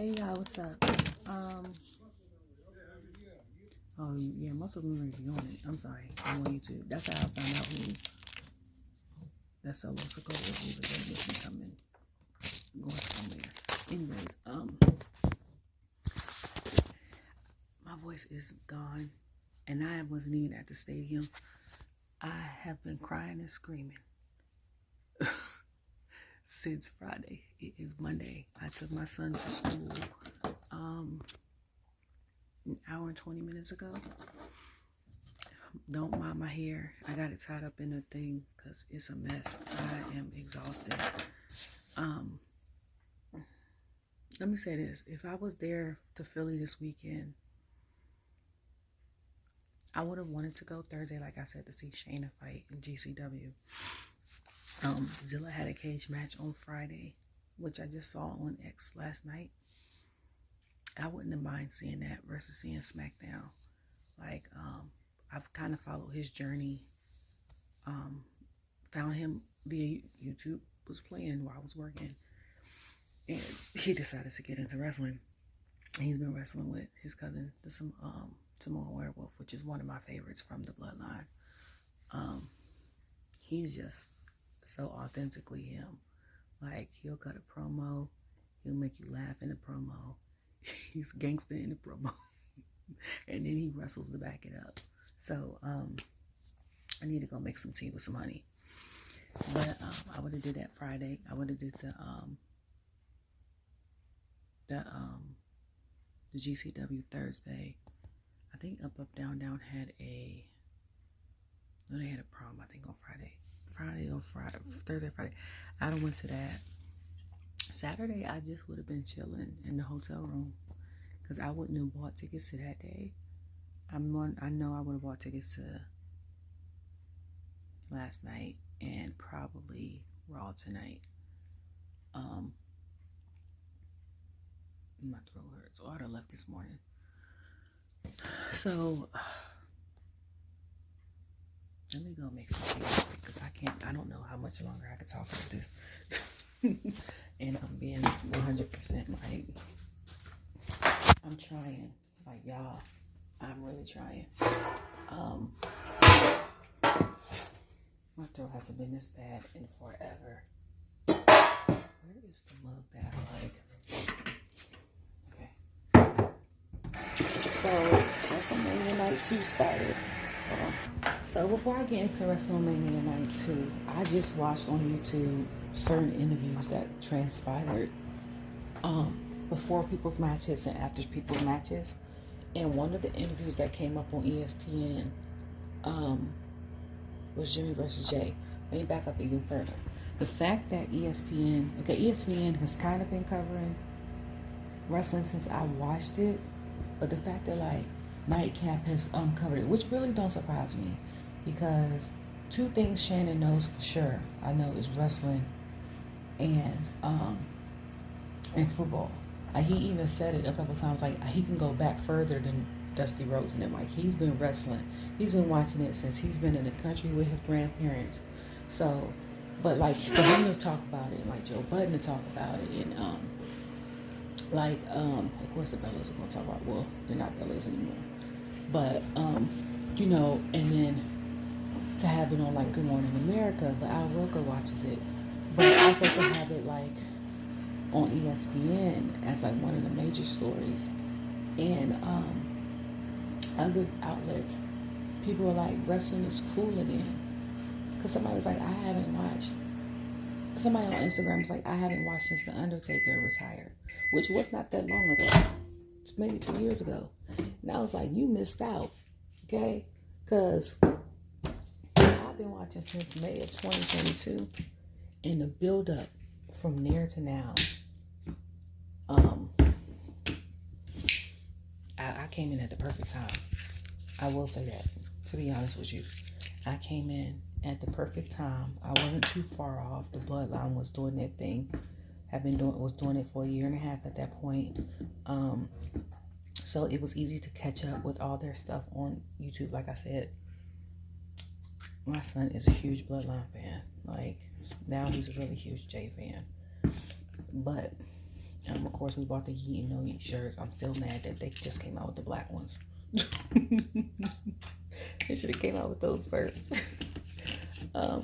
Hey y'all, what's up? Oh yeah, most of them already be on it. I'm sorry, I'm on YouTube. That's how I found out who that solo Sokoa was. He was there with me coming, going somewhere. Anyways, my voice is gone, and I wasn't even at the stadium. I have been crying and screaming since Friday. It is Monday. I took my son to school an hour and 20 minutes ago. Don't mind my hair. I got it tied up in a thing because it's a mess. I am exhausted. Let me say this. If I was there to Philly this weekend, I would have wanted to go Thursday, like I said, to see Shayna fight in GCW. Zilla had a cage match on Friday, which I just saw on X last night. I wouldn't have mind seeing that versus seeing SmackDown. Like, I've kind of followed his journey. Found him via YouTube, was playing while I was working. And he decided to get into wrestling. And he's been wrestling with his cousin, the Samoan Werewolf, which is one of my favorites from the bloodline. He's just so authentically him. Like, he'll cut a promo. He'll make you laugh in the promo. He's gangster in the promo. And then he wrestles to back it up. So, I need to go make some tea with some honey. But I would have did that Friday. I would have did the GCW Thursday. I think Up Down Down had they had a prom, I think, on Thursday, Friday. I done went to that. Saturday, I just would have been chilling in the hotel room because I wouldn't have bought tickets to that day. I know I would have bought tickets to last night and probably Raw tonight. My throat hurts. I'd have left this morning. So let me go make some tea because I don't know how much longer I can talk about this. And I'm being 100% like, I'm trying. Like, y'all, I'm really trying. My throat hasn't been this bad in forever. Where is the mug that I like? So, WrestleMania Night 2 started. So, before I get into WrestleMania Night 2, I just watched on YouTube certain interviews that transpired before people's matches and after people's matches. And one of the interviews that came up on ESPN was Jimmy versus Jay. Let me back up even further. The fact that ESPN has kind of been covering wrestling since I watched it. But the fact that, like, Nightcap has covered it, which really don't surprise me, because two things Shannon knows for sure, I know, is wrestling and football. Like, he even said it a couple times, like, he can go back further than Dusty Rhodes and them. Like, he's been wrestling. He's been watching it since he's been in the country with his grandparents. So, but, like, for him to talk about it, like Joe Budden to talk about it, and of course the Bellas are going to talk about, well, they're not Bellas anymore, but you know, and then to have it on, like, Good Morning America, but Al Roker watches it, but also to have it, like, on ESPN as, like, one of the major stories, and other outlets, people are like, wrestling is cool again, because somebody was like, somebody on Instagram was like, I haven't watched since The Undertaker retired, which was not that long ago. It's maybe 2 years ago. And I was like, you missed out, okay? Because I've been watching since May of 2022. And the build-up from there to now, I came in at the perfect time. I will say that, to be honest with you. I came in at the perfect time. I wasn't too far off. The bloodline was doing their thing. Was doing it for a year and a half at that point. So it was easy to catch up with all their stuff on YouTube. Like I said, my son is a huge bloodline fan. Like, now he's a really huge J fan. But Of course, we bought the Yeet and No Yeet shirts. I'm still mad that they just came out with the black ones. They should have came out with those first. I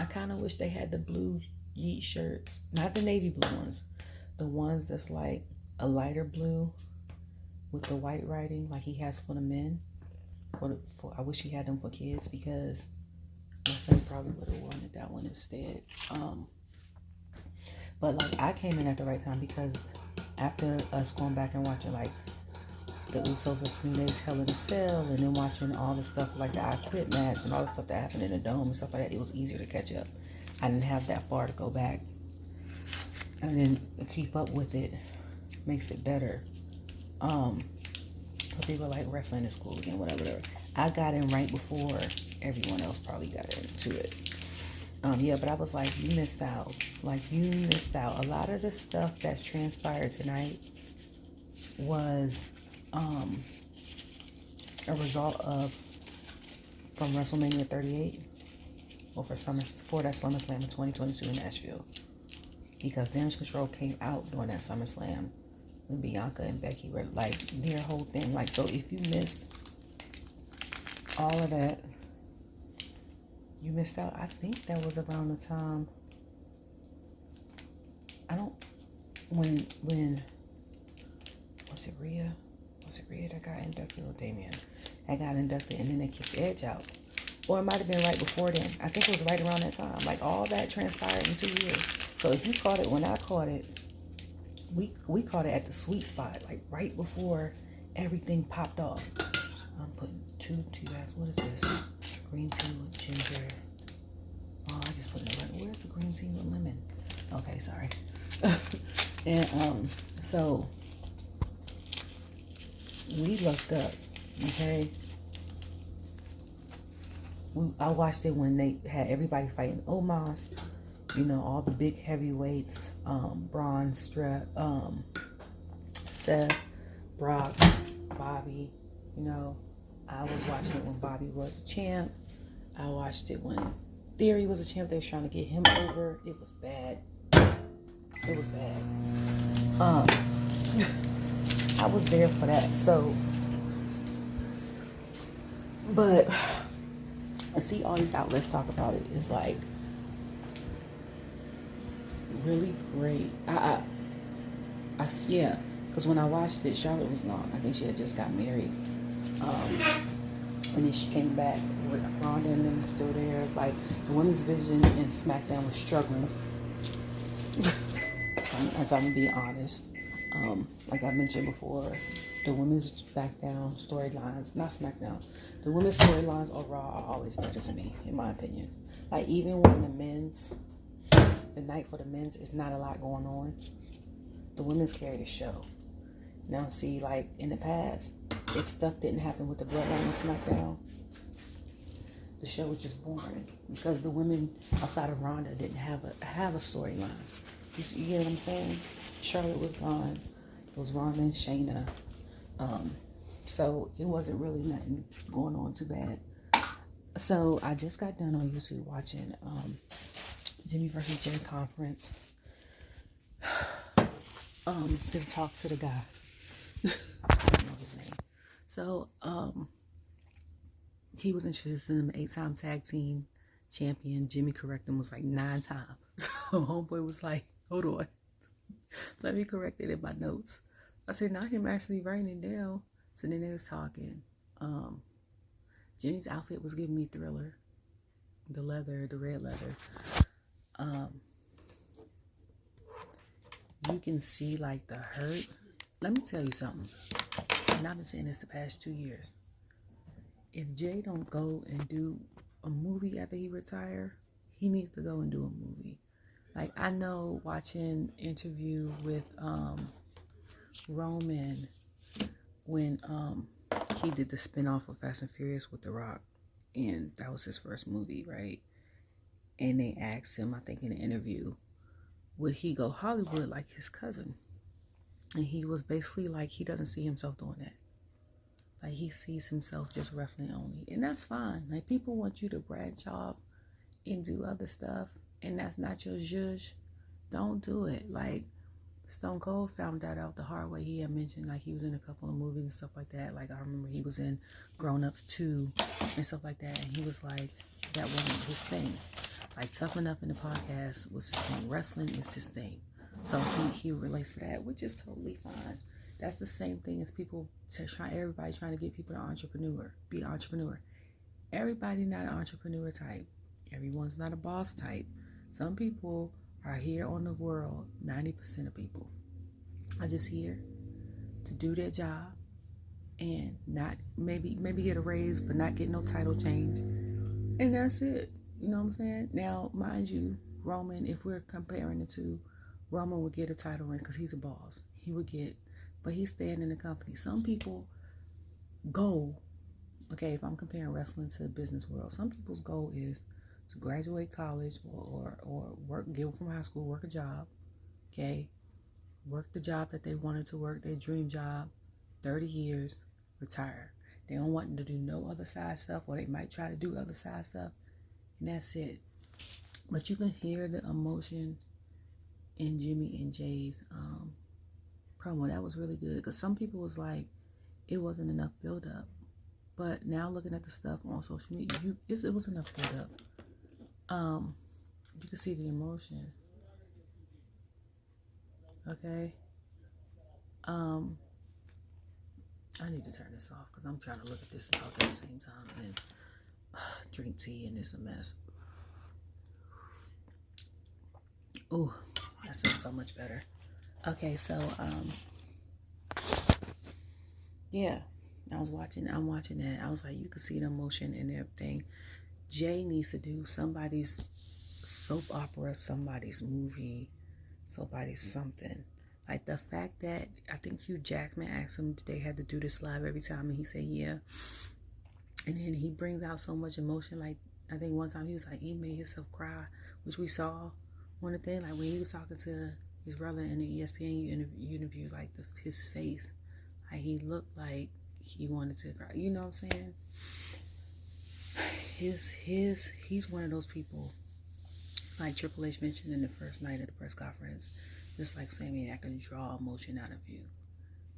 kind of wish they had the blue Yeet shirts, not the navy blue ones, the ones that's like a lighter blue with the white writing, like he has for the men. I wish he had them for kids, because my son probably would have wanted that one instead. But like I came in at the right time, because after us going back and watching like the Usos versus New Day's Hell in a Cell, and then watching all the stuff like the I Quit match and all the stuff that happened in the Dome and stuff like that, it was easier to catch up. I didn't have that far to go back, and then keep up with it makes it better. But people like wrestling is cool again, whatever. I got in right before everyone else probably got into it. Yeah, but I was like, you missed out. Like, you missed out. A lot of the stuff that's transpired tonight was a result of from WrestleMania 38 or for that SummerSlam in 2022 in Nashville. Because Damage Control came out during that SummerSlam when Bianca and Becky were like their whole thing. Like, so if you missed all of that, you missed out. I think that was around the time when was it Rhea? Was it Rhea that got inducted, or Damien? I got inducted, and then they kicked Edge out. Or it might have been right before then. I think it was right around that time. Like, all that transpired in 2 years. So if you caught it when I caught it, we caught it at the sweet spot, like right before everything popped off. I'm putting two bags. What is this? Green tea with ginger. Oh, I just put it in. Where's the green tea with lemon? Okay, sorry. And so we looked up. Okay. I watched it when they had everybody fighting Omos. You know, all the big heavyweights, Braun, Seth, Brock, Bobby. You know, I was watching it when Bobby was a champ. I watched it when Theory was a champ. They were trying to get him over. It was bad. It was bad. I was there for that. So, but I see all these outlets talk about it. It's like really great. Yeah, because when I watched it, Charlotte was gone. I think she had just got married. And then she came back with Ronda, and then was still there. Like, the women's division in SmackDown was struggling. If I'm being honest. Like I mentioned before, the women's SmackDown storylines, not SmackDown, the women's storylines overall are always better to me, in my opinion. Like, even when the night for the men's is not a lot going on, the women's carry the show. Now, see, like in the past, if stuff didn't happen with the Bloodline and SmackDown, the show was just boring because the women outside of Ronda didn't have a storyline. You get what I'm saying? Charlotte was gone. It was Ronda and Shayna. So it wasn't really nothing going on too bad. So I just got done on YouTube watching Jimmy versus Jay conference. To talk to the guy. I don't know his name. So he was introduced in an 8-time tag team champion. Jimmy corrected him was like 9 times. So homeboy was like, hold on. Let me correct it in my notes. I said, not him actually writing it down. So then they was talking. Jimmy's outfit was giving me Thriller. The red leather. You can see like the hurt. Let me tell you something. And I've been saying this the past 2 years. If Jay don't go and do a movie after he retire, he needs to go and do a movie. Like, I know watching interview with Roman when he did the spinoff of Fast and Furious with The Rock, and that was his first movie, right? And they asked him, I think in an interview, would he go Hollywood like his cousin? And he was basically like, he doesn't see himself doing that. Like, he sees himself just wrestling only. And that's fine. Like, people want you to branch off and do other stuff, and that's not your zhuzh. Don't do it. Like, Stone Cold found that out the hard way. He had mentioned like he was in a couple of movies and stuff like that. Like I remember he was in Grown Ups 2 and stuff like that. And he was like, that wasn't his thing. Like Toughen Up in the podcast was his thing. Wrestling is his thing. So he relates to that, which is totally fine. That's the same thing as everybody trying to get people to be an entrepreneur. Everybody not an entrepreneur type. Everyone's not a boss type. Some people are here on the world, 90% of people are just here to do their job and not maybe get a raise, but not get no title change. And that's it. You know what I'm saying? Now, mind you, Roman, if we're comparing the two, Roman would get a title ring because he's a boss. He would get, but he's staying in the company. Some people goal, okay, if I'm comparing wrestling to the business world, some people's goal is to graduate college or work, get from high school, work a job, okay? Work the job that they wanted to work, their dream job, 30 years, retire. They don't want to do no other side stuff, or they might try to do other side stuff, and that's it. But you can hear the emotion in Jimmy and Jay's promo. That was really good, because some people was like, it wasn't enough build-up. But now looking at the stuff on social media, it was enough build-up. You can see the emotion. Okay. I need to turn this off because I'm trying to look at this and talk at the same time and drink tea, and it's a mess. Ooh, that sounds so much better. Okay, so yeah, I'm watching that. I was like, you can see the emotion and everything. Jay needs to do somebody's soap opera, somebody's movie, somebody's something. Like the fact that I think Hugh Jackman asked him if they had to do this live every time, and he said yeah. And then he brings out so much emotion. Like I think one time he was like, he made himself cry, which we saw one of the things, like when he was talking to his brother in the ESPN interview, like his face, like he looked like he wanted to cry. You know what I'm saying? He's one of those people, like Triple H mentioned in the first night of the press conference, just like Sammy, that can draw emotion out of you.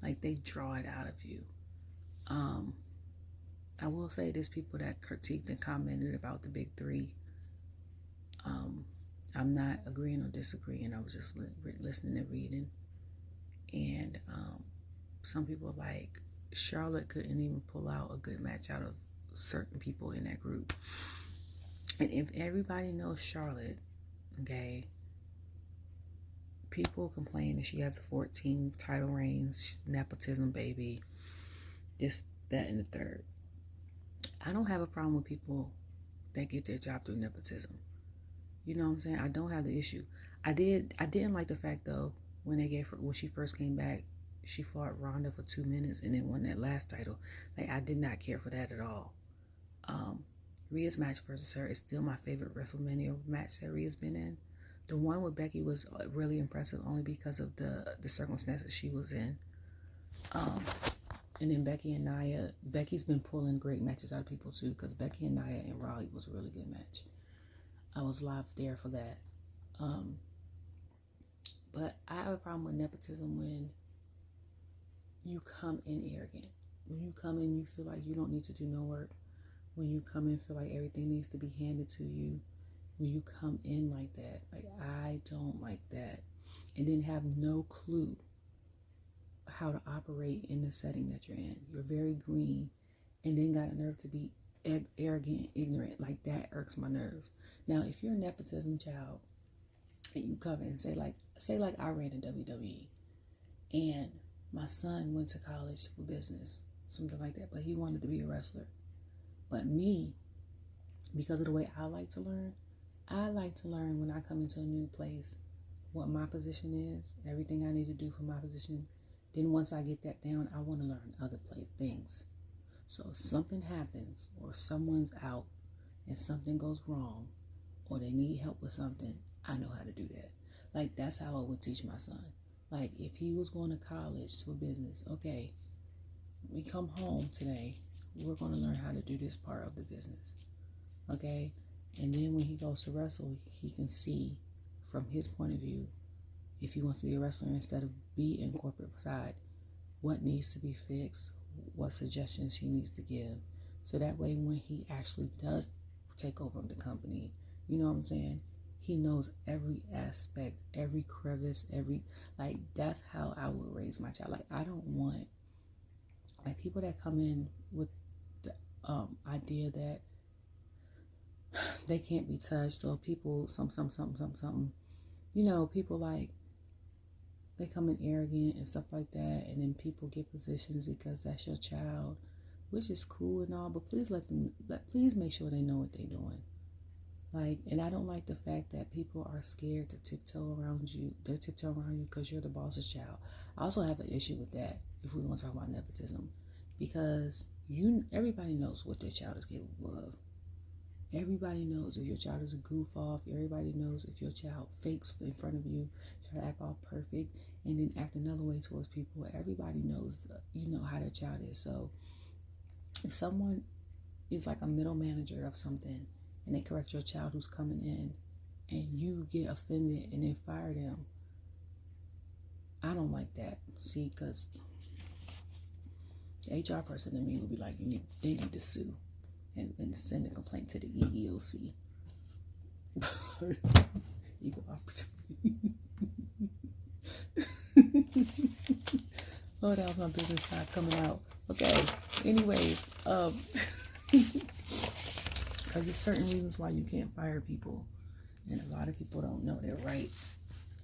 Like they draw it out of you. I will say there's people that critiqued and commented about the big three. I'm not agreeing or disagreeing. I was just listening and reading. And some people like Charlotte couldn't even pull out a good match out of certain people in that group. And if everybody knows Charlotte, okay, people complain that she has a 14 title reigns, nepotism baby, this, that, and the third. I don't have a problem with people that get their job through nepotism. You know what I'm saying? I don't have the issue. I didn't like the fact though when she first came back, she fought Ronda for 2 minutes and then won that last title. Like I did not care for that at all. Rhea's match versus her is still my favorite WrestleMania match that Rhea's been in. The one with Becky was really impressive only because of the circumstances she was in. And then Becky and Nia, Becky's been pulling great matches out of people too, because Becky and Nia and Raleigh was a really good match. I was live there for that. But I have a problem with nepotism when you come in arrogant. When you come in, you feel like you don't need to do no work. When you come in, feel like everything needs to be handed to you. When you come in like that, like I don't like that. And then have no clue how to operate in the setting that you're in. You're very green and then got a nerve to be arrogant, ignorant. Like that irks my nerves. Now, if you're a nepotism child and you come in and say like I ran in WWE and my son went to college for business, something like that, but he wanted to be a wrestler. But me, because of the way I like to learn when I come into a new place what my position is, everything I need to do for my position. Then once I get that down, I want to learn other things. So if something happens or someone's out and something goes wrong or they need help with something, I know how to do that. Like that's how I would teach my son. Like if he was going to college for business, okay, we come home today, we're going to learn how to do this part of the business. Okay? And then when he goes to wrestle, he can see from his point of view if he wants to be a wrestler instead of be in corporate side, what needs to be fixed, what suggestions he needs to give. So that way when he actually does take over the company, you know what I'm saying? He knows every aspect, every crevice, like that's how I would raise my child. Like I don't want like people that come in with the idea that they can't be touched, or people something. You know, people like they come in arrogant and stuff like that, and then people get positions because that's your child, which is cool and all, but please please make sure they know what they're doing. Like, and I don't like the fact that people are scared to tiptoe around you. They're tiptoeing around you because you're the boss's child. I also have an issue with that if we're going to talk about nepotism, because everybody knows what their child is capable of. Everybody knows if your child is a goof off. Everybody knows if your child fakes in front of you, try to act all perfect, and then act another way towards people. Everybody knows, how their child is. So if someone is like a middle manager of something, and they correct your child who's coming in, and you get offended and then fire them, I don't like that. See, because the HR person to me would be like, they need to sue and send a complaint to the EEOC. Equal opportunity. Oh, that was my business side coming out. Okay. Anyways, because there's certain reasons why you can't fire people, and a lot of people don't know their rights,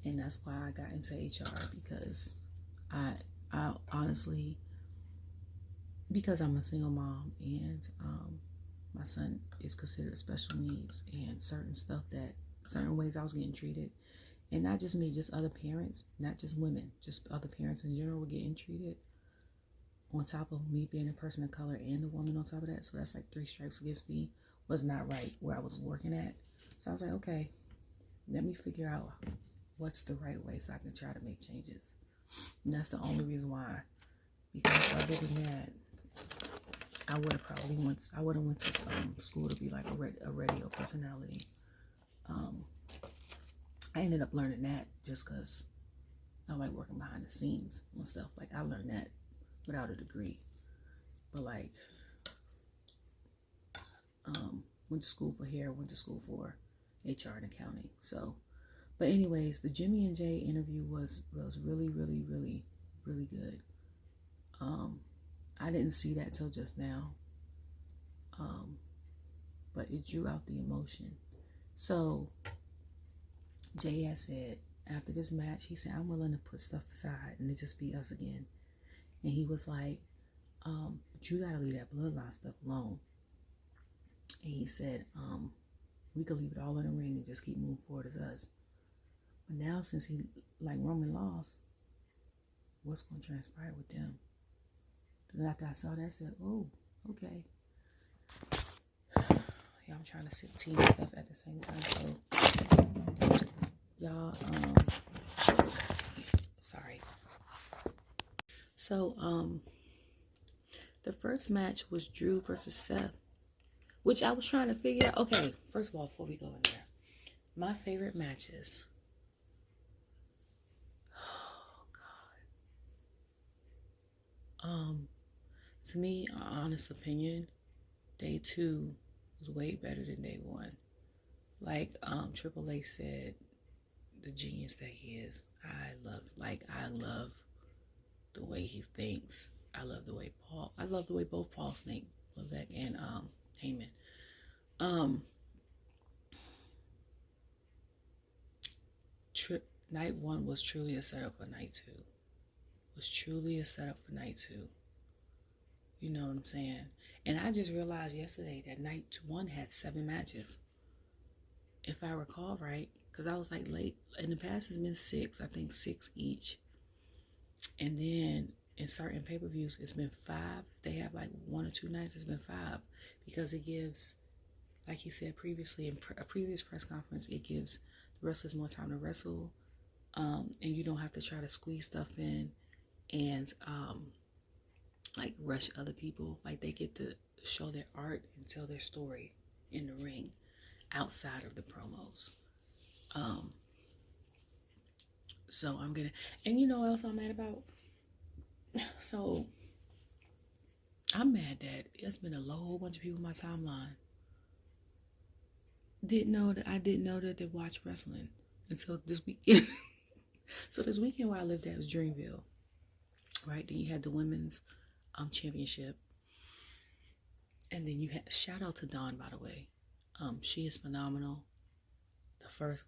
and that's why I got into HR, because I honestly, because I'm a single mom, and my son is considered special needs, and certain ways I was getting treated, and not just me, just other parents, not just women, just other parents in general were getting treated, on top of me being a person of color and a woman on top of that. So that's like 3 strikes against me. Was not right where I was working at. So I was like, okay, let me figure out what's the right way so I can try to make changes. And that's the only reason why. Because other than that, I would have went to school to be like a radio personality. I ended up learning that just because I like working behind the scenes and stuff. Like I learned that without a degree. But like, went to school for hair, went to school for HR and accounting. So, but anyways, the Jimmy and Jay interview was really, really, really, really good. I didn't see that till just now. But it drew out the emotion. So, Jay had said, after this match, he said, I'm willing to put stuff aside and it just be us again. And he was like, but you gotta leave that bloodline stuff alone. And he said, we could leave it all in the ring and just keep moving forward as us. But now since he, like Roman lost, what's going to transpire with them? And after I saw that, I said, oh, okay. Yeah, I'm trying to sip tea and stuff at the same time. So, y'all, sorry. So, the first match was Drew versus Seth, which I was trying to figure out. Okay, first of all, before we go in there, my favorite matches. Oh God. To me, honest opinion, day 2 was way better than day 1. Like Triple H said, the genius that he is. I love the way he thinks. I love the way both Paul's think, Levesque and Heyman. Night 1 was truly a setup for night 2. Was truly a setup for night 2. You know what I'm saying? And I just realized yesterday that night 1 had 7 matches. If I recall right, because I was like late. In the past, it's been 6. I think 6 each. And then in certain pay-per-views, it's been 5. If they have like 1 or 2 nights, it's been 5. Because it gives, like he said previously in a previous press conference, it gives the wrestlers more time to wrestle. And you don't have to try to squeeze stuff in and like rush other people. Like they get to show their art and tell their story in the ring outside of the promos. So I'm gonna, and you know what else I'm mad about? So I'm mad that it's been a whole bunch of people in my timeline didn't know that they watch wrestling until this weekend. So this weekend where I lived at was Dreamville, right? Then you had the women's championship, and then you had shout out to Dawn, by the way. She is phenomenal. The first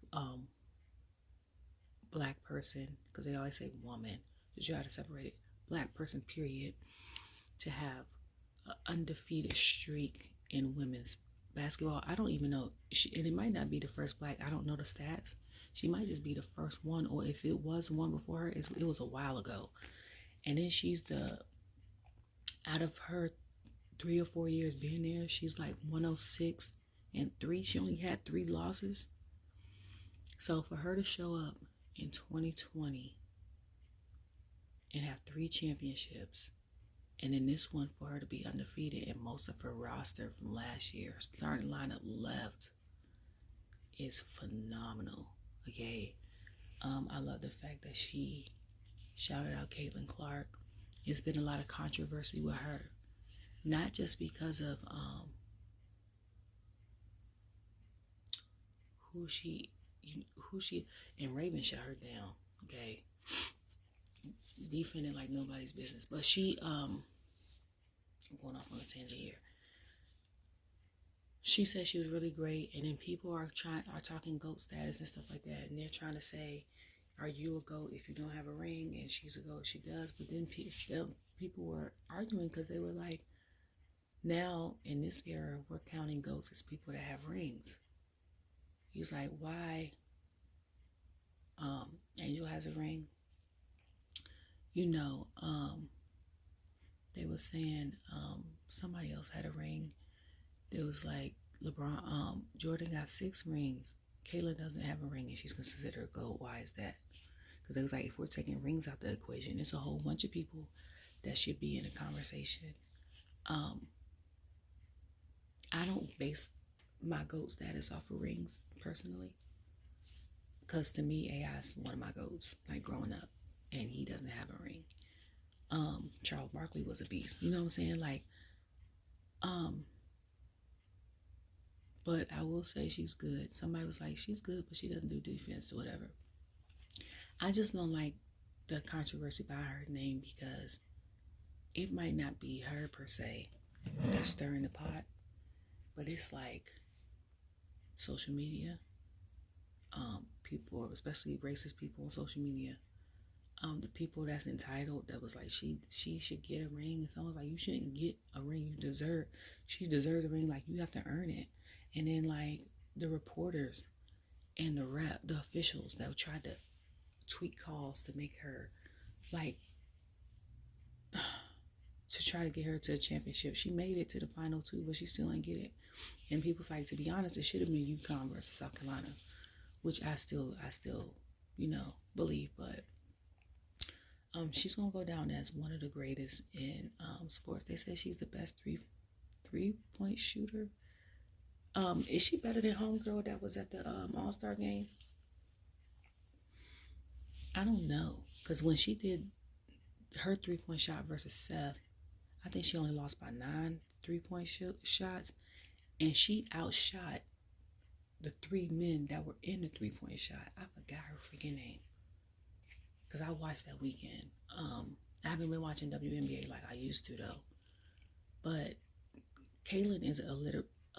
black person, because they always say woman to try to separate it, black person period, to have an undefeated streak in women's basketball. I don't even know, and it might not be the first black. I don't know the stats. She might just be the first one, or if it was one before her, it was a while ago. And then she's out of her 3 or 4 years being there, she's like 106-3. She only had 3 losses. So for her to show up in 2020 and have 3 championships, and in this one for her to be undefeated, and most of her roster from last year, starting lineup left, is phenomenal. Okay. I love the fact that she shouted out Caitlin Clark. It's been a lot of controversy with her, not just because of who she and Raven shut her down. Okay, defending like nobody's business. But I'm going off on a tangent here. She said she was really great, and then people are talking GOAT status and stuff like that, and they're trying to say, are you a GOAT if you don't have a ring? And she's a GOAT, she does. But then people were arguing because they were like, now in this era, we're counting GOATs as people that have rings. He's like, why? Angel has a ring. You know, they were saying somebody else had a ring. It was like LeBron, Jordan got 6 rings. Kayla doesn't have a ring and she's considered a GOAT. Why is that? Because it was like, if we're taking rings out the equation, it's a whole bunch of people that should be in a conversation. I don't base my GOAT status off of rings personally, because to me, AI is one of my GOATs, like growing up, and he doesn't have a ring. Charles Barkley was a beast. You know what I'm saying? Like, but I will say she's good. Somebody was like, she's good, but she doesn't do defense or whatever. I just don't like the controversy by her name, because it might not be her per se that's stirring the pot, but it's like social media, people, especially racist people on social media, the people that's entitled, that was like, she should get a ring, and someone's like, you shouldn't get a ring, she deserves a ring, like you have to earn it. And then like the reporters and the officials that tried to tweet calls to make her like to try to get her to a championship. She made it to the final 2, but she still ain't get it. And people's like, to be honest, it should have been UConn versus South Carolina, which I still believe. But she's gonna go down as one of the greatest in sports. They say she's the best three-point shooter. Is she better than homegirl that was at the All-Star game? I don't know, because when she did her 3-point shot versus Seth, I think she only lost by 9 3-point shots, and she outshot the 3 men that were in the 3-point shot. I forgot her freaking name, because I watched that weekend. I haven't been watching WNBA like I used to though. But Kaylin is a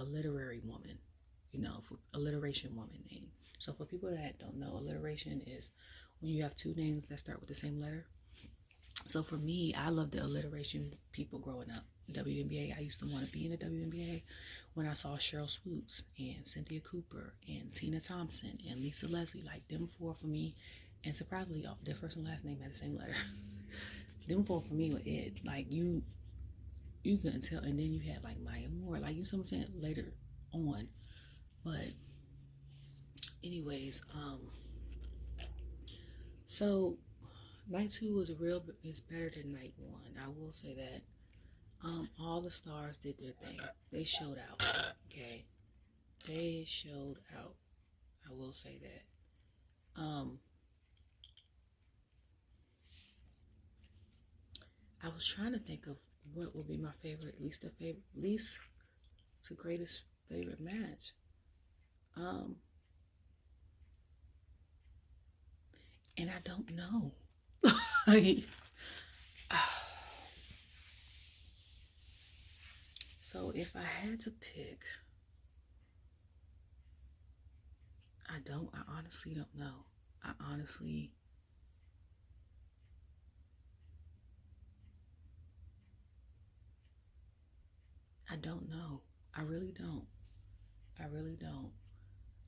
literary woman, for alliteration woman name. So for people that don't know, alliteration is when you have 2 names that start with the same letter. So for me, I love the alliteration people growing up. WNBA, I used to want to be in the WNBA when I saw Cheryl Swoops and Cynthia Cooper and Tina Thompson and Lisa Leslie. Like, them 4 for me, and surprisingly, their first and last name had the same letter. Them 4 for me were it. Like, you couldn't tell. And then you had like Maya Moore, like, you know what I'm saying, later on. But anyways, so night 2 is better than night 1. I will say that. All the stars did their thing. They showed out. Okay, they showed out. I will say that. was trying to think of what would be my favorite, least to greatest favorite match. And I don't know. Like, so if I had to pick, I honestly don't know. I don't know. I really don't.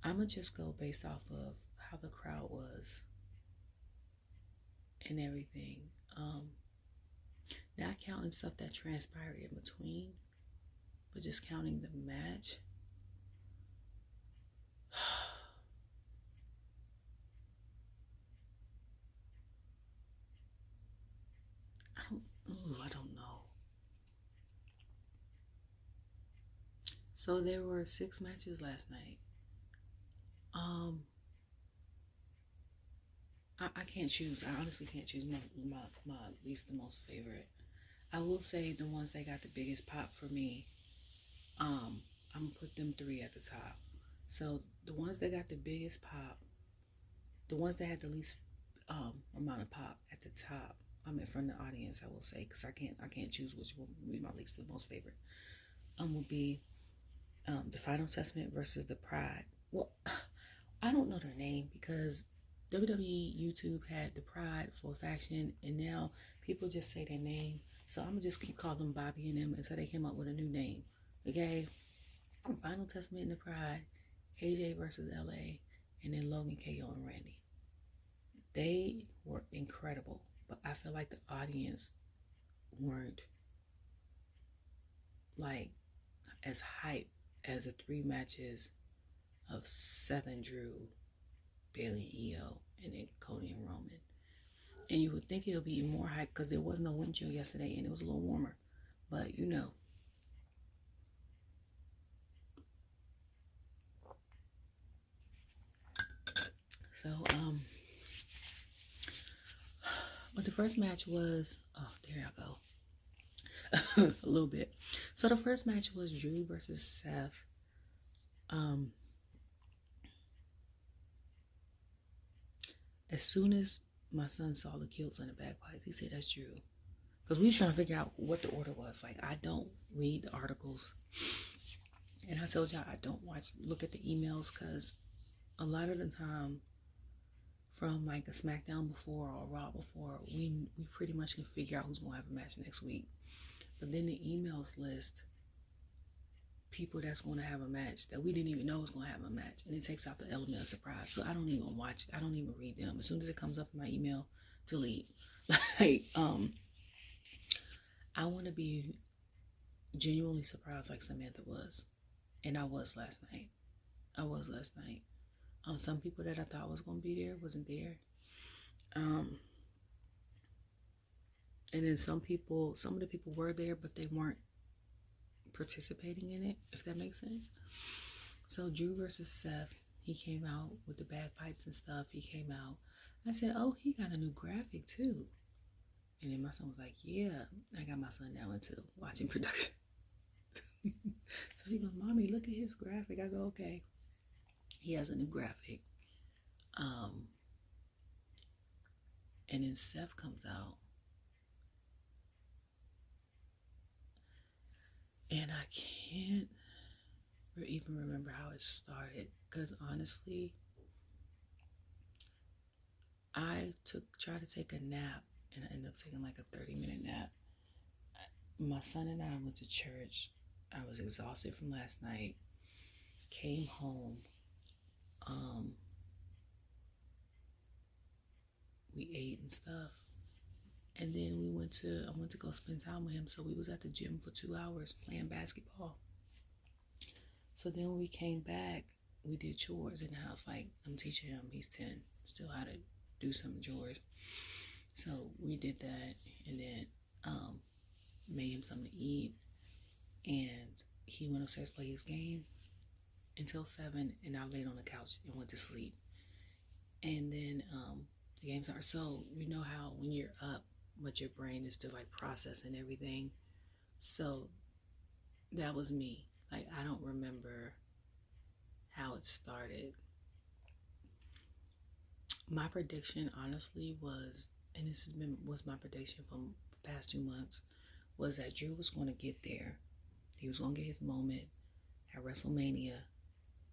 I'm going to just go based off of how the crowd was and everything. Not counting stuff that transpired in between, but just counting the match. I don't know. So there were 6 matches last night. I can't choose. I honestly can't choose my least the most favorite. I will say the ones that got the biggest pop for me, I'm gonna put them 3 at the top. So the ones that got the biggest pop, the ones that had the least amount of pop at the top, I'm in front of the audience, I will say, because I can't choose which will be my least the most favorite. Will be the Final Testament versus the Pride. Well, I don't know their name because WWE YouTube had the Pride for a faction, and now people just say their name. So I'm gonna just keep calling them Bobby and them until they came up with a new name. Okay, Final Testament and the Pride, AJ versus LA, and then Logan, KO, and Randy. They were incredible, but I feel like the audience weren't like as hype as the 3 matches of Seth and Drew, Bayley and Io, and then Cody and Roman. And you would think it would be more hype because there was no wind chill yesterday and it was a little warmer. But you know. So, but the first match was, oh, there I go. A little bit. So the first match was Drew versus Seth. As soon as my son saw the kilts and the bagpipes, he said, that's Drew. Because we was trying to figure out what the order was. Like, I don't read the articles. And I told y'all I don't look at the emails because a lot of the time from like a SmackDown before or a Raw before, we pretty much can figure out who's going to have a match next week. But then the emails list people that's going to have a match that we didn't even know was going to have a match, and it takes out the element of surprise. So I don't even watch, I don't even read them. As soon as it comes up in my email, delete. Like, I want to be genuinely surprised like Samantha was, and I was last night. Some people that I thought was going to be there wasn't there. And then some of the people were there, but they weren't participating in it, if that makes sense. So Drew versus Seth, he came out with the bagpipes and stuff. He came out. I said, oh, he got a new graphic too. And then my son was like, yeah, I got my son now into watching production. So he goes, Mommy, look at his graphic. I go, okay. He has a new graphic. And then Seth comes out. And I can't even remember how it started. Because honestly, I tried to take a nap. And I ended up taking like a 30-minute nap. My son and I went to church. I was exhausted from last night. Came home. We ate and stuff. And then I went to go spend time with him. So we was at the gym for 2 hours playing basketball. So then when we came back, we did chores in the house. Like, I'm teaching him, he's 10, still how to do some chores. So we did that, and then made him something to eat. And he went upstairs to play his game until 7, and I laid on the couch and went to sleep. And then the game started. So you know how when you're up but your brain is still like processing everything. So that was me. Like, I don't remember how it started. My prediction, honestly, and was my prediction from the past 2 months, was that Drew was going to get there. He was going to get his moment at WrestleMania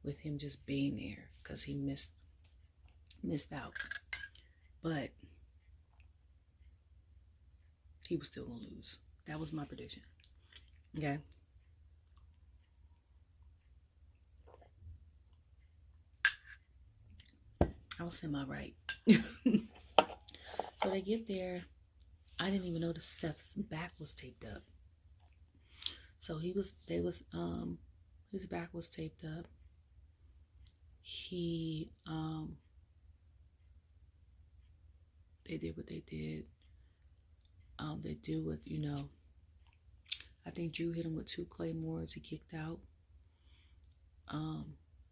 with him just being there because he missed out. But he was still going to lose. That was my prediction. Okay. I was semi-right. So they get there. I didn't even notice Seth's back was taped up. So his back was taped up. They did what they did. They do what, I think Drew hit him with 2 claymores. He kicked out.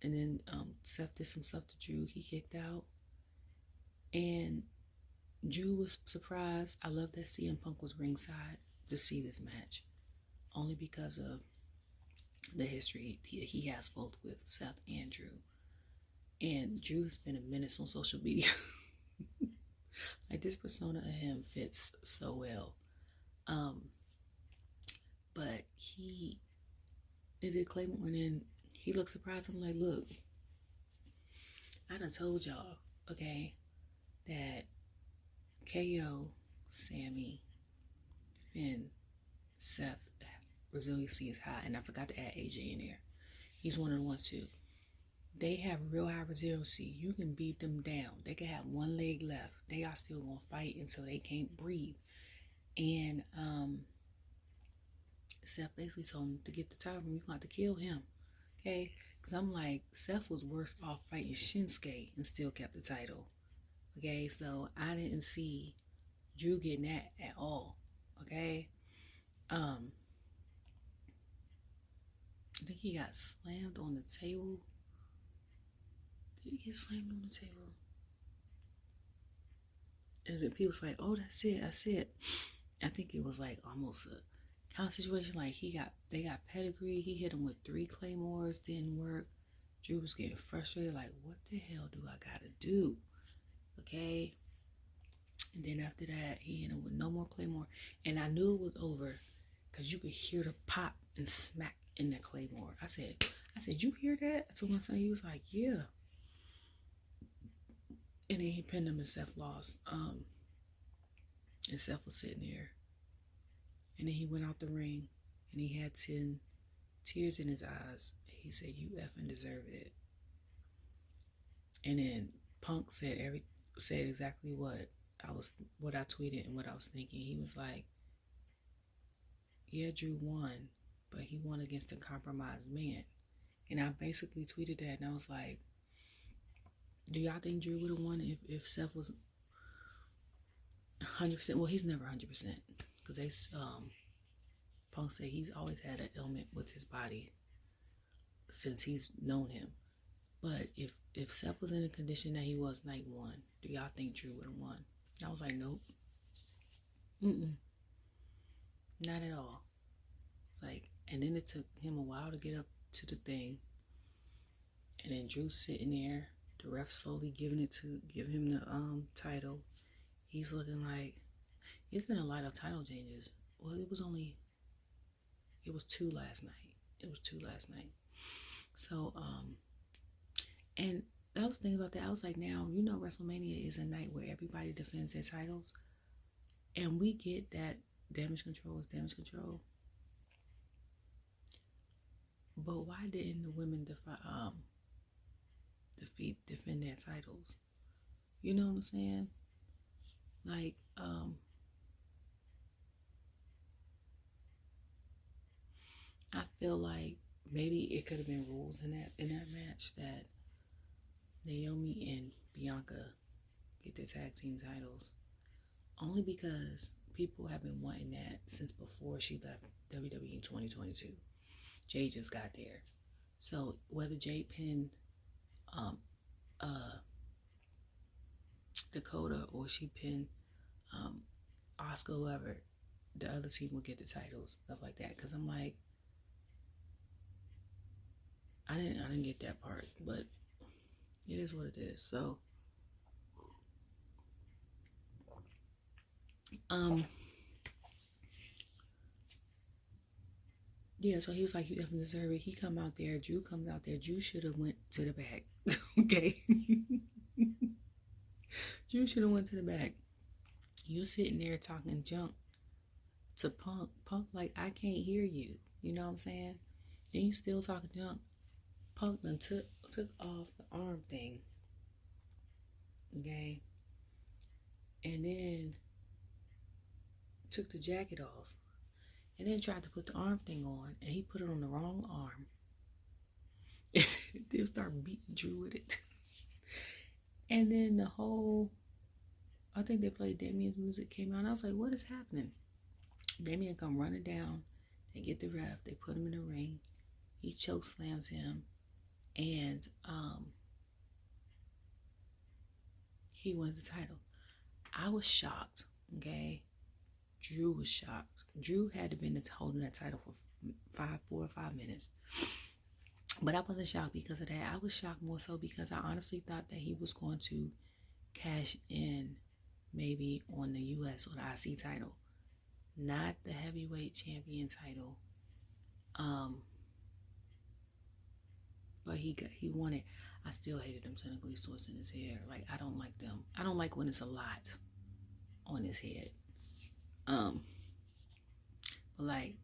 And then Seth did some stuff to Drew. He kicked out. And Drew was surprised. I love that CM Punk was ringside to see this match. Only because of the history he has both with Seth and Drew. And Drew has been a menace on social media. Like, this persona of him fits so well. But they did Claymore, and then he looked surprised. I'm like, look, I done told y'all, okay, that KO, Sammy, Finn, Seth, resiliency is high. And I forgot to add AJ in there. He's one of the ones too. They have real high resiliency. You can beat them down. They can have one leg left. They are still going to fight until they can't breathe. And Seth basically told him to get the title from him, you're going to have to kill him. Okay? Because I'm like, Seth was worse off fighting Shinsuke and still kept the title. Okay? So I didn't see Drew getting that at all. Okay? I think he got slammed on the table. Did he get slammed on the table? And the people was like, oh, that's it. I think it was like almost a kind of situation. Like, they got pedigree. He hit him with 3 claymores, didn't work. Drew was getting frustrated, like, what the hell do I gotta do? Okay. And then after that, he hit him with no more claymore. And I knew it was over because you could hear the pop and smack in the claymore. I said, you hear that? I told my son, he was like, yeah. And then he pinned him and Seth lost. And Seth was sitting there. And then he went out the ring and he had 10 tears in his eyes. He said, you effing deserved it. And then Punk said exactly what I tweeted and what I was thinking. He was like, yeah, Drew won, but he won against a compromised man. And I basically tweeted that, and I was like, do y'all think Drew would have won if Seth was 100%? Well, he's never 100% because Punk said he's always had an ailment with his body since he's known him. But if Seth was in the condition that he was night 1, do y'all think Drew would have won? I was like, nope. Not at all. It's like, and then it took him a while to get up to the thing. And then Drew's sitting there, the ref slowly give him the title. He's looking like, it's been a lot of title changes. Well, it was 2 last night. So, and I was thinking about that. I was like, now, WrestleMania is a night where everybody defends their titles. And we get that damage control is damage control. But why didn't the women defend their titles? You know what I'm saying? Like, I feel like maybe it could have been rules in that match that Naomi and Bianca get their tag team titles. Only because people have been wanting that since before she left WWE in 2022. Jay just got there. So whether Jay pinned Dakota or she pinned Oscar, whoever, the other team will get the titles, stuff like that. Because I'm like, I didn't get that part, but it is what it is. So, yeah. So he was like, you definitely deserve it. He come out there. Drew comes out there. Drew should have went to the back. Okay. Drew should have went to the back. You sitting there talking junk to Punk. Punk like, I can't hear you. You know what I'm saying? Then you still talking junk. Punk then took off the arm thing. Okay. And then took the jacket off. And then tried to put the arm thing on. And he put it on the wrong arm. They'll start beating Drew with it. And then the whole, I think they played Damien's music, came out. And I was like, what is happening? Damien come running down. They get the ref. They put him in the ring. He choke slams him. And he wins the title. I was shocked, okay? Drew was shocked. Drew had to been holding that title for 4 or 5 minutes. But I wasn't shocked because of that. I was shocked more so because I honestly thought that he was going to cash in maybe on the US or the IC title. Not the heavyweight champion title. But he won it. I still hated them technically sourcing his hair. Like, I don't like them. I don't like when it's a lot on his head. But like,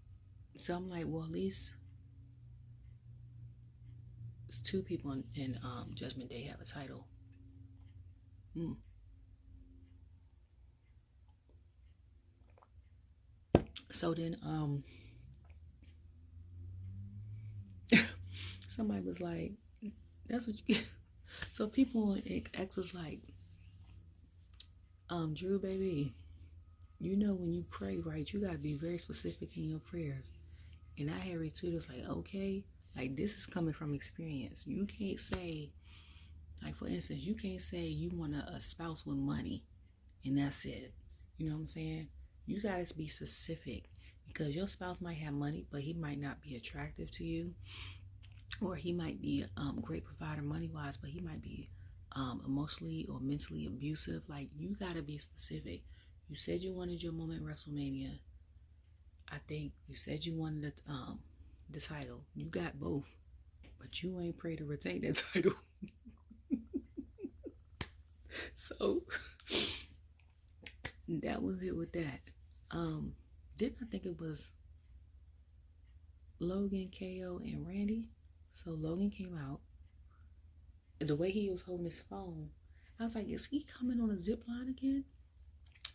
so I'm like, well, at least it's 2 people in Judgment Day have a title. So then somebody was like, that's what you get. So people on X was like, Drew, baby, you know when you pray, right, you got to be very specific in your prayers. And I had retweeted, was like, okay, like, this is coming from experience. You can't say, like, for instance, you can't say you want a spouse with money and that's it. You know what I'm saying? You got to be specific because your spouse might have money, but he might not be attractive to you. Or he might be a great provider money-wise, but he might be emotionally or mentally abusive. Like, you got to be specific. You said you wanted your moment in WrestleMania. I think you said you wanted the title. You got both, but you ain't prayed to retain that title. So that was it with that. Didn't I think it was Logan, KO, and Randy? So Logan came out. The way he was holding his phone, I was like, is he coming on a zip line again?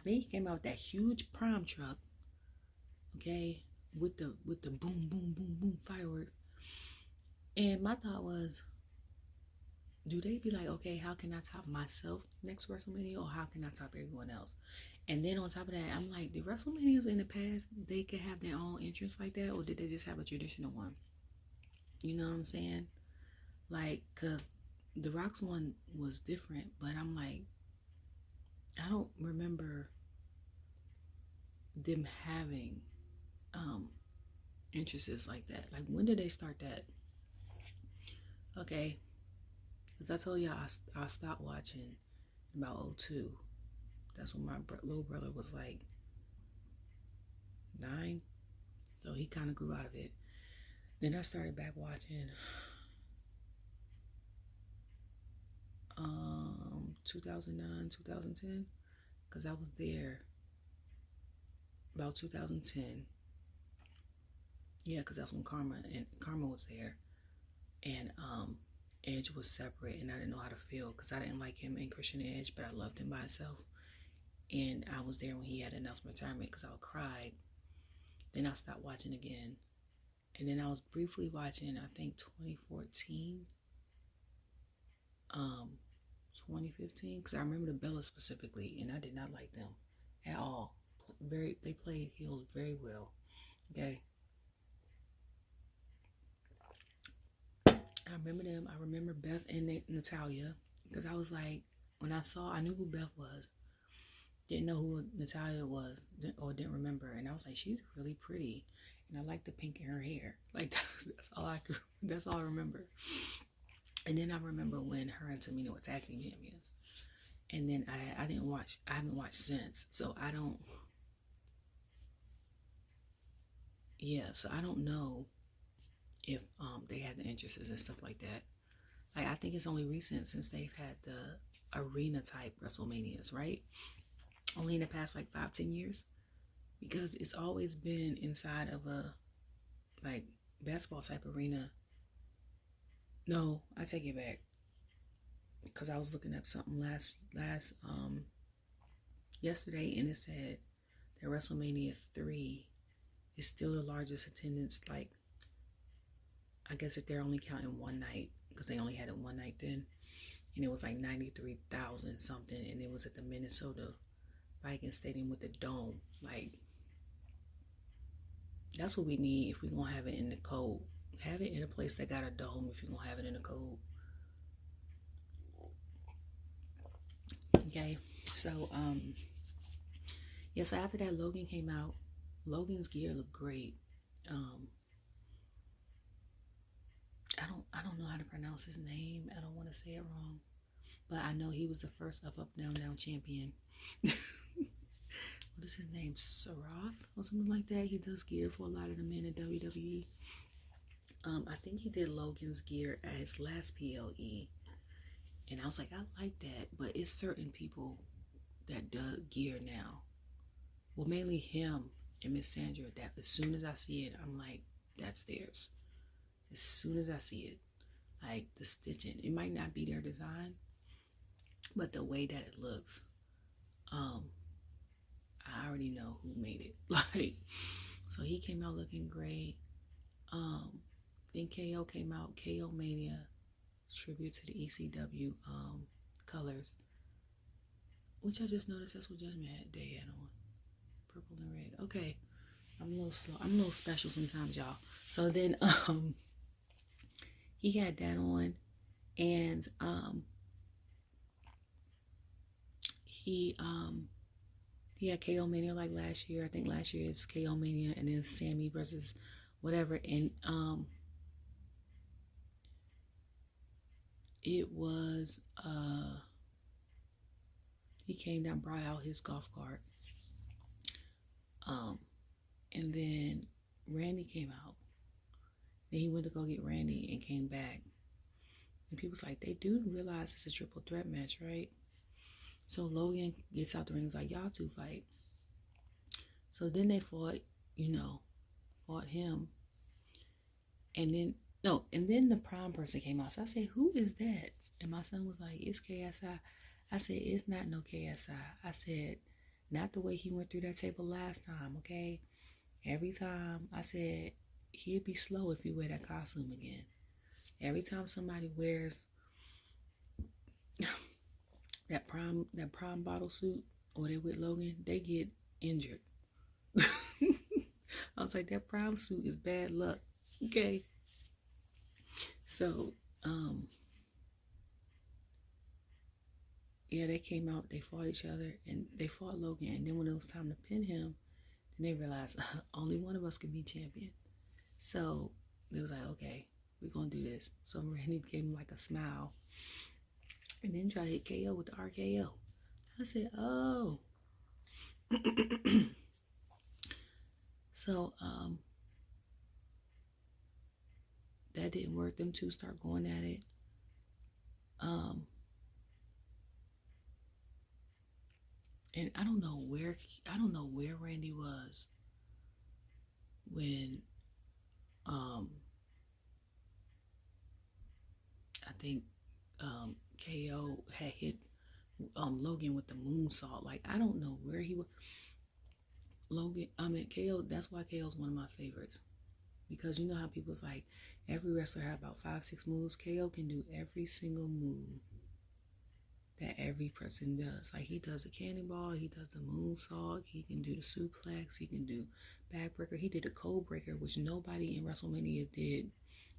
Then he came out with that huge prom truck, okay, with the boom, boom, boom, boom fireworks. And my thought was, do they be like, okay, how can I top myself next WrestleMania, or how can I top everyone else? And then on top of that, I'm like, did WrestleManias in the past, they could have their own entrance like that, or did they just have a traditional one? You know what I'm saying? Like, because the Rock's one was different, but I'm like, I don't remember them having entrances like that. Like, when did they start that? Okay, because I told y'all I stopped watching about 02. That's when my little brother was like 9, so he kind of grew out of it. Then I started back watching 2009, 2010, because I was there about 2010. Yeah, because that's when Karma was there, and Edge was separate, and I didn't know how to feel because I didn't like him and Christian Edge, but I loved him by himself. And I was there when he had announced retirement because I cried. Then I stopped watching again, and then I was briefly watching, I think 2014, 2015, because I remember the Bellas specifically, and I did not like them at all. They played heels very well. Okay. I remember them. I remember Beth and Natalia, because I was like, when I knew who Beth was. didn't know who Natalia was or didn't remember. And I was like, she's really pretty. And I like the pink in her hair. Like, that's all I remember. And then I remember when her and Tamina were tag team champions. And then I haven't watched since. So I don't know if they had the entrances and stuff like that. Like, I think it's only recent since they've had the arena type WrestleManias, right? Only in the past like 5-10 years. Because it's always been inside of a like basketball type arena. No, I take it back. Because I was looking up something yesterday, and it said that WrestleMania 3 is still the largest attendance, like, I guess if they're only counting one night, because they only had it one night then, and it was like 93,000 something, and it was at the Minnesota Vikings Stadium with the dome. Like, that's what we need if we're going to have it in the cold. Have it in a place that got a dome if you're going to have it in the cold. Okay, so, so after that, Logan came out. Logan's gear looked great. I don't know how to pronounce his name. I don't want to say it wrong. But I know he was the first up, down, down champion. What is his name? Sarath or something like that. He does gear for a lot of the men in WWE. I think he did Logan's gear at his last PLE. And I was like, I like that. But it's certain people that do gear now. Well, mainly him and Miss Sandra, that as soon as I see it, I'm like, that's theirs. As soon as I see it. Like the stitching. It might not be their design, but the way that it looks, I already know who made it. Like, so he came out looking great. Then KO came out, KO Mania, tribute to the ECW colors, which I just noticed that's what Judgment Day had on, purple and red. Okay, I'm a little slow. I'm a little special sometimes, y'all. So then he had that on, and he had KO Mania like last year. I think last year it's KO Mania, and then Sammy versus whatever, and it was he came down, brought out his golf cart, and then Randy came out. Then he went to go get Randy and came back, and people's like, they do realize it's a triple threat match, right? So Logan gets out the ring, and is like, y'all two fight. So then they fought him, and then the prime person came out. So I said, who is that? And my son was like, it's KSI. I said, it's not no KSI. I said, not the way he went through that table last time, okay? Every time, I said, he'd be slow if he wear that costume again. Every time somebody wears that prime bottle suit, or they with Logan, they get injured. I was like, that prime suit is bad luck, okay? So, they came out, they fought each other, and they fought Logan. And then when it was time to pin him, then they realized only one of us can be champion. So they was like, okay, we're gonna do this. So Randy gave him like a smile, and then tried to hit KO with the RKO. I said, oh. So that didn't work. Them two start going at it. And I don't know where Randy was when I think KO had hit Logan with the moonsault. Like, I don't know where he was. KO, that's why KO's one of my favorites. Because you know how people's like, every wrestler have about 5-6 moves. KO can do every single move that every person does. Like, he does a cannonball, he does the moonsault, he can do the suplex, he can do backbreaker. He did a code breaker, which nobody in WrestleMania did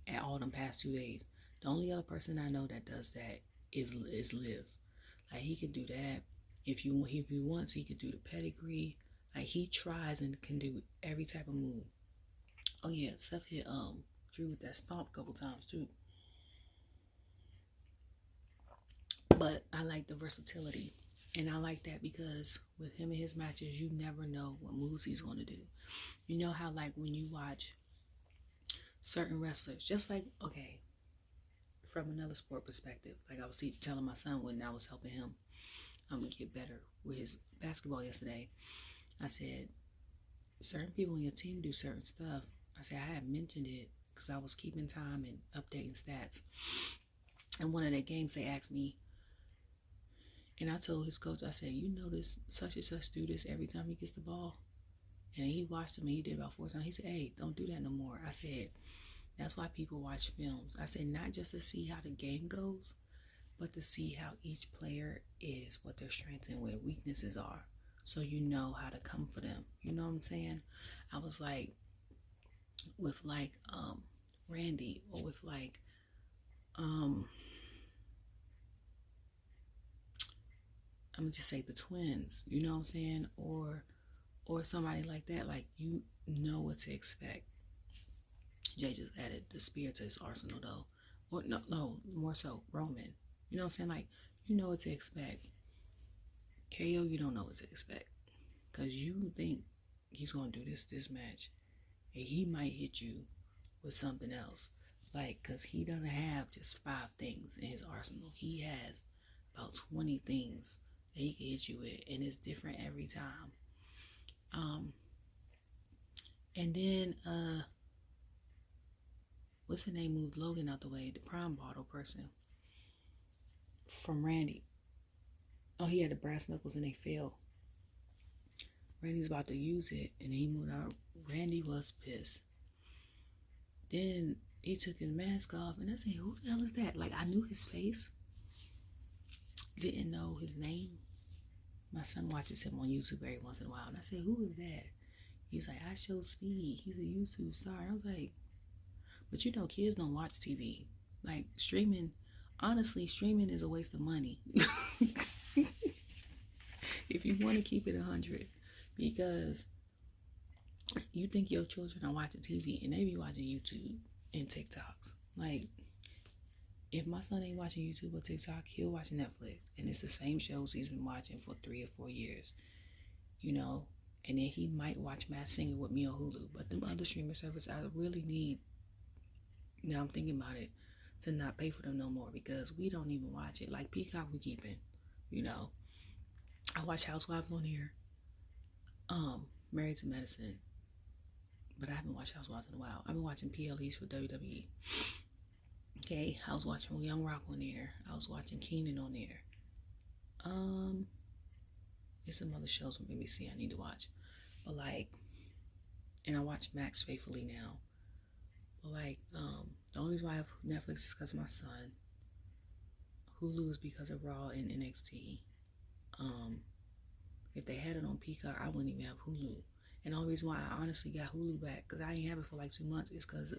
at all them past 2 days. The only other person I know that does that is Liv. Like, he can do that. If he wants, he could do the pedigree. Like, he tries and can do every type of move. Oh yeah, Seth hit Drew with that stomp a couple times too. But I like the versatility. And I like that because with him and his matches, you never know what moves he's going to do. You know how, like, when you watch certain wrestlers, just like, okay, from another sport perspective, like I was telling my son when I was helping him get better with his basketball yesterday, I said, certain people on your team do certain stuff. I said, I had mentioned it because I was keeping time and updating stats. And one of their games, they asked me, and I told his coach, I said, you notice such and such do this every time he gets the ball? And he watched him and he did about 4 times. He said, hey, don't do that no more. I said, that's why people watch films. I said, not just to see how the game goes, but to see how each player is, what their strengths and where weaknesses are. So you know how to come for them. You know what I'm saying? I was like, with like Randy, or with like I'm gonna just say the twins, you know what I'm saying? Or somebody like that, like, you know what to expect. Jay just added the spear to his arsenal though. Or no, more so Roman. You know what I'm saying? Like, you know what to expect. KO, you don't know what to expect. Cause you think he's gonna do this match, and he might hit you with something else. Like, cause he doesn't have just 5 things in his arsenal. He has about 20 things that he can hit you with, and it's different every time. And then what's the name, moved Logan out the way, the prime bottle person from Randy. Oh, he had the brass knuckles and they fell. Randy's about to use it and he moved out. Randy was pissed. Then he took his mask off and I said, who the hell is that? Like, I knew his face, didn't know his name. My son watches him on YouTube every once in a while, and I said, who is that? He's like, I Show Speed. He's a YouTube star. And I was like, but you know, kids don't watch TV. Like, streaming, honestly, streaming is a waste of money. If you want to keep it 100, because you think your children are watching TV and they be watching YouTube and TikToks. Like, if my son ain't watching YouTube or TikTok, he'll watch Netflix, and it's the same shows he's been watching for 3 or 4 years, you know. And then he might watch Masked Singer with me on Hulu. But them other streaming services, I really need, now I'm thinking about it, to not pay for them no more, because we don't even watch it. Like, Peacock we keeping, you know. I watch Housewives on here, Married to Medicine, but I haven't watched Housewives in a while. I've been watching PLEs for WWE. Okay, I was watching Young Rock on there. I was watching Keenan on there. There's some other shows on BBC I need to watch. But like, and I watch Max faithfully now. But like, the only reason why I have Netflix is because of my son. Hulu is because of Raw and NXT. If they had it on Peacock, I wouldn't even have Hulu. And the only reason why I honestly got Hulu back, because I ain't have it for like 2 months, is because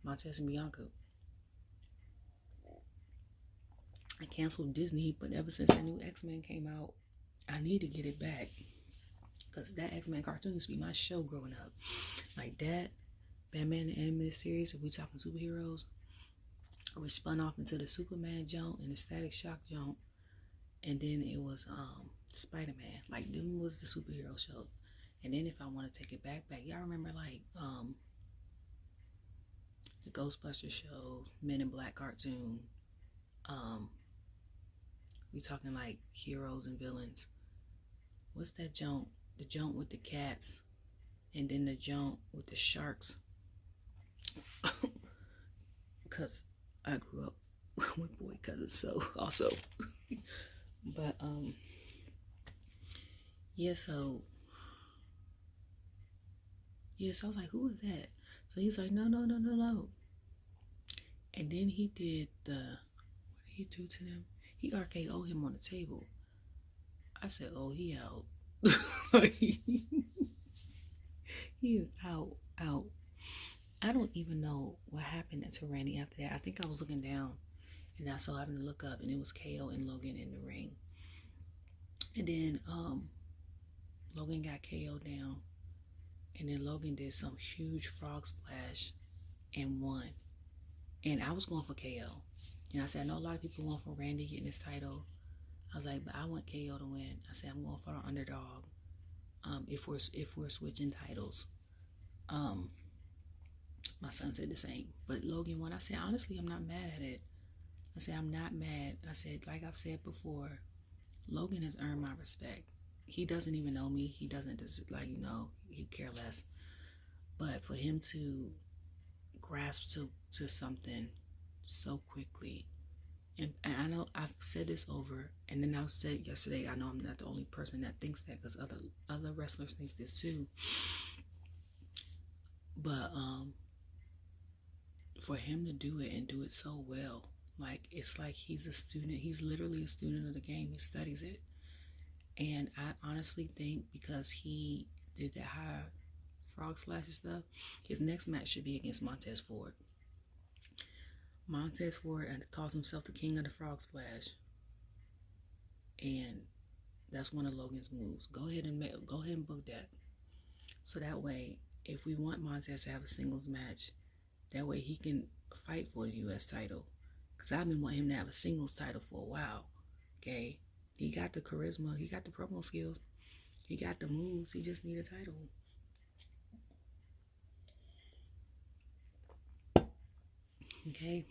Montez and Bianca. I canceled Disney, but ever since that new X-Men came out, I need to get it back. Because that X-Men cartoon used to be my show growing up. Like that, Batman the Animated Series, if we talking superheroes, we spun off into the Superman jump and the Static Shock jump. And then it was Spider-Man. Like, them was the superhero show. And then if I want to take it back, y'all remember like the Ghostbusters show, Men in Black cartoon. We talking like heroes and villains. What's that jump? The jump with the cats, and then the jump with the sharks. Cause I grew up with boy cousins, so also. But yeah, so I was like, who is that? So he's like, no. And then he did what did he do to them? He RKO'd him on the table. I said, oh, he out. He is out. I don't even know what happened to Randy after that. I think I was looking down and I saw having to look up, and it was KO and Logan in the ring. And then Logan got KO'd down. And then Logan did some huge frog splash and won. And I was going for KO. And I said, I know a lot of people want for Randy getting this title. I was like, but I want KO to win. I said, I'm going for the underdog. If we're switching titles. My son said the same. But Logan won. I said, honestly, I'm not mad at it. I said, I'm not mad. I said, like I've said before, Logan has earned my respect. He doesn't even know me. He doesn't just, like, he care less. But for him to grasp to something so quickly, and I know I've said this over, and then I said yesterday, I know I'm not the only person that thinks that, because other wrestlers think this too. But for him to do it and do it so well, like, it's like he's a student. He's literally a student of the game. He studies it. And I honestly think because he did that high frog slash stuff, his next match should be against Montez Ford. Montez Ford calls himself the king of the frog splash. And that's one of Logan's moves. Go ahead and book that. So that way, if we want Montez to have a singles match, that way he can fight for the U.S. title. Because I've been wanting him to have a singles title for a while. Okay? He got the charisma. He got the promo skills. He got the moves. He just need a title. Okay?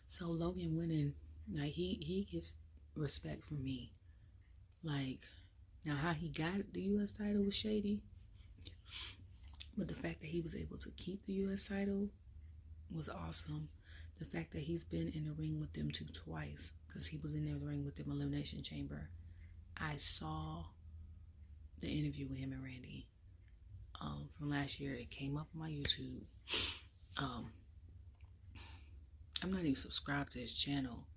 So Logan winning, like, he gets respect from me. Like, now how he got the U.S. title was shady. But the fact that he was able to keep the U.S. title was awesome. The fact that he's been in the ring with them twice, because he was in the ring with them Elimination Chamber. I saw the interview with him and Randy from last year. It came up on my YouTube. I'm not even subscribed to his channel,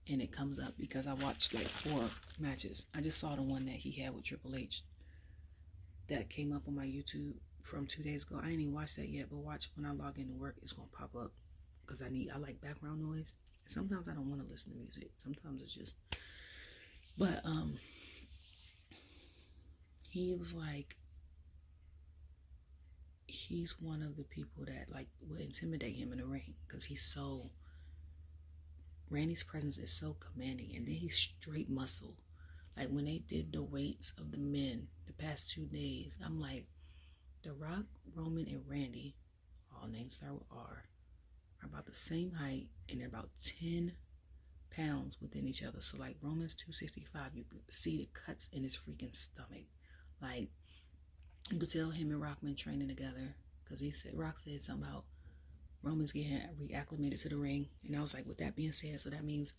and it comes up because I watched like 4 matches. I just saw the one that he had with Triple H that came up on my YouTube from 2 days ago. I ain't even watched that yet, but watch when I log into work, it's gonna pop up, because I like background noise. Sometimes I don't want to listen to music. Sometimes it's just, but he was like, he's one of the people that like would intimidate him in the ring, because Randy's presence is so commanding, and then he's straight muscle. Like when they did the weights of the men the past 2 days, I'm like, The Rock, Roman, and Randy, all names start with R, are about the same height, and they're about 10 pounds within each other. So like Roman's 265, you could see the cuts in his freaking stomach. Like, you could tell him and Rock been training together, because Rock said something about Roman's getting reacclimated to the ring. And I was like, with that being said, so that means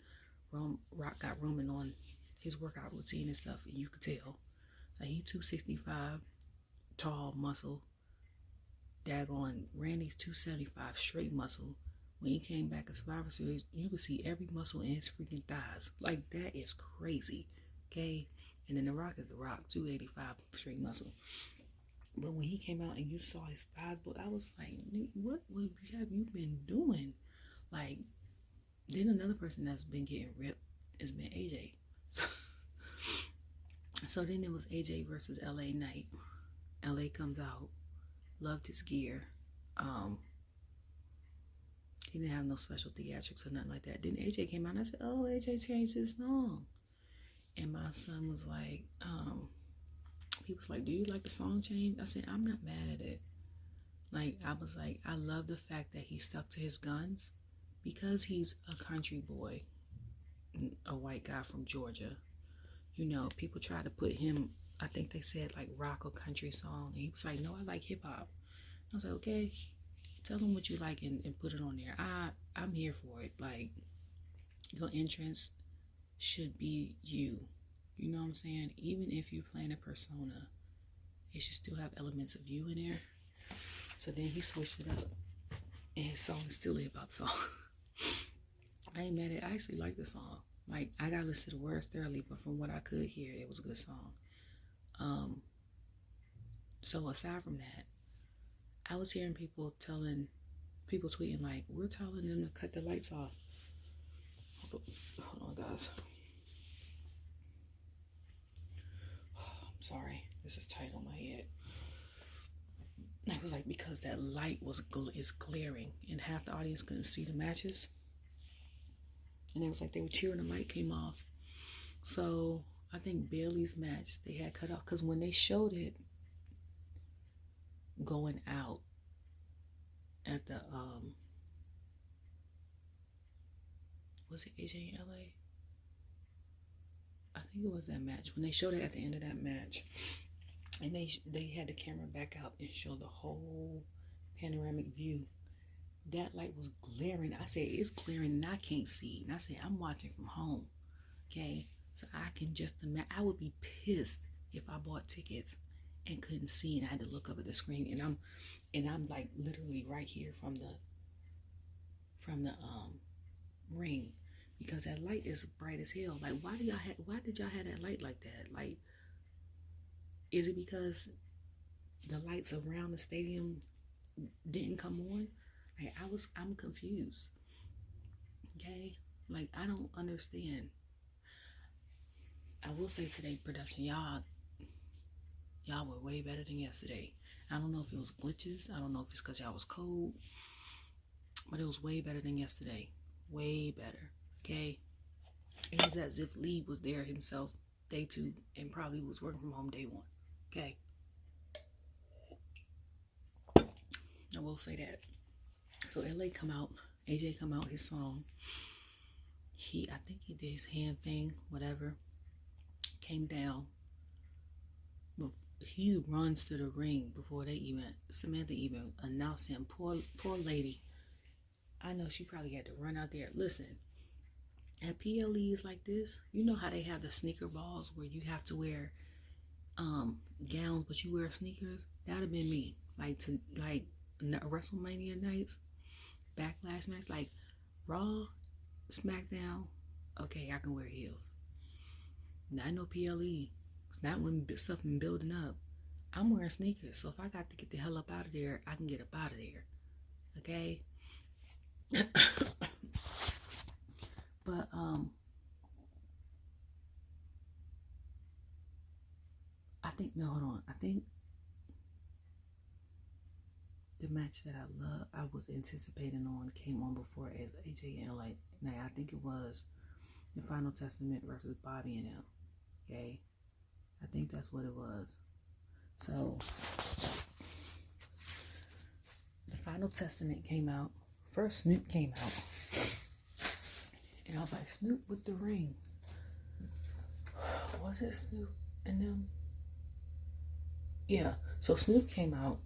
Rock got Roman on his workout routine and stuff, and you could tell. Like, he 265, tall, muscle. Daggone Randy's 275, straight muscle. When he came back in Survivor Series, you could see every muscle in his freaking thighs. Like, that is crazy. Okay? And then The Rock is The Rock, 285, straight muscle. But when he came out and you saw his thighs, I was like, what have you been doing? Like, then another person that's been getting ripped has been AJ. So then it was AJ versus LA Knight. LA comes out, loved his gear. He didn't have no special theatrics or nothing like that. Then AJ came out and I said, oh, AJ changed his song. And my son was like, he was like, do you like the song change? I said, I'm not mad at it. Like, I was like, I love the fact that he stuck to his guns, because he's a country boy, a white guy from Georgia. You know, people try to put him, I think they said like rock or country song. And he was like, no, I like hip hop. I was like, okay, tell them what you like and put it on there. I'm here for it. Like, your entrance should be you. You know what I'm saying? Even if you're playing a persona, it should still have elements of you in there. So then he switched it up, and his song is still a hip hop song. I ain't mad at it. I actually like the song. Like, I gotta listen to the words thoroughly, but from what I could hear, it was a good song. So aside from that, I was hearing people tweeting like, we're telling them to cut the lights off. Hold on, guys. Sorry, this is tight on my head. And I was like, because that light is glaring, and half the audience couldn't see the matches. And it was like they were cheering, the light came off. So I think Bayley's match they had cut off, because when they showed it going out at the was it AJ in LA? I think it was that match. When they showed it at the end of that match, and they had the camera back out and show the whole panoramic view, that light was glaring. I said, it's glaring and I can't see. And I said, I'm watching from home. Okay? So I can just imagine. I would be pissed if I bought tickets and couldn't see, and I had to look up at the screen, and I'm like literally right here from the ring, because that light is bright as hell. Like, why did y'all have that light like that? Like, is it because the lights around the stadium didn't come on? Like, I'm confused. Okay? Like, I don't understand. I will say today, production, y'all were way better than yesterday. I don't know if it was glitches. I don't know if it's because y'all was cold. But it was way better than yesterday. Way better. Okay? It was as if Lee was there himself day 2 and probably was working from home day 1. Okay? I will say that. So LA come out. AJ come out, his song. I think he did his hand thing, whatever. Came down. He runs to the ring before Samantha even announced him. Poor lady. I know she probably had to run out there. Listen, at PLEs like this, you know how they have the sneaker balls where you have to wear gowns, but you wear sneakers? That'd have been me. Like Wrestlemania nights, Backlash nights, like Raw, SmackDown. Okay, I can wear heels. Now I know PLE. It's not when stuff been building up. I'm wearing sneakers, so if I got to get the hell up out of there, I can get up out of there. Okay? But I think the match that I was anticipating on came on before as AJ and LA. Now I think it was the Final Testament versus Bobby and them. Okay? I think that's what it was. So the Final Testament came out. First Snoop came out. And I was like, Snoop with the ring. Was it Snoop and them? Yeah. So Snoop came out.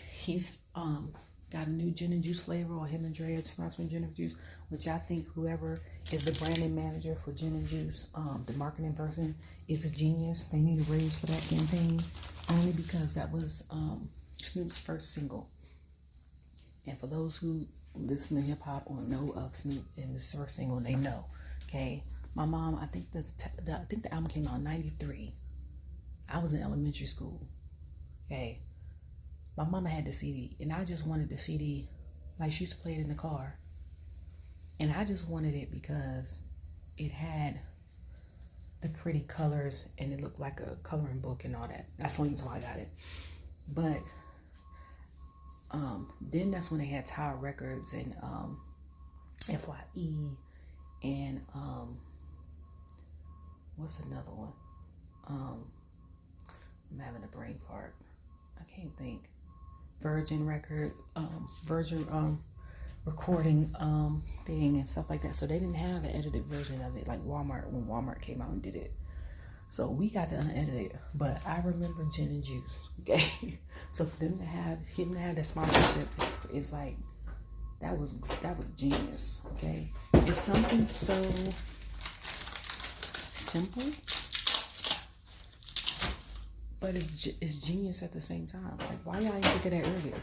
He's got a new gin and juice flavor, or him and Dre are sponsoring gin and juice, which I think whoever is the branding manager for gin and juice, the marketing person, is a genius. They need a raise for that campaign, only because that was Snoop's first single. And for those who listen to hip hop or know of Snoop in this first single, they know. Okay, my mom, I think the album came out in '93. I was in elementary school. Okay. My mama had the CD, and I just wanted the CD, like she used to play it in the car. And I just wanted it because it had the pretty colors, and it looked like a coloring book and all that. That's the only reason why I got it. But then that's when they had Tower Records and FYE and what's another one? I'm having a brain fart. I can't think. Virgin record, Virgin recording thing and stuff like that. So they didn't have an edited version of it like Walmart, when Walmart came out and did it. So we got the unedited. But I remember gin and juice. Okay. So for them to have that sponsorship is like that was genius. Okay. It's something so simple, but it's genius at the same time. Like, why y'all didn't think of that earlier?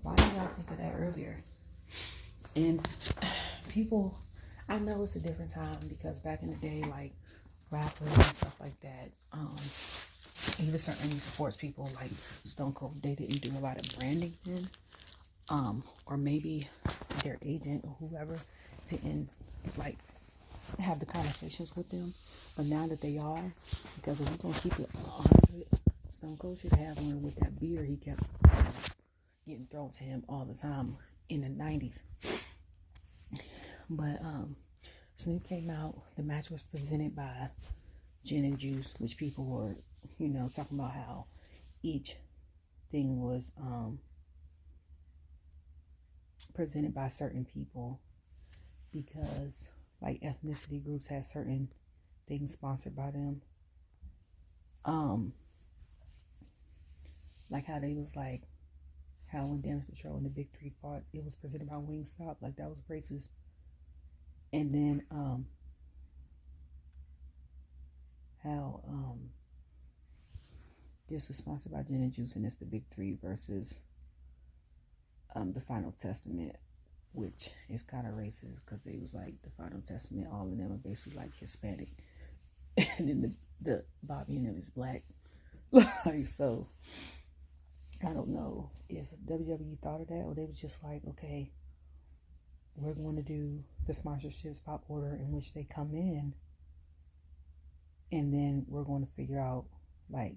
Why did y'all think of that earlier? And people, I know it's a different time, because back in the day, like rappers and stuff like that, even certain sports people like Stone Cold, they didn't do a lot of branding then, or maybe their agent or whoever didn't like have the conversations with them. But now that they are, because if we're going to keep it 100, Stone Cold should have one with that beard he kept getting thrown to him all the time in the 90s. But Snoop came out. The match was presented by Gin and Juice, which people were, talking about how each thing was presented by certain people, because like ethnicity groups had certain things sponsored by them. Like how they was like, how when Dance Patrol and the Big Three fought, it was presented by Wingstop, like that was racist. And then how this is sponsored by Gin and Juice, and it's the Big Three versus the Final Testament, which is kind of racist because they was like the Final Testament, all of them are basically like Hispanic, and then the Bobby and them is black. Like, so I don't know if WWE thought of that, or they was just like, okay, we're going to do the sponsorships pop order in which they come in, and then we're going to figure out, like,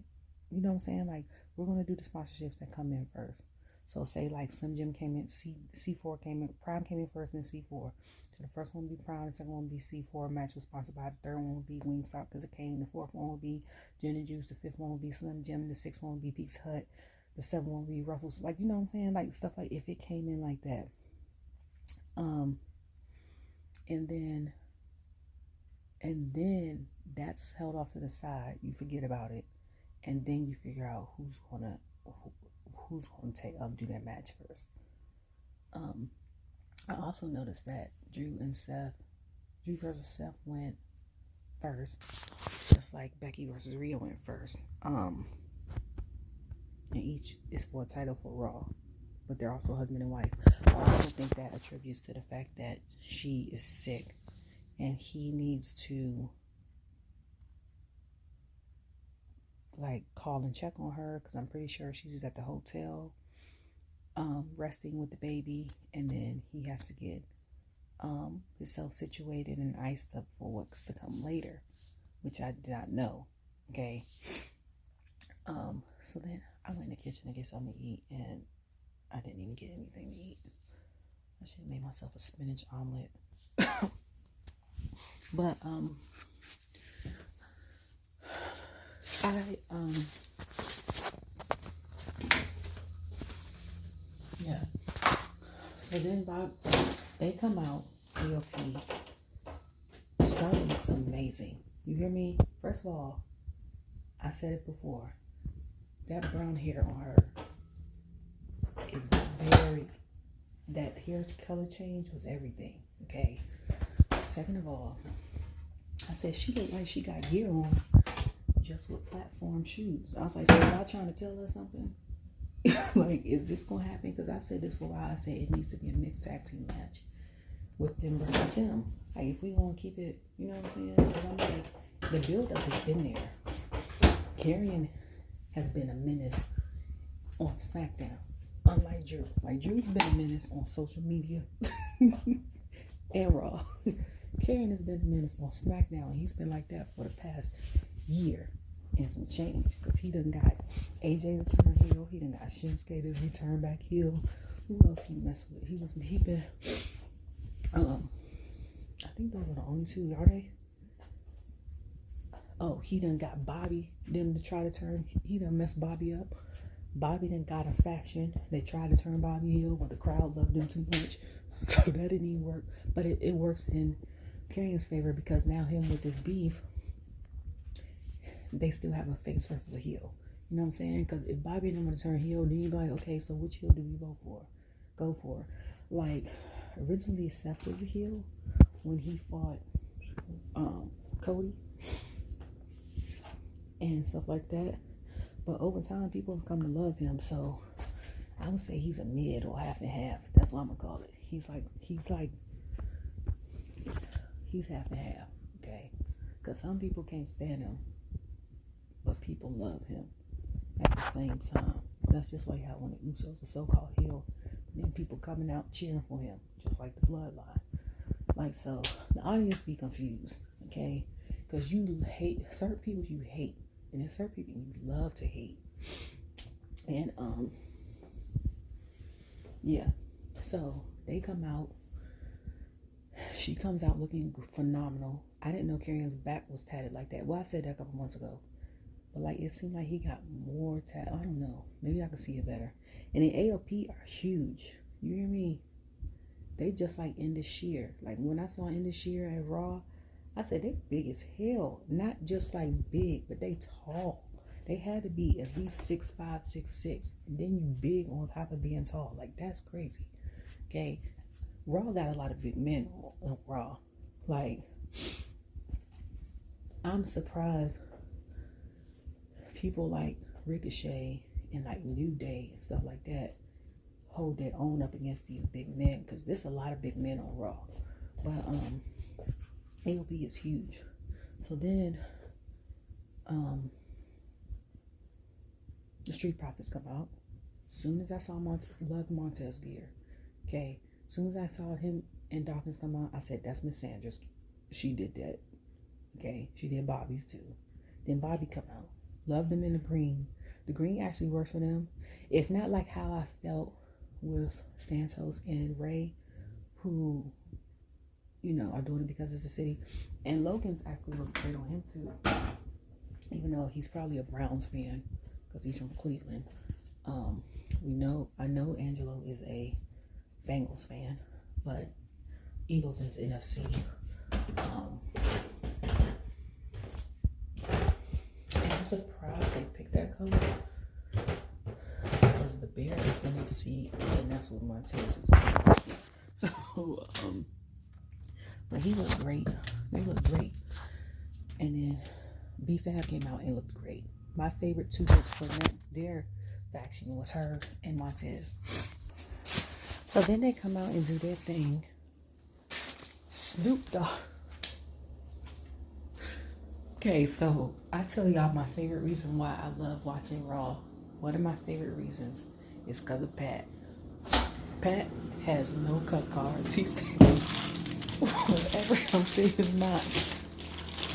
you know what I'm saying? Like, we're going to do the sponsorships that come in first. So say like Slim Jim came in, C4 came in, Prime came in first, then C4. So the first one would be Prime, the second one would be C4. Match was sponsored by, the third one would be Wingstop because it came. The fourth one would be Gin and Juice. The fifth one would be Slim Jim. The sixth one would be Pete's Hut. The seventh one would be Ruffles. Like, you know what I'm saying? Like stuff like if it came in like that. And then that's held off to the side. You forget about it, and then you figure out who's gonna do that match first. I also noticed that Drew versus Seth went first, just like Becky versus Rhea went first. And each is for a title for Raw, but they're also husband and wife. I also think that attributes to the fact that she is sick and he needs to like call and check on her, because I'm pretty sure she's at the hotel resting with the baby, and then he has to get himself situated and iced up for what's to come later, which I did not know. Okay. So then I went in the kitchen to get something to eat, and I didn't even get anything to eat. I should have made myself a spinach omelet. But yeah. So then they come out, AOP. Starting looks amazing. You hear me? First of all, I said it before. That brown hair on her is that hair color change was everything. Okay. Second of all, I said she looked like she got gear on just with platform shoes. I was like, so y'all trying to tell us something? Like, is this gonna happen? Because I've said this for a while. I said it needs to be a mixed tag team match with them versus them. Like, if we want to keep it, you know what I'm saying? Because I'm like, the build up has been there. Karrion has been a menace on SmackDown, unlike Drew. Like, Drew's been a menace on social media and Raw. Karrion has been a menace on SmackDown, and he's been like that for the past year and some change, because he done got AJ to turn heel, he done got Shinsuke to return back heel. Who else he messed with? He been I think those are the only two, are they? Oh, he done got Bobby them to try to turn, he done messed Bobby up. Bobby done got a faction. They tried to turn Bobby heel, but the crowd loved him too much, so that didn't even work. But it works in Karrion's favor, because now him with this beef, they still have a face versus a heel. You know what I'm saying? Because if Bobby didn't want to turn heel, then you'd be like, okay, so which heel do we go for? Like, originally Seth was a heel when he fought Cody and stuff like that. But over time, people have come to love him. So I would say he's a mid or half and half. That's what I'm gonna call it. He's half and half. Okay, because some people can't stand him, but people love him at the same time. That's just like how when the Usos were so-called heel, then people coming out cheering for him, just like the Bloodline. Like, so the audience be confused, okay? Because you hate certain people, you hate, and then certain people you love to hate. And yeah, so they come out. She comes out looking phenomenal. I didn't know Karrion's back was tatted like that. Well, I said that a couple months ago, but like it seemed like he got more tat. I don't know. Maybe I can see it better. And the AOP are huge. You hear me? They just like Indus Shear. Like when I saw Indus Shear at Raw, I said they big as hell. Not just like big, but they tall. They had to be at least 6'5", 6'6", and then you big on top of being tall. Like that's crazy. Okay, Raw got a lot of big men on Raw. Like I'm surprised people like Ricochet and like New Day and stuff like that hold their own up against these big men, because there's a lot of big men on Raw. But AOP is huge. So then the Street Profits come out. Soon as I saw love Montez gear. Okay. Soon as I saw him and Dawkins come out, I said, that's Miss Sandra's. She did that. Okay. She did Bobby's too. Then Bobby come out. Loved them in the green. The green actually works for them. It's not like how I felt with Santos and Ray, who, you know, are doing it because it's a city. And Logan's actually looked great on him too. Even though he's probably a Browns fan because he's from Cleveland. I know Angelo is a Bengals fan, but Eagles is NFC. And I'm surprised they picked that color, because the Bears is NFC, and that's what Montez is about. So, but he looked great. They looked great. And then B-Fab came out and looked great. My favorite two looks for their faction was her and Montez. So then they come out and do their thing. Snoop Dogg. Okay, so I tell y'all my favorite reason why I love watching Raw. One of my favorite reasons is because of Pat. Pat has no cut cards. He said whatever comes to his mind.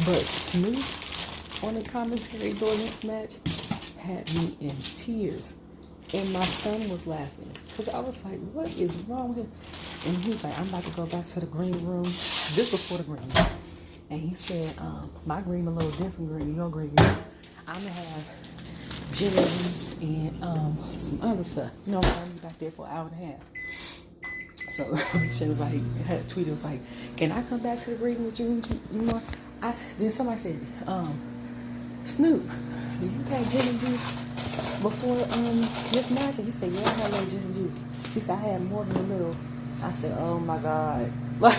But Snoop on the commentary during this match had me in tears. And my son was laughing because I was like, what is wrong with him? And he was like, I'm about to go back to the green room. This before the green room. And he said, my green a little different green, your green. I'm going to have gin and juice and some other stuff. You know, I'm going to be back there for an hour and a half. So she was like, had a tweet, it was like, can I come back to the green with you? Then somebody said, Snoop, you had gin and juice before this match? And he said, yeah, I had a little gin and juice. He said, I had more than a little. I said, oh my God. Like,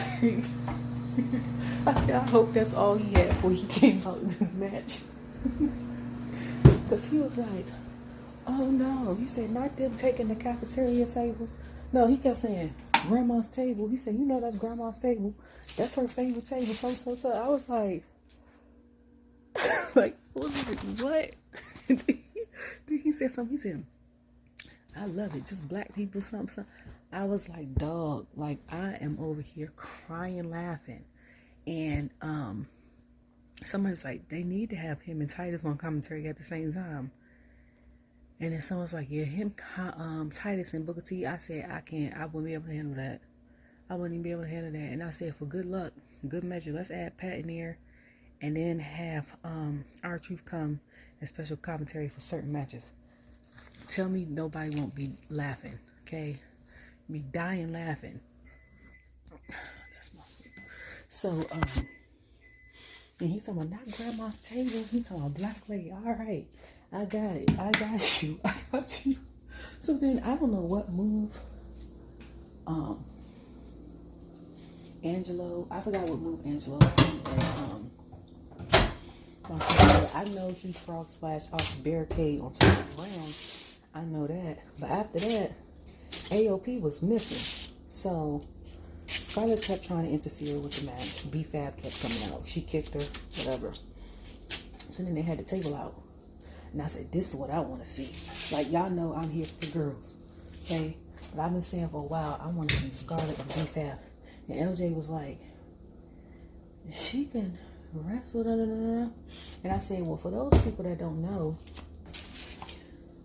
I said, I hope that's all he had before he came out in this match. Because he was like, oh no. He said, not them taking the cafeteria tables. No, he kept saying, grandma's table. He said, you know that's grandma's table. That's her favorite table. So. I was like, what? Then he said something. He said, I love it. Just black people, something. I was like, dog, like I am over here crying, laughing. And somebody's like, they need to have him and Titus on commentary at the same time. And then someone's like, yeah, him, Titus and Booker T. I said, I wouldn't be able to handle that. I wouldn't even be able to handle that. And I said, for good luck, good measure, let's add Pat in there. And then have R-Truth come and special commentary for certain matches. Tell me nobody won't be laughing, okay? Be dying laughing. That's my favorite. So, and he's talking about not grandma's table. He's talking about black lady. All right, I got it. I got you. I got you. So then I don't know what move. Angelo. I forgot what move Angelo and I know he frog splashed off the barricade on top of the ground. I know that. But after that, AOP was missing. So Scarlett kept trying to interfere with the match. B-Fab kept coming out. She kicked her, whatever. So then they had the table out. And I said, this is what I want to see. Like, y'all know I'm here for the girls. Okay? But I've been saying for a while, I want to see Scarlett and B-Fab. And LJ was like, She can wrestle, da, da, da, da. And I said, well, for those people that don't know,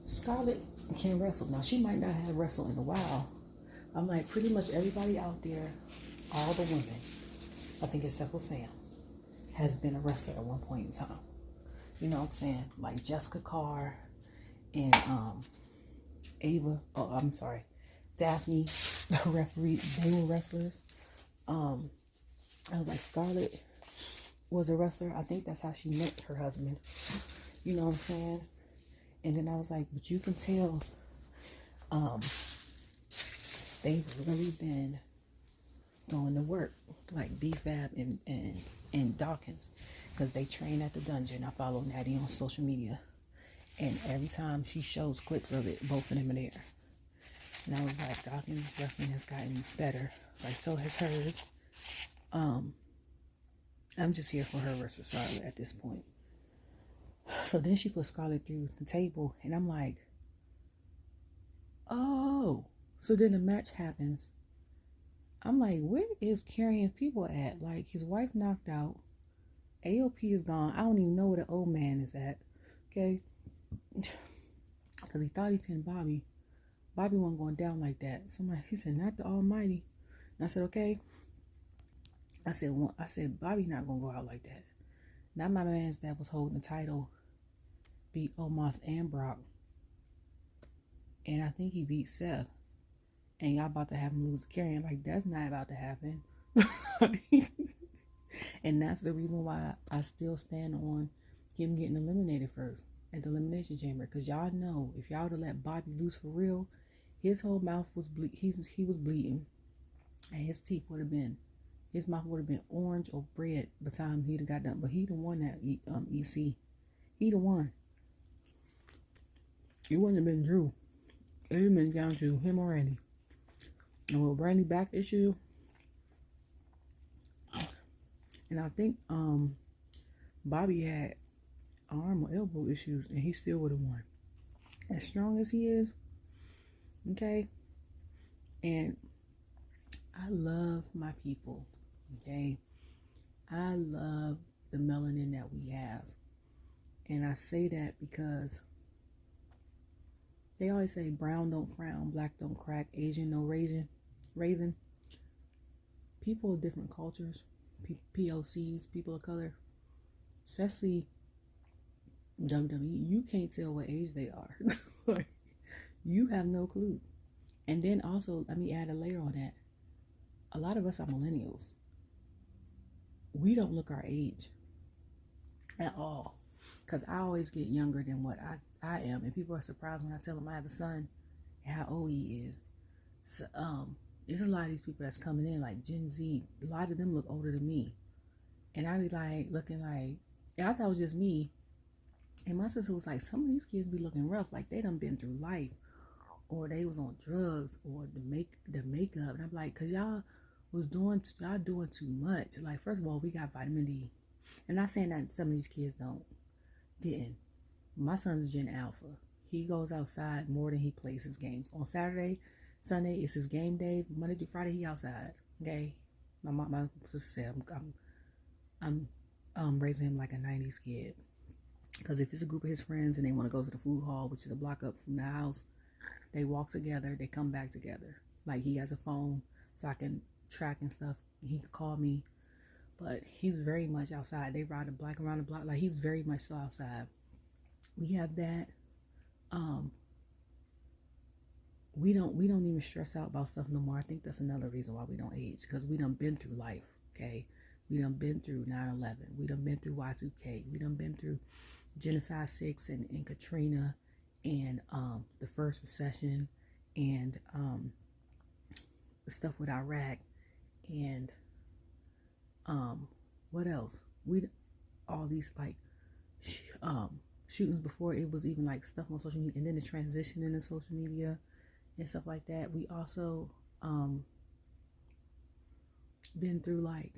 Scarlett can wrestle. Now, she might not have wrestled in a while. I'm like, pretty much everybody out there, all the women, I think except for Sam, has been a wrestler at one point in time. You know what I'm saying? Like Jessica Carr and Ava, oh, I'm sorry, Daphne, the referee, they were wrestlers. I was like, Scarlett was a wrestler. I think that's how she met her husband. You know what I'm saying? And then I was like, but you can tell they've really been doing the work, like B-Fab and Dawkins, because they train at the dungeon. I follow Natty on social media, and every time she shows clips of it, both of them are there. And I was like, Dawkins' wrestling has gotten better. Like, so has hers. I'm just here for her versus Charlotte at this point. So then she put Scarlett through the table, and I'm like, oh. So then the match happens. I'm like, where is carrying people at? Like, his wife knocked out. AOP is gone. I don't even know where the old man is at. Okay? Because he thought he pinned Bobby. Bobby wasn't going down like that. Somebody, he said, not the Almighty. And I said, okay. I said, Bobby not going to go out like that. Now my man's that was holding the title beat Omos and Brock. And I think he beat Seth. And y'all about to have him lose the carrying. Like, that's not about to happen. And that's the reason why I still stand on him getting eliminated first at the Elimination Chamber. Because y'all know, if y'all would have let Bobby loose for real, his whole mouth was he was bleeding. And his teeth would have been, his mouth would have been orange or red by the time he'd have got done. But he the one that EC. He the one. It wouldn't have been Drew. It would have been down to him or Randy. And with Randy back issue, and I think Bobby had arm or elbow issues, and he still would have won. As strong as he is, okay? And I love my people, okay? I love the melanin that we have. And I say that because they always say brown don't frown, black don't crack, Asian no raisin. People of different cultures, POCs, people of color, especially WWE, you can't tell what age they are. You have no clue. And then also, let me add a layer on that. A lot of us are millennials. We don't look our age at all. Because I always get younger than what I am. And people are surprised when I tell them I have a son and how old he is. So, there's a lot of these people that's coming in, like Gen Z. A lot of them look older than me. And I be like, looking like, and I thought it was just me. And my sister was like, some of these kids be looking rough, like they done been through life. Or they was on drugs, or the makeup. And I'm like, cause y'all doing too much. Like, first of all, we got vitamin D. And not saying that some of these kids didn't. My son's Gen Alpha. He goes outside more than he plays his games. On Saturday, Sunday is his game days. Monday through Friday, he outside. Okay, my sister said I'm raising him like a '90s kid. Because if it's a group of his friends and they want to go to the food hall, which is a block up from the house, they walk together. They come back together. Like, he has a phone so I can track and stuff. He can call me. But he's very much outside. They ride a bike around the block. Like, he's very much so outside. We have that. We don't even stress out about stuff no more. I think that's another reason why we don't age. Because we done been through life, okay? We done been through 9/11. We done been through Y2K. We done been through Genocide 6 and Katrina and the first recession and stuff with Iraq and what else? All these like shootings before it was even like stuff on social media, and then the transition into social media and stuff like that. We also been through like,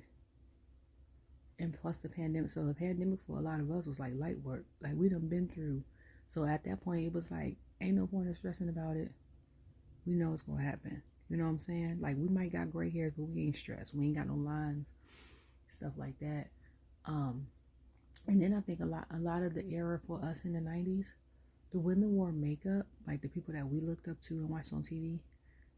and plus the pandemic. So the pandemic for a lot of us was like light work. Like, we done been through. So at that point it was like, ain't no point in stressing about it. We know it's gonna happen. You know what I'm saying? Like, we might got gray hairs, but we ain't stressed. We ain't got no lines. stuff like that. And then I think a lot of the era for us in the 90s, the women wore makeup, like the people that we looked up to and watched on TV,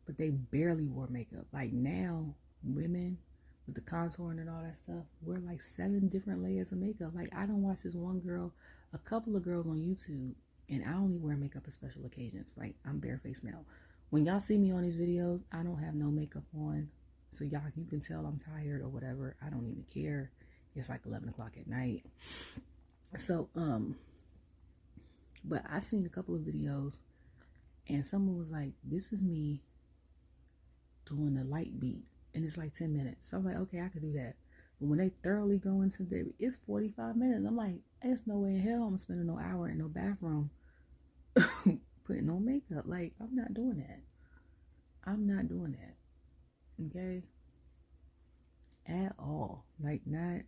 but they barely wore makeup. Like now, women with the contouring and all that stuff wear like 7 different layers of makeup. Like I don't watch this one girl, a couple of girls on YouTube, and I only wear makeup at special occasions. Like I'm barefaced now. When y'all see me on these videos, I don't have no makeup on. So y'all, you can tell I'm tired or whatever. I don't even care. It's like 11 o'clock at night. So, but I seen a couple of videos and someone was like, this is me doing a light beat. And it's like 10 minutes. So I'm like, okay, I could do that. But when they thoroughly go into it's 45 minutes. I'm like, there's no way in hell I'm spending no hour in no bathroom putting on makeup. Like, I'm not doing that. I'm not doing that. Okay? At all. Like, not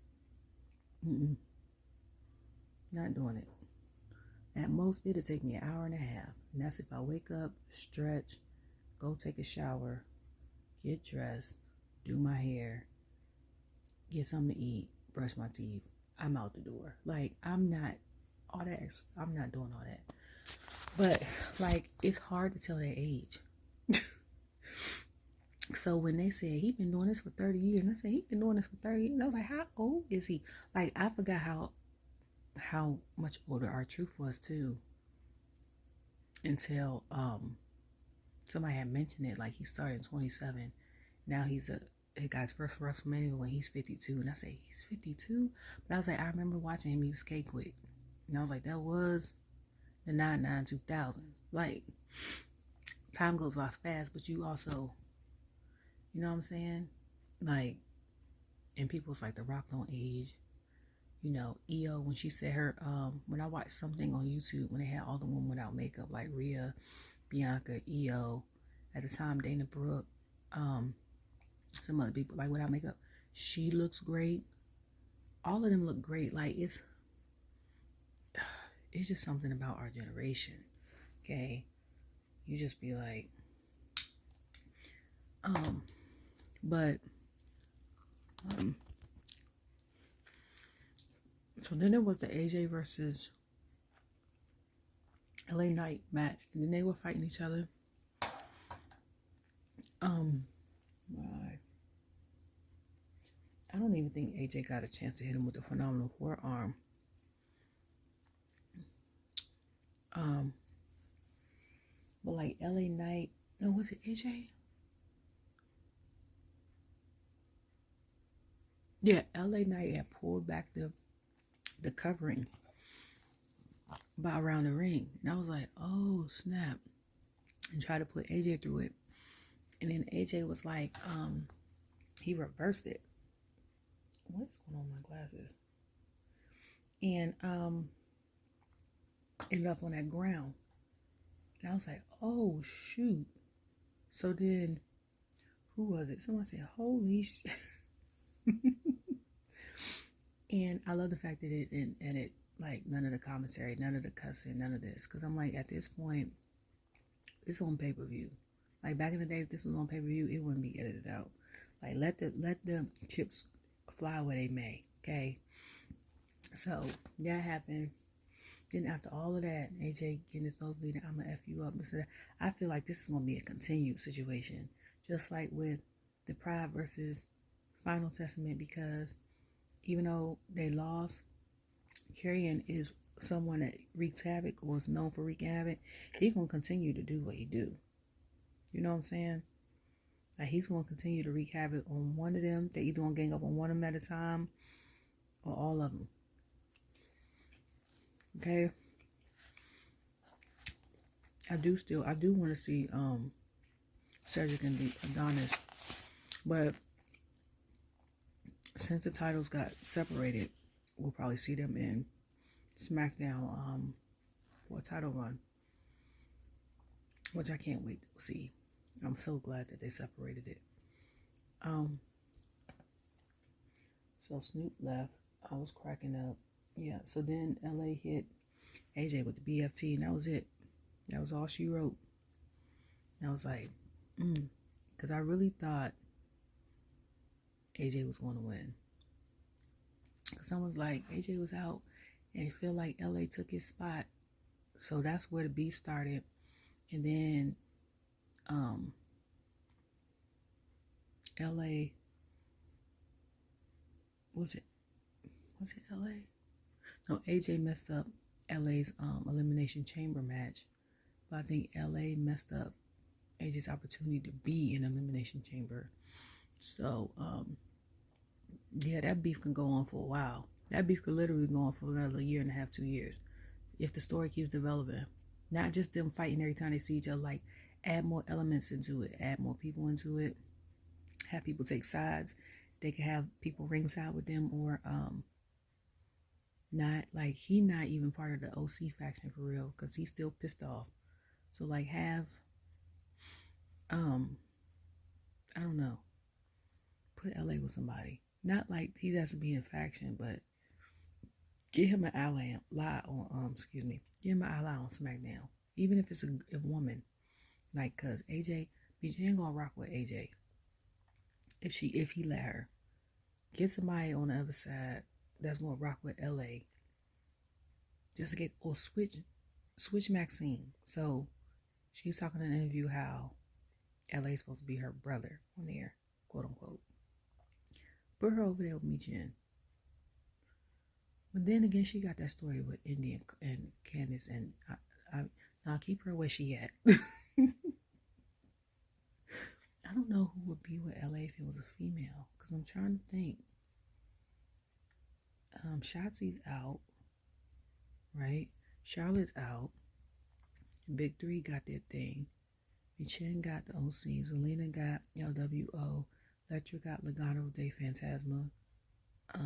doing it. At most, it'll take me an hour and a half. And that's if I wake up, stretch, go take a shower, get dressed, do my hair, get something to eat, brush my teeth. I'm out the door. Like, I'm not doing all that. But, like, it's hard to tell their age. So when they said, he been doing this for 30 years, and I said, he been doing this for 30 years, and I was like, how old is he? Like, I forgot how much older our truth was, too. Until, somebody had mentioned it, like, he started in 27. Now he got his first WrestleMania when he's 52. And I say, he's 52? But I was like, I remember watching him, he was skate quick. And I was like, that was the 2000s. Like, time goes by fast, but you also, you know what I'm saying? Like, and people's like, The Rock don't age. You know, EO, when she said her, when I watched something on YouTube, when they had all the women without makeup, like Rhea, Bianca, EO, at the time, Dana Brooke, some other people, like without makeup, she looks great. All of them look great. Like, it's just something about our generation. Okay? You just be like, so then there was the AJ versus LA Knight match, and then they were fighting each other. I don't even think AJ got a chance to hit him with the phenomenal forearm. But like LA Knight, no, was it AJ? Yeah, LA Knight had pulled back the covering by around the ring. And I was like, oh, snap. And tried to put AJ through it. And then AJ was like, he reversed it. What's going on with my glasses? And ended up on that ground. And I was like, oh, shoot. So then, who was it? Someone said, holy shit. And I love the fact that it didn't edit, like, none of the commentary, none of the cussing, none of this. Because I'm like, at this point, it's on pay-per-view. Like, back in the day, if this was on pay-per-view, it wouldn't be edited out. Like, let the chips fly where they may, okay? So, that happened. Then after all of that, AJ getting his nose bleeding, I'm going to F you up. I feel like this is going to be a continued situation. Just like with the Pride versus Final Testament, because even though they lost, Karrion is someone that wreaks havoc or is known for wreaking havoc. He's going to continue to do what he do. You know what I'm saying? Like, he's going to continue to wreak havoc on one of them. They either going to gang up on one of them at a time or all of them. Okay? I do want to see Cedric and Adonis. But since the titles got separated, we'll probably see them in SmackDown for a title run, which I can't wait to see. I'm so glad that they separated it. So Snoop left. I was cracking up. Yeah, so then LA hit AJ with the BFT, and that was it. That was all she wrote. I was like, because I really thought AJ was going to win. Someone's like, AJ was out and feel like LA took his spot. So that's where the beef started. And then LA, was it LA? No, AJ messed up LA's elimination chamber match. But I think LA messed up AJ's opportunity to be in elimination chamber. So yeah, that beef can go on for a while. That beef could literally go on for another year and a half, 2 years, if the story keeps developing. Not just them fighting every time they see each other, like add more elements into it, add more people into it, have people take sides. They can have people ringside with them, or not, like, he not even part of the OC faction for real, because he's still pissed off. So like have I don't know, put LA with somebody. Not like he doesn't be in faction, but get him an ally on get him an ally on SmackDown. Even if it's a woman. Like, cause AJ, BJ ain't gonna rock with AJ. If he let her. Get somebody on the other side that's gonna rock with LA. Just to get, or switch Maxine. So she was talking in an interview how LA is supposed to be her brother on the air, quote unquote. Put her over there with me, Jen. But then again, she got that story with Indy and Candace, and I'll keep her where she at. I don't know who would be with LA if it was a female, because I'm trying to think. Shotzi's out, right? Charlotte's out. Big Three got their thing. Chen got the OC. Zelina got LWO. Electra got Legado de Fantasma. I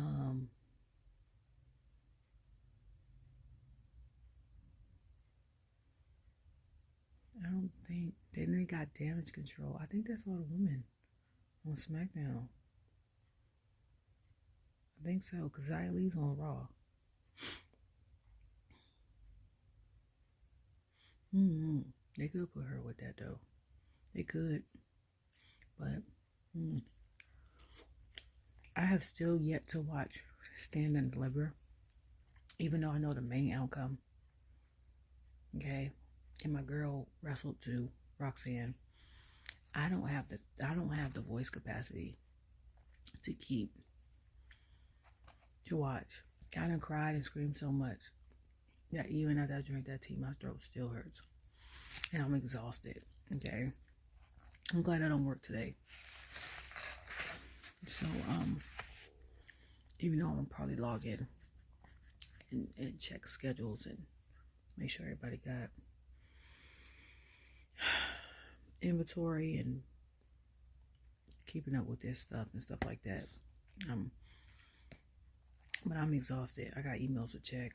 don't think. Then they got Damage Control. I think that's all the women on SmackDown. I think so, because Xia Li's on Raw. They could put her with that, though. They could. But I have still yet to watch Stand and Deliver, even though I know the main outcome. Okay. And my girl wrestled too, Roxanne. I don't have the voice capacity to watch. I done cried and screamed so much that even after I drank that tea, my throat still hurts. And I'm exhausted. Okay. I'm glad I don't work today. So, even though I'm gonna probably log in and check schedules and make sure everybody got inventory and keeping up with their stuff and stuff like that. But I'm exhausted. I got emails to check.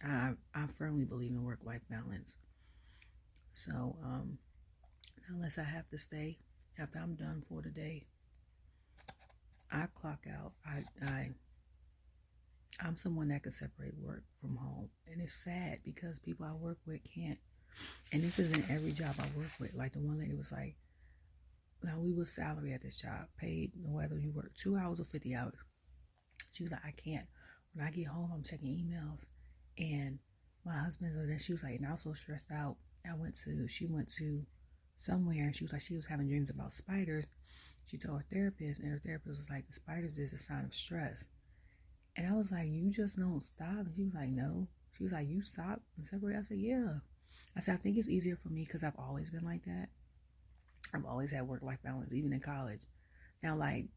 I firmly believe in work-life balance. So, unless I have to stay after I'm done for the day, I clock out. I'm someone that can separate work from home. And it's sad because people I work with can't. And this isn't every job I work with. Like the one lady was like, now we was salary at this job, paid whether you work 2 hours or 50 hours. She was like, I can't. When I get home, I'm checking emails. And my husband's, and then she was like, and I was so stressed out. She went to somewhere, and she was like, she was having dreams about spiders. She told her therapist, and her therapist was like, the spiders is a sign of stress. And I was like, you just don't stop? And she was like, no. She was like, you stop and separate? I said, yeah. I said, I think it's easier for me because I've always been like that. I've always had work-life balance, even in college. Now, like,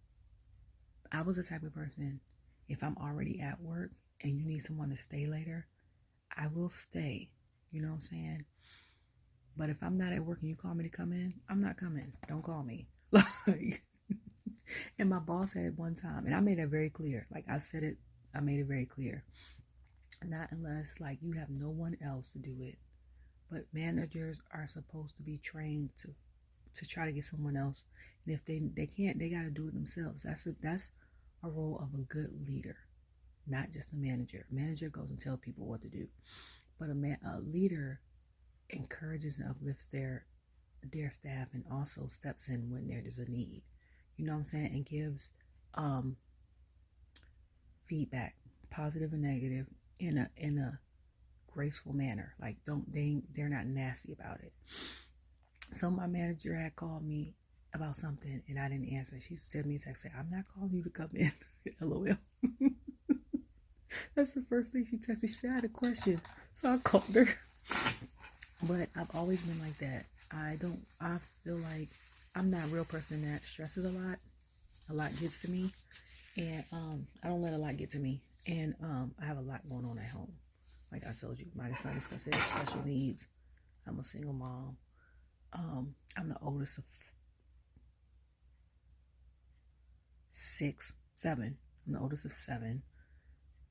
I was the type of person, if I'm already at work and you need someone to stay later, I will stay. You know what I'm saying? But if I'm not at work and you call me to come in, I'm not coming. Don't call me. Like, and my boss said one time, and I made it very clear. Like, I said it, I made it very clear. Not unless, like, you have no one else to do it. But managers are supposed to be trained to try to get someone else. And if they can't, they got to do it themselves. That's a role of a good leader, not just a manager. A manager goes and tells people what to do. But a leader encourages and uplifts their staff and also steps in when there's a need. You know what I'm saying? And gives feedback, positive and negative, in a graceful manner. Like they're not nasty about it. So my manager had called me about something and I didn't answer. She sent me a text saying, "I'm not calling you to come in." LOL. That's the first thing she texted me. She said I had a question. So I called her. But I've always been like that. I feel like I'm not a real person that stresses a lot. A lot gets to me. And I don't let a lot get to me. And I have a lot going on at home. Like I told you, my son is considered special needs. I'm a single mom. I'm the oldest of 7. I'm the oldest of 7.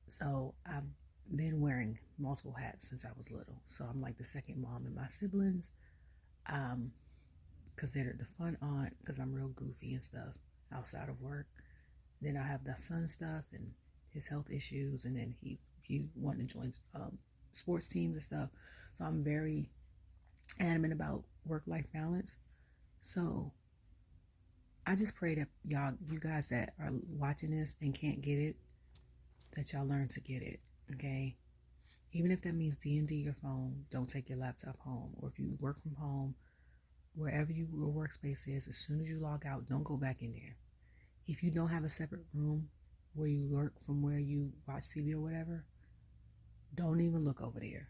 So I've been wearing multiple hats since I was little. So I'm like the second mom in my siblings. Considered the fun aunt because I'm real goofy and stuff outside of work. Then I have the son stuff and his health issues, and then he wanted to join sports teams and stuff. So I'm very adamant about work-life balance. So I just pray that you guys that are watching this and can't get it, that y'all learn to get it, okay? Even if that means D&D your phone, don't take your laptop home. Or if you work from home, wherever your workspace is, as soon as you log out, don't go back in there. If you don't have a separate room where you work from where you watch TV or whatever, don't even look over there.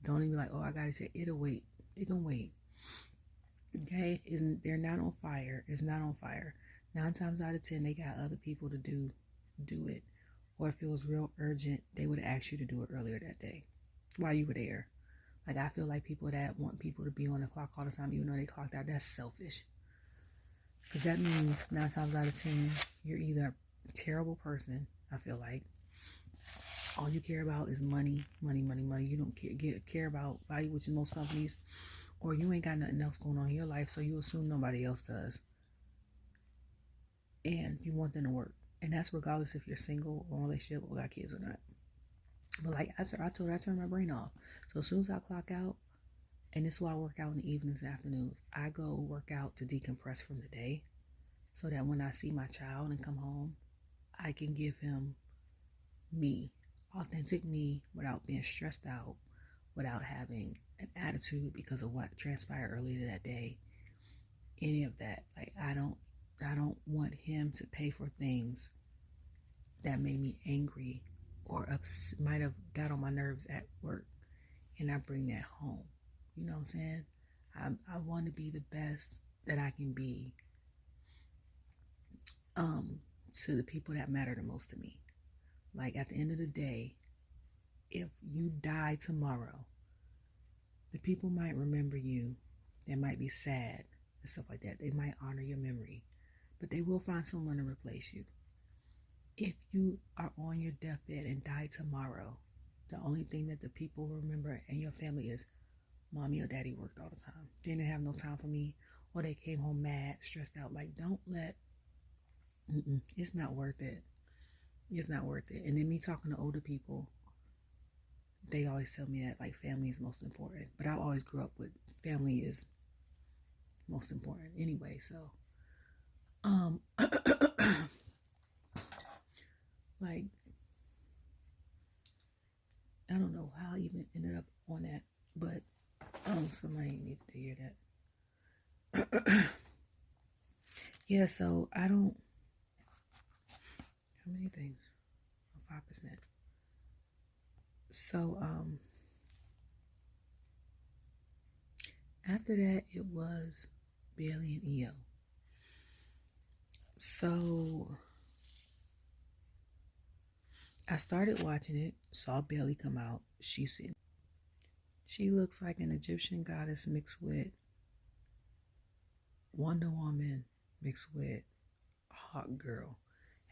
Don't even like, oh, I gotta check. It'll wait. It can wait. Okay? They're not on fire. It's not on fire. 9 times out of 10, they got other people to do it. Or if it was real urgent, they would have asked you to do it earlier that day while you were there. Like, I feel like people that want people to be on the clock all the time, even though they clocked out, that's selfish. Because that means 9 times out of 10, you're either a terrible person, I feel like. All you care about is money, money, money, money. You don't care about value, which in most companies, or you ain't got nothing else going on in your life, so you assume nobody else does. And you want them to work. And that's regardless if you're single or in a relationship or got kids or not. But like I told her, I turn my brain off. So as soon as I clock out, and this is why I work out in the evenings and afternoons, I go work out to decompress from the day so that when I see my child and come home, I can give him me, authentic me, without being stressed out, without having an attitude because of what transpired earlier that day, any of that. Like I don't want him to pay for things that made me angry or might have got on my nerves at work, and I bring that home. You know what I'm saying? I want to be the best that I can be to the people that matter the most to me. Like at the end of the day, if you die tomorrow, the people might remember you. They might be sad and stuff like that. They might honor your memory, but they will find someone to replace you. If you are on your deathbed and die tomorrow, the only thing that the people remember and your family is mommy or daddy worked all the time. They didn't have no time for me, or they came home mad, stressed out. Like, don't let, it's not worth it. It's not worth it. And then me talking to older people, they always tell me that like family is most important. But I always grew up with family is most important anyway. So, like, I don't know how I even ended up on that, but somebody needed to hear that. Yeah, so I don't, how many things? 5%. So, after that, it was Bayley and EO. So, I started watching it, saw Bayley come out. She looks like an Egyptian goddess mixed with Wonder Woman mixed with Hawk Girl.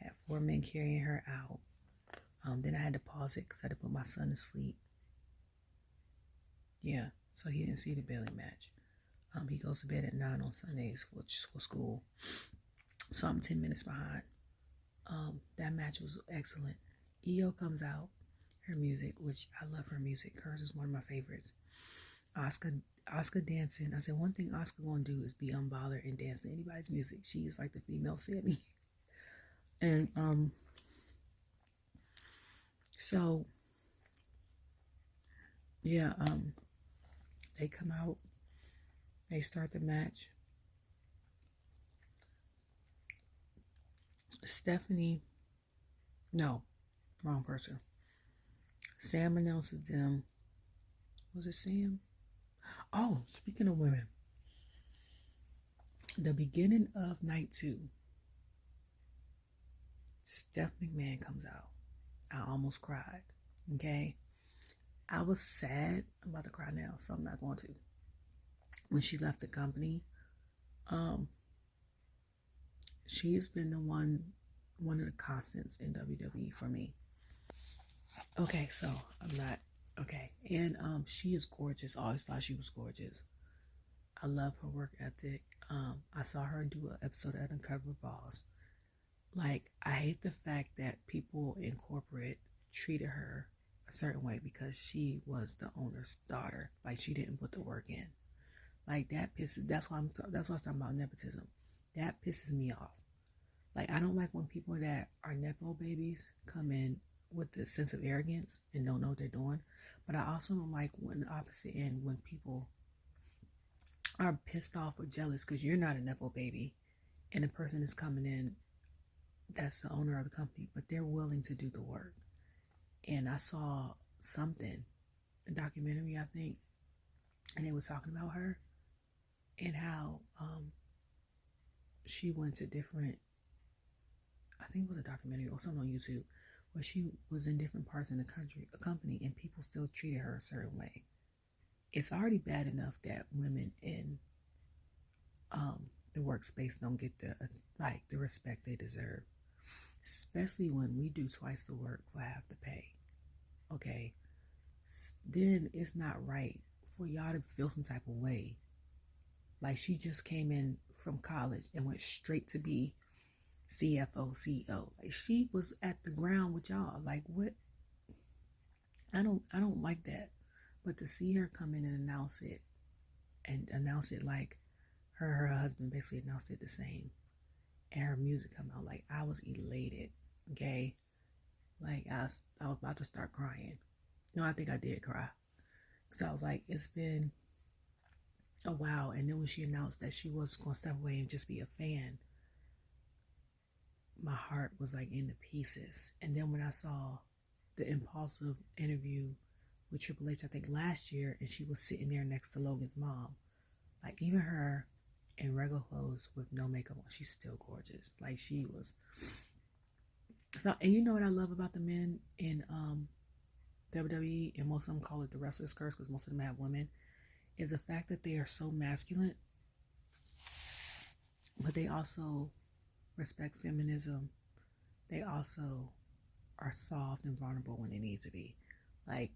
Had 4 men carrying her out. Then I had to pause it because I had to put my son to sleep. Yeah, so he didn't see the Bayley match. He goes to bed at 9 on Sundays for school. So I'm 10 minutes behind. That match was excellent. EO comes out. Her music, which I love her music. Hers is one of my favorites. Oscar dancing. I said one thing Oscar gonna do is be unbothered and dance to anybody's music. She is like the female Sammy. And So yeah, they come out, they start the match. Stephanie, no, wrong person. Sam announces them. Was it Sam? Oh, speaking of women, the beginning of night 2, Steph McMahon comes out. I almost cried. Okay. I was sad. I'm about to cry now, so I'm not going to. When she left the company, she has been the one of the constants in WWE for me. Okay, so I'm not okay. And she is gorgeous. I always thought she was gorgeous. I love her work ethic. I saw her do an episode of Uncover Boss. Like, I hate the fact that people in corporate treated her a certain way because she was the owner's daughter. Like, she didn't put the work in. Like, that pisses. That's why I was talking about nepotism. That pisses me off. Like, I don't like when people that are nepo babies come in with the sense of arrogance and don't know what they're doing. But I also don't like when the opposite end, when people are pissed off or jealous because you're not a nepo baby and the person is coming in that's the owner of the company, but they're willing to do the work. And I saw something, a documentary, I think, and they were talking about her and how she went to different, I think it was a documentary or something on YouTube, where she was in different parts in the country, a company, and people still treated her a certain way. It's already bad enough that women in the workspace don't get the respect they deserve, especially when we do twice the work for half the pay. Okay, then it's not right for y'all to feel some type of way. Like, she just came in from college and went straight to be CFO, CEO. Like, she was at the ground with y'all. Like, what? I don't like that. But to see her come in and announce it like her husband basically announced it the same, and her music come out, like, I was elated. Okay, like I was about to start crying. No, I think I did cry because I was like, it's been a while. And then when she announced that she was going to step away and just be a fan, my heart was like in the pieces. And then when I saw the impulsive interview with Triple H, I think last year, and she was sitting there next to Logan's mom, like, even her in regular clothes with no makeup on, she's still gorgeous. Like, she was. And you know what I love about the men in WWE, and most of them call it the wrestler's curse because most of them have women, is the fact that they are so masculine, but they also respect feminism. They also are soft and vulnerable when they need to be. Like,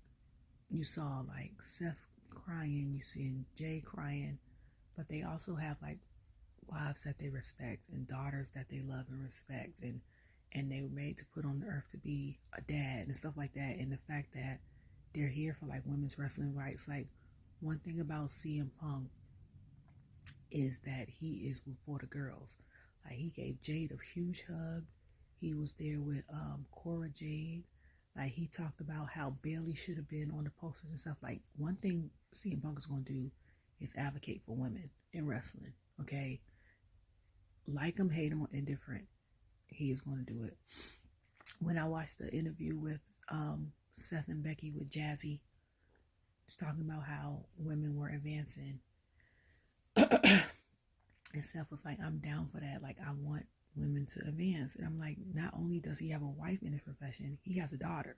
you saw like Seth crying, you seen Jay crying, but they also have like wives that they respect and daughters that they love and respect, and they were made to put on the earth to be a dad and stuff like that. And the fact that they're here for like women's wrestling rights. Like, one thing about CM Punk is that he is for the girls. Like, he gave Jade a huge hug. He was there with Cora Jade. Like, he talked about how Bayley should have been on the posters and stuff. Like, one thing CM Punk is going to do is advocate for women in wrestling. Okay, like him, hate him, or indifferent, he is going to do it. When I watched the interview with Seth and Becky with Jazzy, it's talking about how women were advancing. And Seth was like, I'm down for that. Like, I want women to advance. And I'm like, not only does he have a wife in his profession, he has a daughter.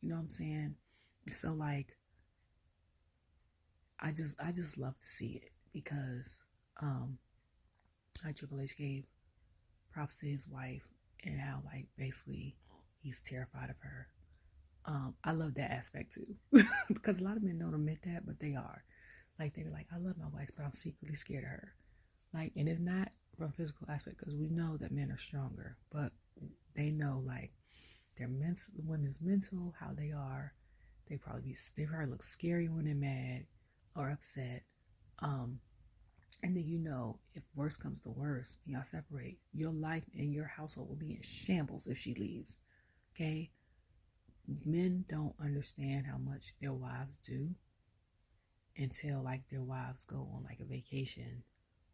You know what I'm saying? So, like, I just love to see it because like Triple H gave props to his wife and how, like, basically he's terrified of her. I love that aspect too because a lot of men don't admit that, but they are. Like, they're like, I love my wife, but I'm secretly scared of her. Like, and it's not from a physical aspect because we know that men are stronger, but they know, like, their mental, women's mental, how they are. They probably look scary when they're mad or upset. And then, you know, if worse comes to worse, y'all separate, your life and your household will be in shambles if she leaves. Okay. Men don't understand how much their wives do until like their wives go on like a vacation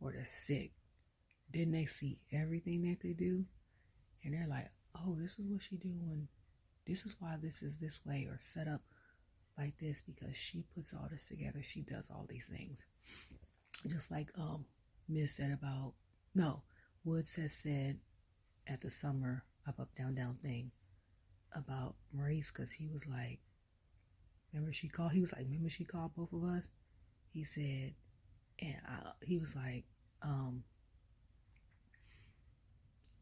or they're sick. Then they see everything that they do and they're like, oh, this is what she do when this is why this is this way or set up like this because she puts all this together. She does all these things. Just like Miss said about Wood said at the summer up down thing about Maurice because he was like, remember she called both of us? He said, and he was like,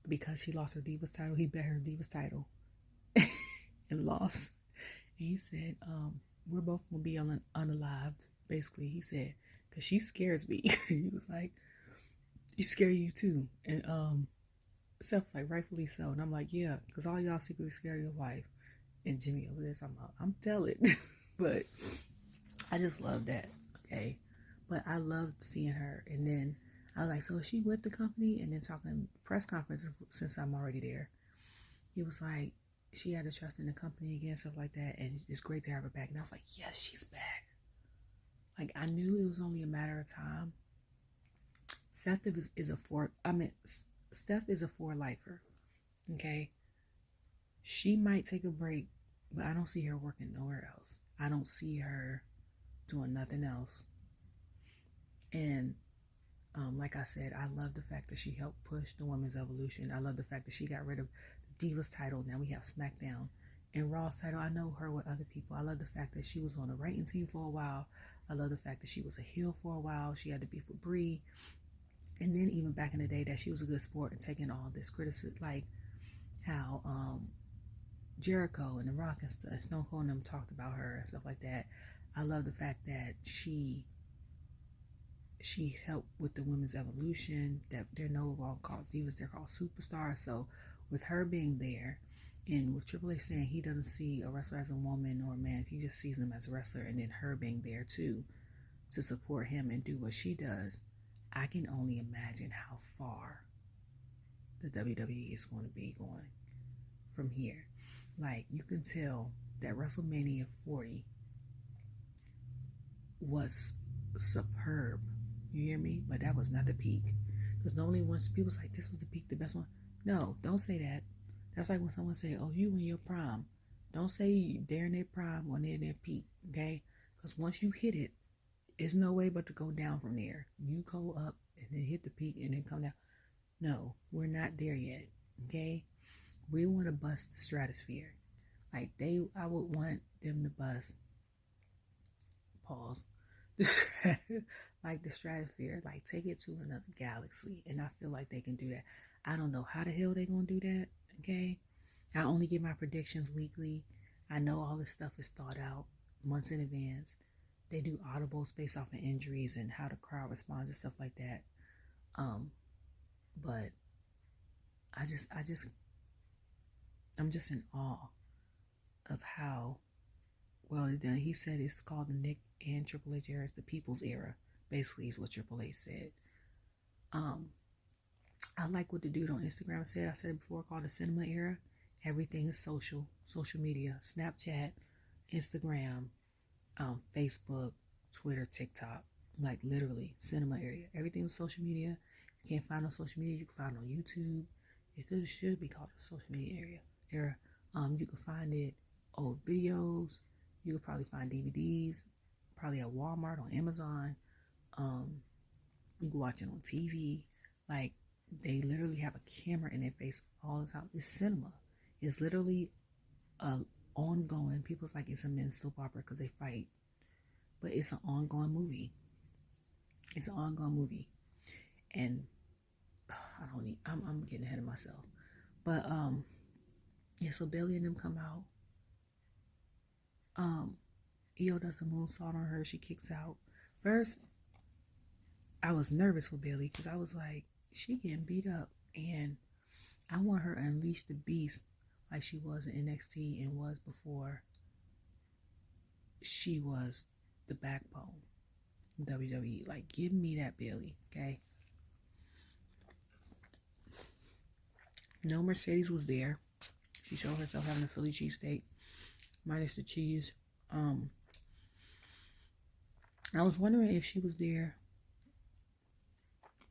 because she lost her Divas title, he bet her Divas title and lost. And he said, we're both gonna be unalived. Basically, he said, because she scares me. He was like, she scare you too. And Seth was like, rightfully so. And I'm like, yeah, because all y'all secretly scared of your wife. And Jimmy over there, so I'm telling. But I just love that. Okay. But I loved seeing her. And then I was like, so is she with the company? And then talking press conference since I'm already there. He was like, she had to trust in the company again, stuff like that. And it's great to have her back. And I was like, yes, she's back. Like, I knew it was only a matter of time. Steph is a four-lifer. Okay. She might take a break, but I don't see her working nowhere else. I don't see her doing nothing else. And like I said, I love the fact that she helped push the women's evolution. I love the fact that she got rid of the Divas title. Now we have SmackDown. And Raw's title, I know her with other people. I love the fact that she was on the writing team for a while. I love the fact that she was a heel for a while. She had to beef with Brie. And then even back in the day that she was a good sport and taking all this criticism, like how Jericho and The Rock and stuff, Stone Cold and them talked about her and stuff like that. I love the fact that she helped with the women's evolution, that they're no longer called divas, they're called superstars. So with her being there and with Triple H saying he doesn't see a wrestler as a woman or a man, he just sees them as a wrestler, and then her being there too to support him and do what she does, I can only imagine how far the WWE is going to be going from here. Like, you can tell that WrestleMania 40 was superb. You hear me? But that was not the peak. Because normally once people's like, this was the peak, the best one. No, don't say that. That's like when someone say, oh, you in your prime. Don't say they're in their prime when they're in their peak, okay? Because once you hit it, there's no way but to go down from there. You go up and then hit the peak and then come down. No, we're not there yet, okay? We want to bust the stratosphere. Like I would want them to bust, pause, like the stratosphere, like take it to another galaxy. And I feel like they can do that. I don't know how the hell they're going to do that, okay? I only get my predictions weekly. I know all this stuff is thought out months in advance. They do audibles based off of injuries and how the crowd responds and stuff like that. But I'm just in awe of how well done. He said it's called the Nick and Triple H era. It's the people's era, basically, is what Triple H said. I like what the dude on Instagram said. I said it before, called the cinema era. Everything is social media, Snapchat, Instagram, Facebook, Twitter, TikTok, like literally cinema area. Everything is social media. You can't find on social media. You can find on YouTube. It should be called the social media era. You can find it old videos. You could probably find DVDs, probably at Walmart, on Amazon. You can watch it on TV. Like, they literally have a camera in their face all the time. It's cinema. It's literally ongoing. People's like it's a men's soap opera because they fight, but it's an ongoing movie. It's an ongoing movie, and I'm getting ahead of myself. But yeah. So Bayley and them come out. Io does a moonsault on her. She kicks out. First, I was nervous for Bayley because I was like, she getting beat up, and I want her to unleash the beast like she was in NXT and was before she was the backbone in WWE. Like, give me that Bayley, okay? No, Mercedes was there. She showed herself having a Philly cheesesteak. minus the cheese. I was wondering if she was there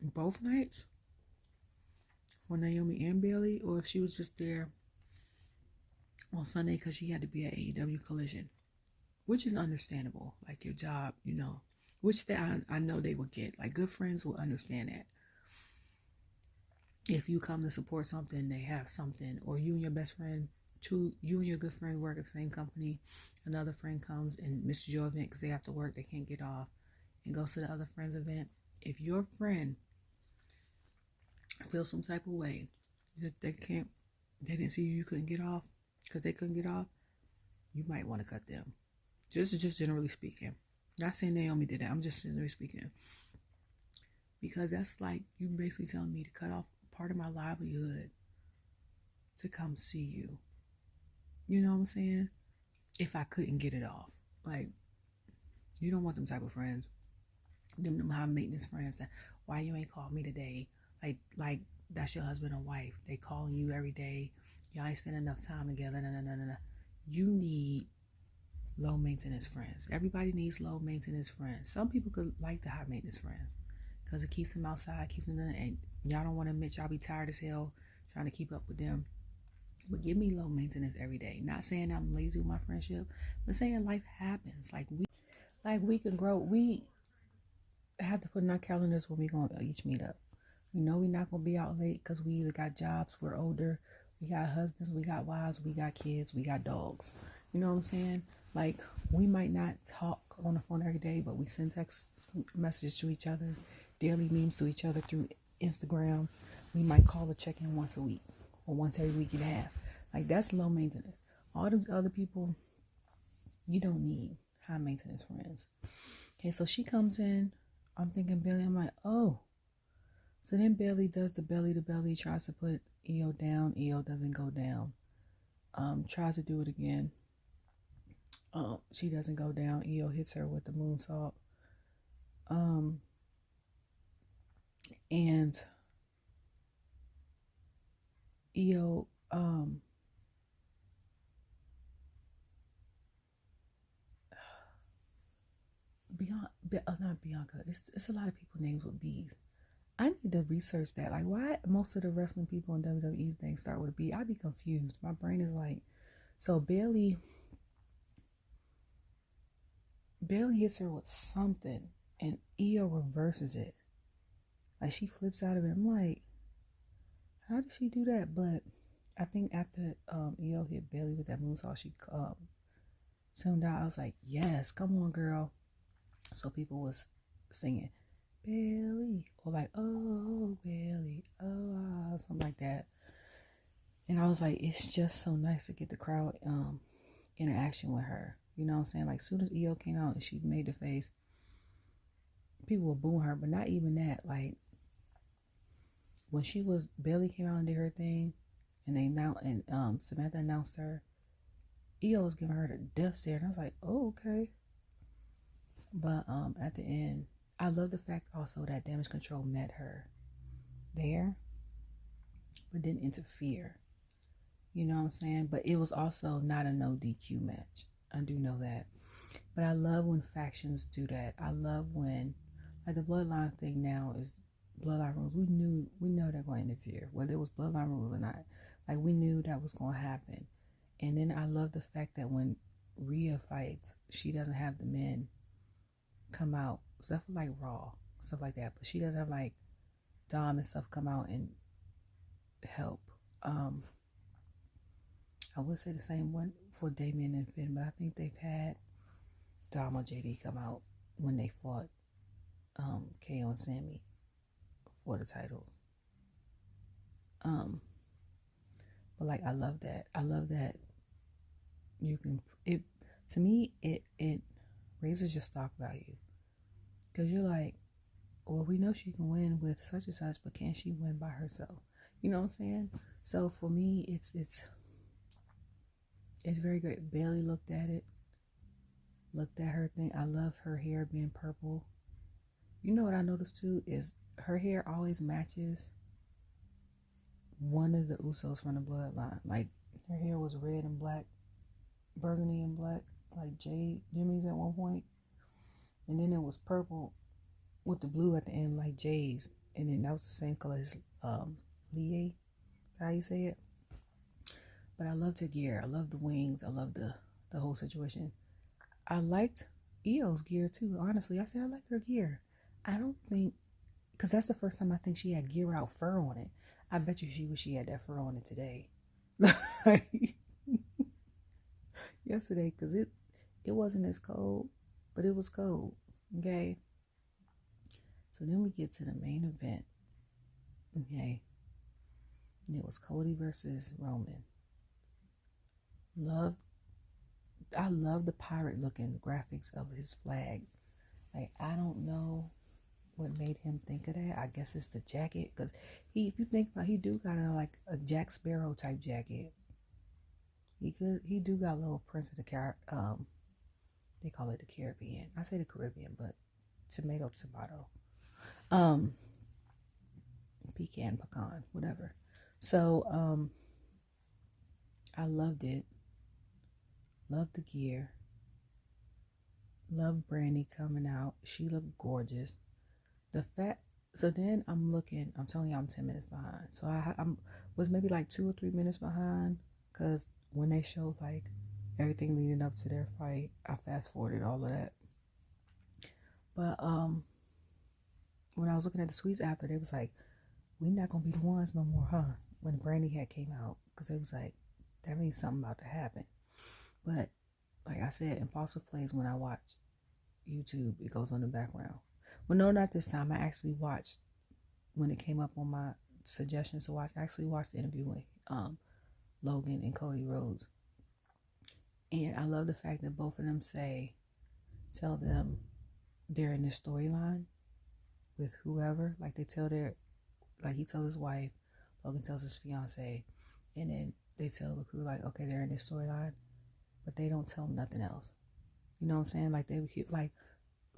both nights for Naomi and Bayley, or if she was just there on Sunday because she had to be at AEW Collision, which is understandable. Like your job, which I know they would get. Like good friends will understand that. If you come to support something, they have something, or you and your best friend, you and your good friend work at the same company. Another friend comes and misses your event because they have to work, they can't get off, and goes to the other friend's event. If your friend feels some type of way that they didn't see you couldn't get off because they couldn't get off, you might want to cut them. Just generally speaking. Not saying Naomi did that. I'm just generally speaking. Because that's like you basically telling me to cut off part of my livelihood to come see you. You know what I'm saying? If I couldn't get it off. Like, you don't want them type of friends. Them high maintenance friends that, why you ain't called me today? Like that's your husband or wife. They calling you every day. Y'all ain't spend enough time together. No. You need low maintenance friends. Everybody needs low maintenance friends. Some people could like the high maintenance friends because it keeps them outside, keeps them in, and y'all don't want to admit y'all be tired as hell trying to keep up with them. But give me low maintenance every day. Not saying I'm lazy with my friendship, but saying life happens. Like we can grow. We have to put in our calendars when we're going to each meet up. We know we're not going to be out late because we either got jobs, we're older, we got husbands, we got wives, we got kids, we got dogs. You know what I'm saying? Like, we might not talk on the phone every day, but we send text messages to each other, daily memes to each other through Instagram. We might call or check in once a week or once every week and a half. Like, that's low maintenance. All those other people, you don't need high maintenance friends. Okay, so she comes in. I'm thinking Bayley. I'm like, oh. So then Bayley does the belly to belly, tries to put EO down. EO doesn't go down. Tries to do it again. She doesn't go down. EO hits her with the moonsault. And EO, not Bianca. It's a lot of people names with B's. I need to research that. Like, why most of the wrestling people in WWE's names start with a B? I'd be confused. My brain is like, so Bayley hits her with something, and EO reverses it. Like, she flips out of it. I'm like, how did she do that? But I think after EO hit Bayley with that moonsault, she tuned out. I was like, yes, come on, girl. So people was singing Bayley, or like, oh Bayley, oh, something like that. And I was like, it's just so nice to get the crowd interaction with her. You know what I'm saying? Like, as soon as EO came out and she made the face, people were booing her, but not even that. Like, when Bayley came out and did her thing, and Samantha announced her, EO was giving her the death stare, and I was like, oh, okay. But at the end, I love the fact also that Damage Control met her there, but didn't interfere. You know what I'm saying? But it was also not a no DQ match. I do know that. But I love when factions do that. I love when, like, the Bloodline thing now is Bloodline rules. We know they're going to interfere, whether it was Bloodline rules or not. Like, we knew that was going to happen. And then I love the fact that when Rhea fights, she doesn't have the men come out, stuff like Raw, stuff like that, but she doesn't have like Dom and stuff come out and help. I would say the same one for Damien and Finn, but I think they've had Dom or JD come out when they fought KO and Sammy for the title. But like, I love that you can, it, to me, it raises your stock value, because you're like, well, we know she can win with such and such, but can she win by herself? You know what I'm saying? So for me, it's very great. Bayley looked at her thing. I love her hair being purple. You know what I noticed too is her hair always matches one of the Usos from the Bloodline. Like, her hair was red and black burgundy and black, like jade jimmies at one point, and then it was purple with the blue at the end, like J's, and then that was the same color as Lie, how you say it. But I loved her gear. I loved the wings. I loved the whole situation. I liked Io's gear too. Honestly, I said I like her gear. I don't think, because that's the first time I think she had gear without fur on it. I bet you she wish she had that fur on it today. Yesterday, because it wasn't as cold, but it was cold. Okay. So then we get to the main event. Okay. And it was Cody versus Roman. I love the pirate looking graphics of his flag. Like, I don't know what made him think of that. I guess it's the jacket, because if you think about it, he do got a Jack Sparrow type jacket. He do got a little Prince of the they call it the Caribbean. I say the Caribbean, but tomato, pecan, whatever. So I loved it. Loved the gear. Loved Brandy coming out. She looked gorgeous. So then I'm telling you, I'm 10 minutes behind. So I was maybe like 2 or 3 minutes behind, because when they showed like everything leading up to their fight, I fast forwarded all of that. But when I was looking at the tweets after, they was like, "We not gonna be the ones no more, huh?" When Brandy had came out, because it was like, that means something about to happen. But like I said, impulsive plays when I watch YouTube, it goes on the background. Well, no, not this time. I actually watched when it came up on my suggestions to watch. I actually watched the interview with Logan and Cody Rhodes, and I love the fact that both of them tell them they're in this storyline with whoever. Like he tells his wife, Logan tells his fiance, and then they tell the crew like, okay, they're in this storyline, but they don't tell them nothing else. You know what I'm saying? Like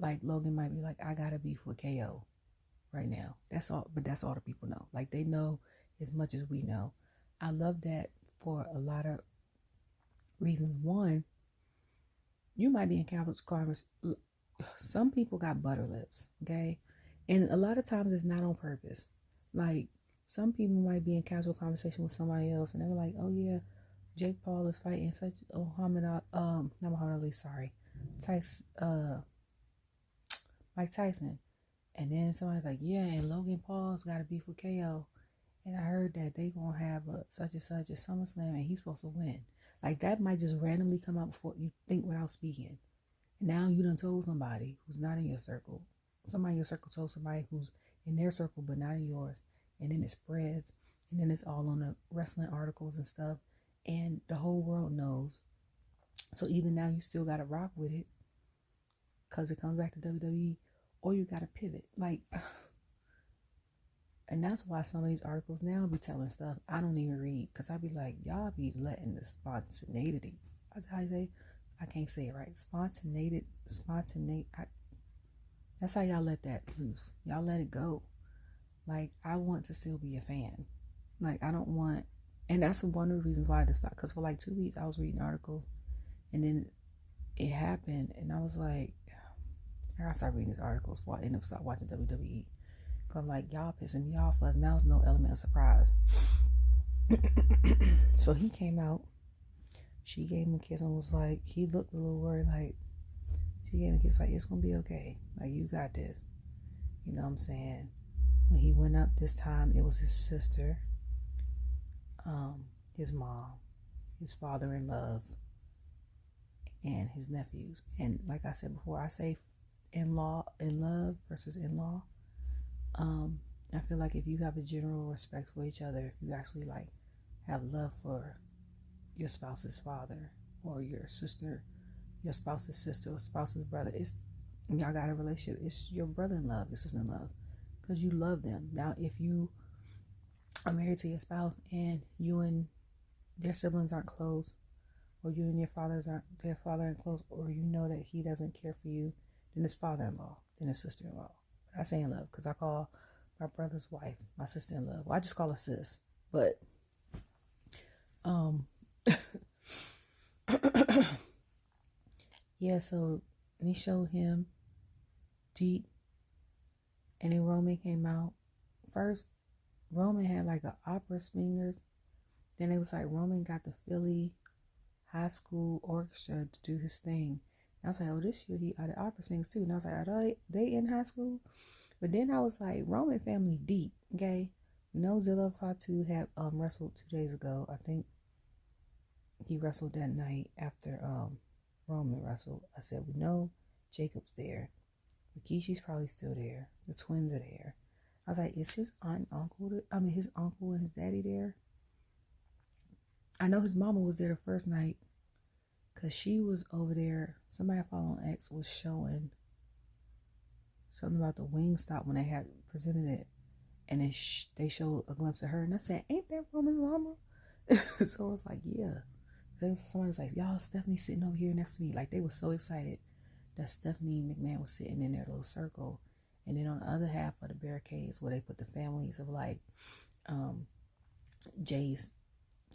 like Logan might be like, I got a beef with KO right now. That's all, but that's all the people know. Like they know as much as we know. I love that for a lot of reasons. One, you might be in conversation. Some people got butter lips, okay? And a lot of times it's not on purpose. Like some people might be in casual conversation with somebody else and they're like, oh yeah, Jake Paul is fighting such not Muhammad Ali, sorry. Mike Tyson. And then somebody's like, yeah, and Logan Paul's got a beef with KO. And I heard that they gonna have a such and such at SummerSlam and he's supposed to win. Like that might just randomly come out before you think without speaking. And now you done told somebody who's not in your circle. Somebody in your circle told somebody who's in their circle but not in yours. And then it spreads. And then it's all on the wrestling articles and stuff. And the whole world knows. So even now you still gotta rock with it, because it comes back to WWE, or you gotta pivot. Like, and that's why some of these articles now be telling stuff I don't even read, because I be like, y'all be letting the spontaneity. I can't say it right. Spontaneity. That's how y'all let that loose. Y'all let it go. Like, I want to still be a fan. Like, I don't want, and that's one of the reasons why I just stopped. Because for like 2 weeks I was reading articles, and then it happened, and I was like, I gotta start reading these articles before I end up start watching WWE. Cause I'm like, y'all pissing me off. Now there's no element of surprise. So he came out. She gave him a kiss and was like, he looked a little worried. Like, she gave him a kiss like, it's gonna be okay. Like, you got this. You know what I'm saying? When he went up this time, it was his sister, his mom, his father-in-law, and his nephews. And like I said before, I say in love versus in-law. I feel like if you have a general respect for each other, if you actually like have love for your spouse's father or your sister, your spouse's sister or spouse's brother, y'all got a relationship. It's your brother-in-law, your sister-in-law, because you love them. Now, if you are married to your spouse and you and their siblings aren't close, or you and their father aren't close, or you know that he doesn't care for you, then it's father-in-law, then it's sister-in-law. But I say in love because I call my brother's wife my sister-in-law. Well, I just call her sis. But Yeah, so they showed him deep, and then Roman came out. First, Roman had like an opera singers. Then it was like Roman got the Philly high school orchestra to do his thing. And I was like, oh, this year he are the opera singers too. And I was like, are they in high school? But then I was like, Roman family deep, okay? You know, Zilla Fatu had wrestled 2 days ago. I think he wrestled that night after Roman wrestled. I said, we know Jacob's there. Rikishi's probably still there. The twins are there. I was like, is his aunt and uncle, his uncle and his daddy there? I know his mama was there the first night because she was over there. Somebody I follow on X was showing something about the Wingstop when they had presented it. And then they showed a glimpse of her. And I said, ain't that Roman's mama? So I was like, yeah. Somebody was like, y'all, Stephanie's sitting over here next to me. Like, they were so excited that Stephanie McMahon was sitting in their little circle. And then on the other half of the barricades where they put the families of like Jay's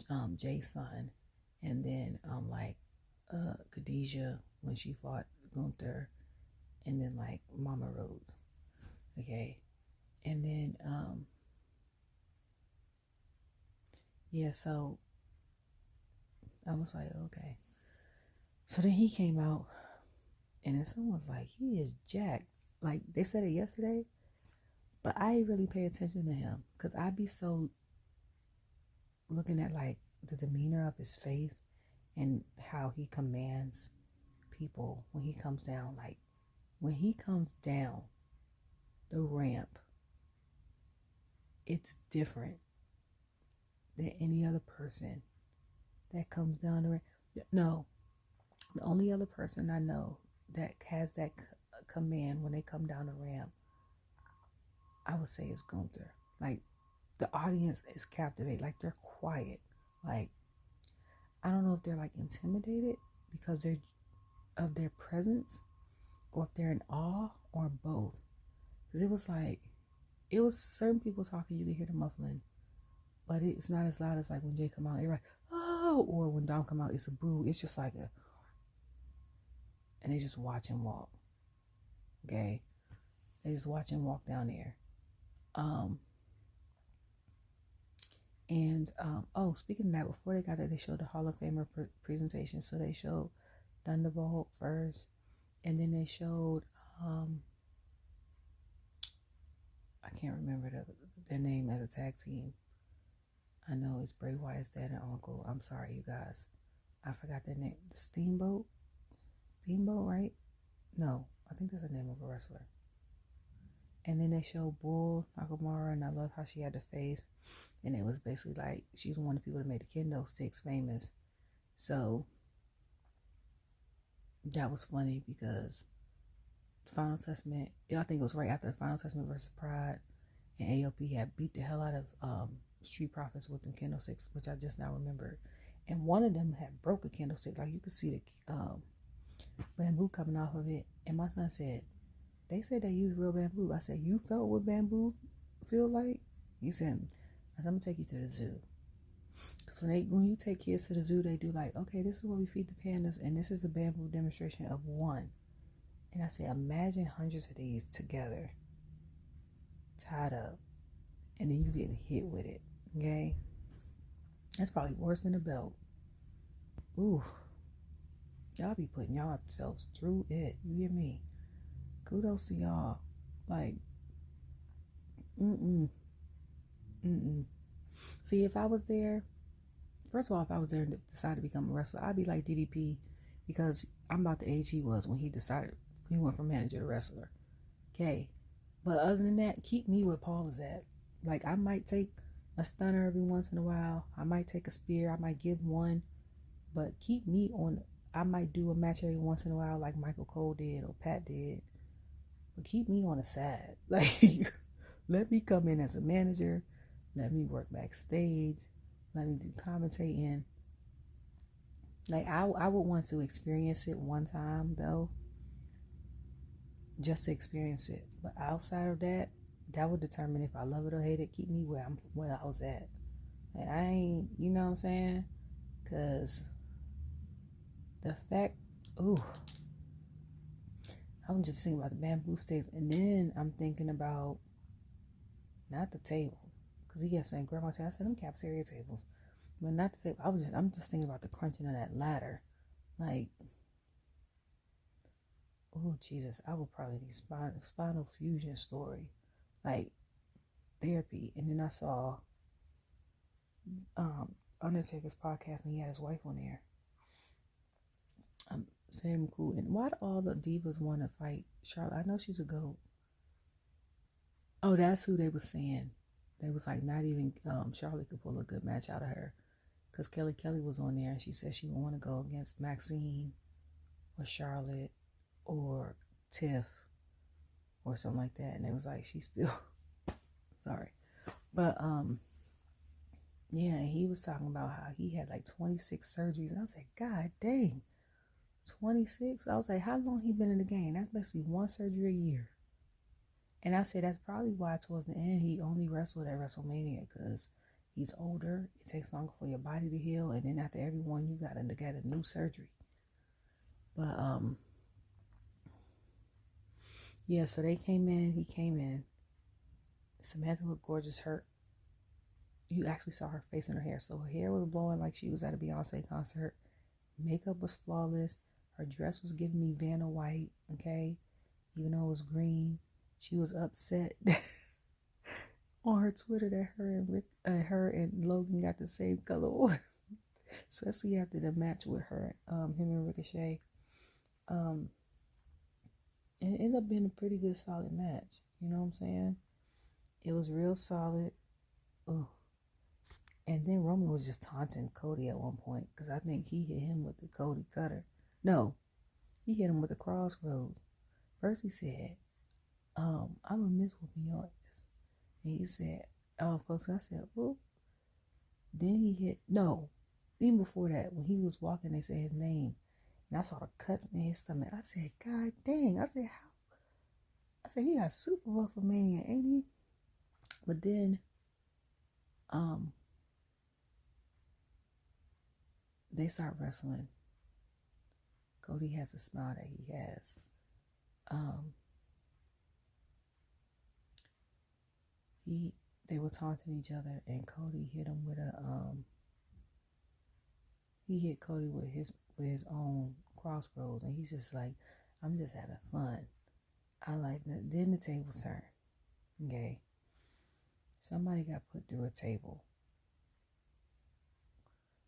son, and then Khadijah when she fought Gunther, and then like Mama Rose. Okay. And then yeah, so I was like, okay. So then he came out, and then someone was like, he is jacked. Like, they said it yesterday, but I ain't really pay attention to him because I be so looking at like the demeanor of his face and how he commands people when he comes down. Like, when he comes down the ramp, it's different than any other person that comes down the ramp. No, the only other person I know that has that command when they come down the ramp, I would say, is Gunther. Like, the audience is captivated. Like, they're quiet. Like, I don't know if they're like intimidated because they're of their presence, or if they're in awe, or both. Because it was certain people talking, you could hear the muffling, but it's not as loud as like when Jay come out, everybody, oh, or when Dom come out, it's a boo. It's just like and they just watch him walk. Okay, they just watch him walk down there. Oh, speaking of that, before they got there, they showed the Hall of Famer presentation. So they showed Thunderbolt first, and then they showed I can't remember their name as a tag team. I know it's Bray Wyatt's dad and uncle. I'm sorry, you guys. I forgot their name. The Steamboat, right? No, I think that's the name of a wrestler. And then they showed Bull Nakamura, and I love how she had the face. And it was basically like she's one of the people that made the kendo sticks famous. So that was funny because the Final Testament, I think it was right after the Final Testament versus Pride, and AOP had beat the hell out of Street Profits with them kendo sticks, which I just now remembered. And one of them had broke a candlestick. Like, you could see the bamboo coming off of it. And my son said, they said they use real bamboo. I said, you felt what bamboo feel like? He said, I'm going to take you to the zoo. So when you take kids to the zoo, they do like, okay, this is what we feed the pandas, and this is the bamboo demonstration of one. And I said, imagine hundreds of these together, tied up, and then you getting hit with it, okay? That's probably worse than a belt. Ooh. Y'all be putting yourselves through it. You hear me? Kudos to y'all. Like, See, if I was there, first of all, if I was there and decided to become a wrestler, I'd be like DDP, because I'm about the age he was when he went from manager to wrestler. Okay. But other than that, keep me where Paul is at. Like, I might take a stunner every once in a while. I might take a spear. I might give one. But keep me on. I might do a match every once in a while like Michael Cole did or Pat did. But keep me on the side. Like, let me come in as a manager. Let me work backstage. Let me do commentating. Like, I would want to experience it one time, though. Just to experience it. But outside of that, that would determine if I love it or hate it. Keep me where I was at. Like, I ain't, you know what I'm saying? Because The fact, ooh, I'm just thinking about the bamboo sticks, and then I'm thinking about not the table, because he kept saying grandma table. I said them cafeteria tables, but not the table. I'm just thinking about the crunching of that ladder, like, oh Jesus, I would probably need spinal fusion story, like therapy. And then I saw Undertaker's podcast, and he had his wife on there. Sam cool. And why do all the divas want to fight Charlotte? I know she's a goat. Oh, that's who they was saying. They was like, not even Charlotte could pull a good match out of her, because Kelly was on there, and she said she would want to go against Maxine or Charlotte or Tiff or something like that. And it was like, she's still sorry, but yeah, he was talking about how he had like 26 surgeries, and I was like, God dang, 26. I was like, how long he been in the game? That's basically one surgery a year. And I said that's probably why towards the end he only wrestled at WrestleMania, because he's older. It takes longer for your body to heal, and then after every one you gotta get a new surgery. But yeah, so they came in. He came in. Samantha looked gorgeous. You actually saw her face and her hair. So her hair was blowing like she was at a Beyonce concert. Makeup was flawless. Her dress was giving me Vanna White, okay? Even though it was green. She was upset on her Twitter that her and Logan got the same color, especially after the match with her, him and Ricochet. And it ended up being a pretty good, solid match. You know what I'm saying? It was real solid. Ugh. And then Roman was just taunting Cody at one point, because I think he hit him with the Cody cutter. No, he hit him with the crossroads. First he said, I'm gonna miss whooping your ass. And he said, oh, of course, I said, oh. Then he hit, no, even before that, when he was walking, they said his name. And I saw the cuts in his stomach. I said, God dang. I said, how? I said, he got super buff for Mania, ain't he? But then, they start wrestling. Cody has the smile that he has. They were taunting each other, and Cody hit him with he hit Cody with his own crossroads, and he's just like, I'm just having fun. I like that. Then the tables turn. Okay. Somebody got put through a table.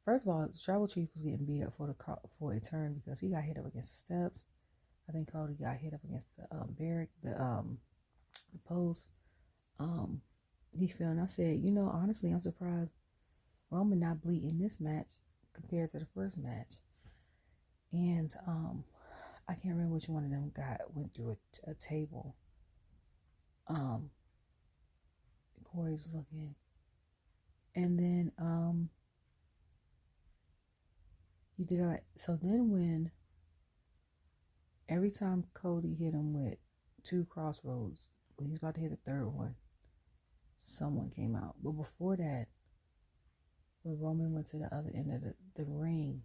First of all, Tribal Chief was getting beat up for a turn because he got hit up against the steps. I think Cody got hit up against the barrack, the post. He fell, and I said, honestly, I'm surprised Roman not bleed in this match compared to the first match. And I can't remember which one of them went through a table. Corey's looking, and then he did it. So then when every time Cody hit him with two crossroads, when he's about to hit the third one, someone came out. But before that, when Roman went to the other end of the ring,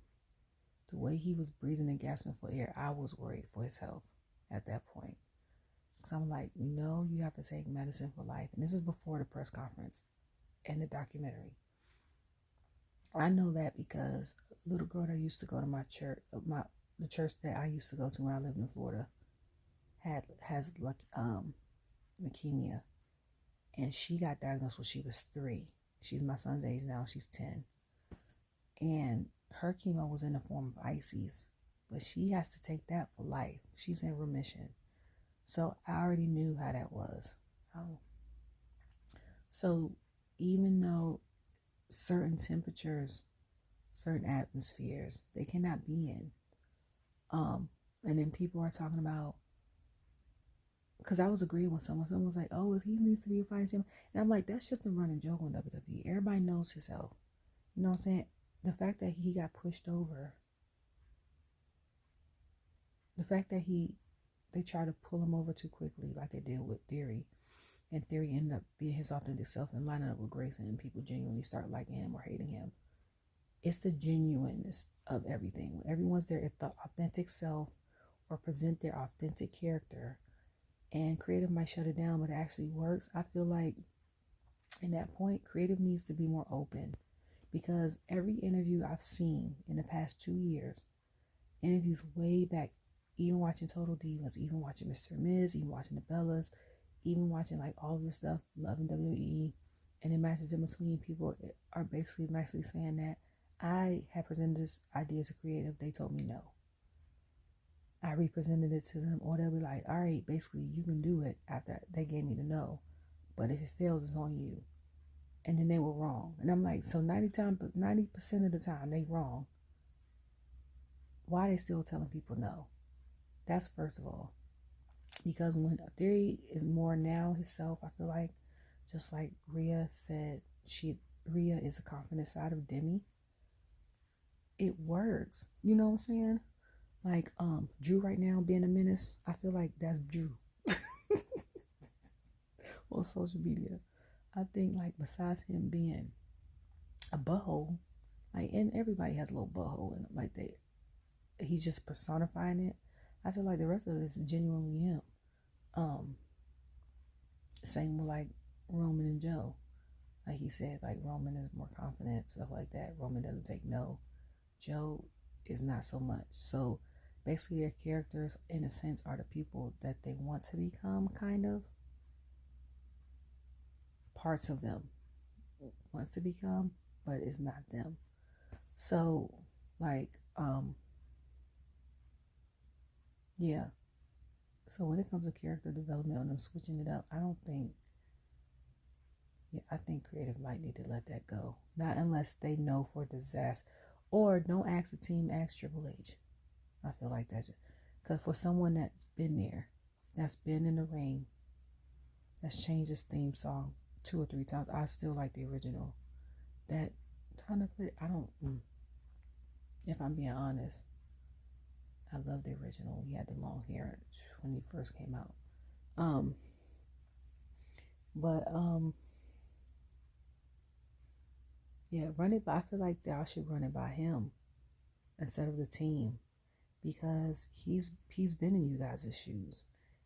the way he was breathing and gasping for air, I was worried for his health at that point. Because I'm like, you have to take medicine for life. And this is before the press conference and the documentary. I know that because a little girl that used to go to my church, the church that I used to go to when I lived in Florida, has leukemia. And she got diagnosed when she was 3. She's my son's age now. She's 10. And her chemo was in the form of ices. But she has to take that for life. She's in remission. So I already knew how that was. So even though certain temperatures, certain atmospheres, they cannot be in. And then people are talking about, because I was agreeing with someone was like, oh, he needs to be a fighting champion. And I'm like, that's just a running joke on WWE. Everybody knows himself. You know what I'm saying? The fact that he got pushed over, the fact that they tried to pull him over too quickly, like they did with Theory, and Theory ended up being his authentic self and lining up with Grayson, and people genuinely start liking him or hating him. It's the genuineness of everything. When everyone's their authentic self or present their authentic character, and creative might shut it down, but it actually works. I feel like in that point, creative needs to be more open, because every interview I've seen in the past 2 years, interviews way back, even watching Total Divas, even watching Mr. Miz, even watching the Bellas, even watching like all of this stuff, loving WWE, and then matches in between, people are basically nicely saying that I had presented this idea as a creative. They told me no. I represented it to them, or they'll be like, all right, basically you can do it after they gave me the no. But if it fails, it's on you. And then they were wrong. And I'm like, so 90% of the time they wrong. Why are they still telling people no? That's first of all. Because when a theory is more now himself, I feel like, just like Rhea said, Rhea is the confident side of Demi. It works. You know what I'm saying? Like Drew right now being a menace, I feel like that's Drew on social media. I think like besides him being a butthole, like, and everybody has a little butthole and like he's just personifying it. I feel like the rest of it is genuinely him. Same with like Roman and Joe. Like he said, like Roman is more confident, stuff like that. Roman doesn't take no. Joe is not so much. So basically their characters in a sense are the people that they want to become, kind of. Parts of them want to become, but it's not them. So like yeah. So when it comes to character development and them switching it up, I think creative might need to let that go. Not unless they know for disaster. Or don't ask the team, ask Triple H. I feel like that's it. Because for someone that's been there, that's been in the ring, that's changed his theme song 2 or 3 times, I still like the original. That kind of, if I'm being honest, I love the original. He had the long hair when he first came out. Yeah, run it by, I feel like y'all should run it by him instead of the team, because he's been in you guys' shoes,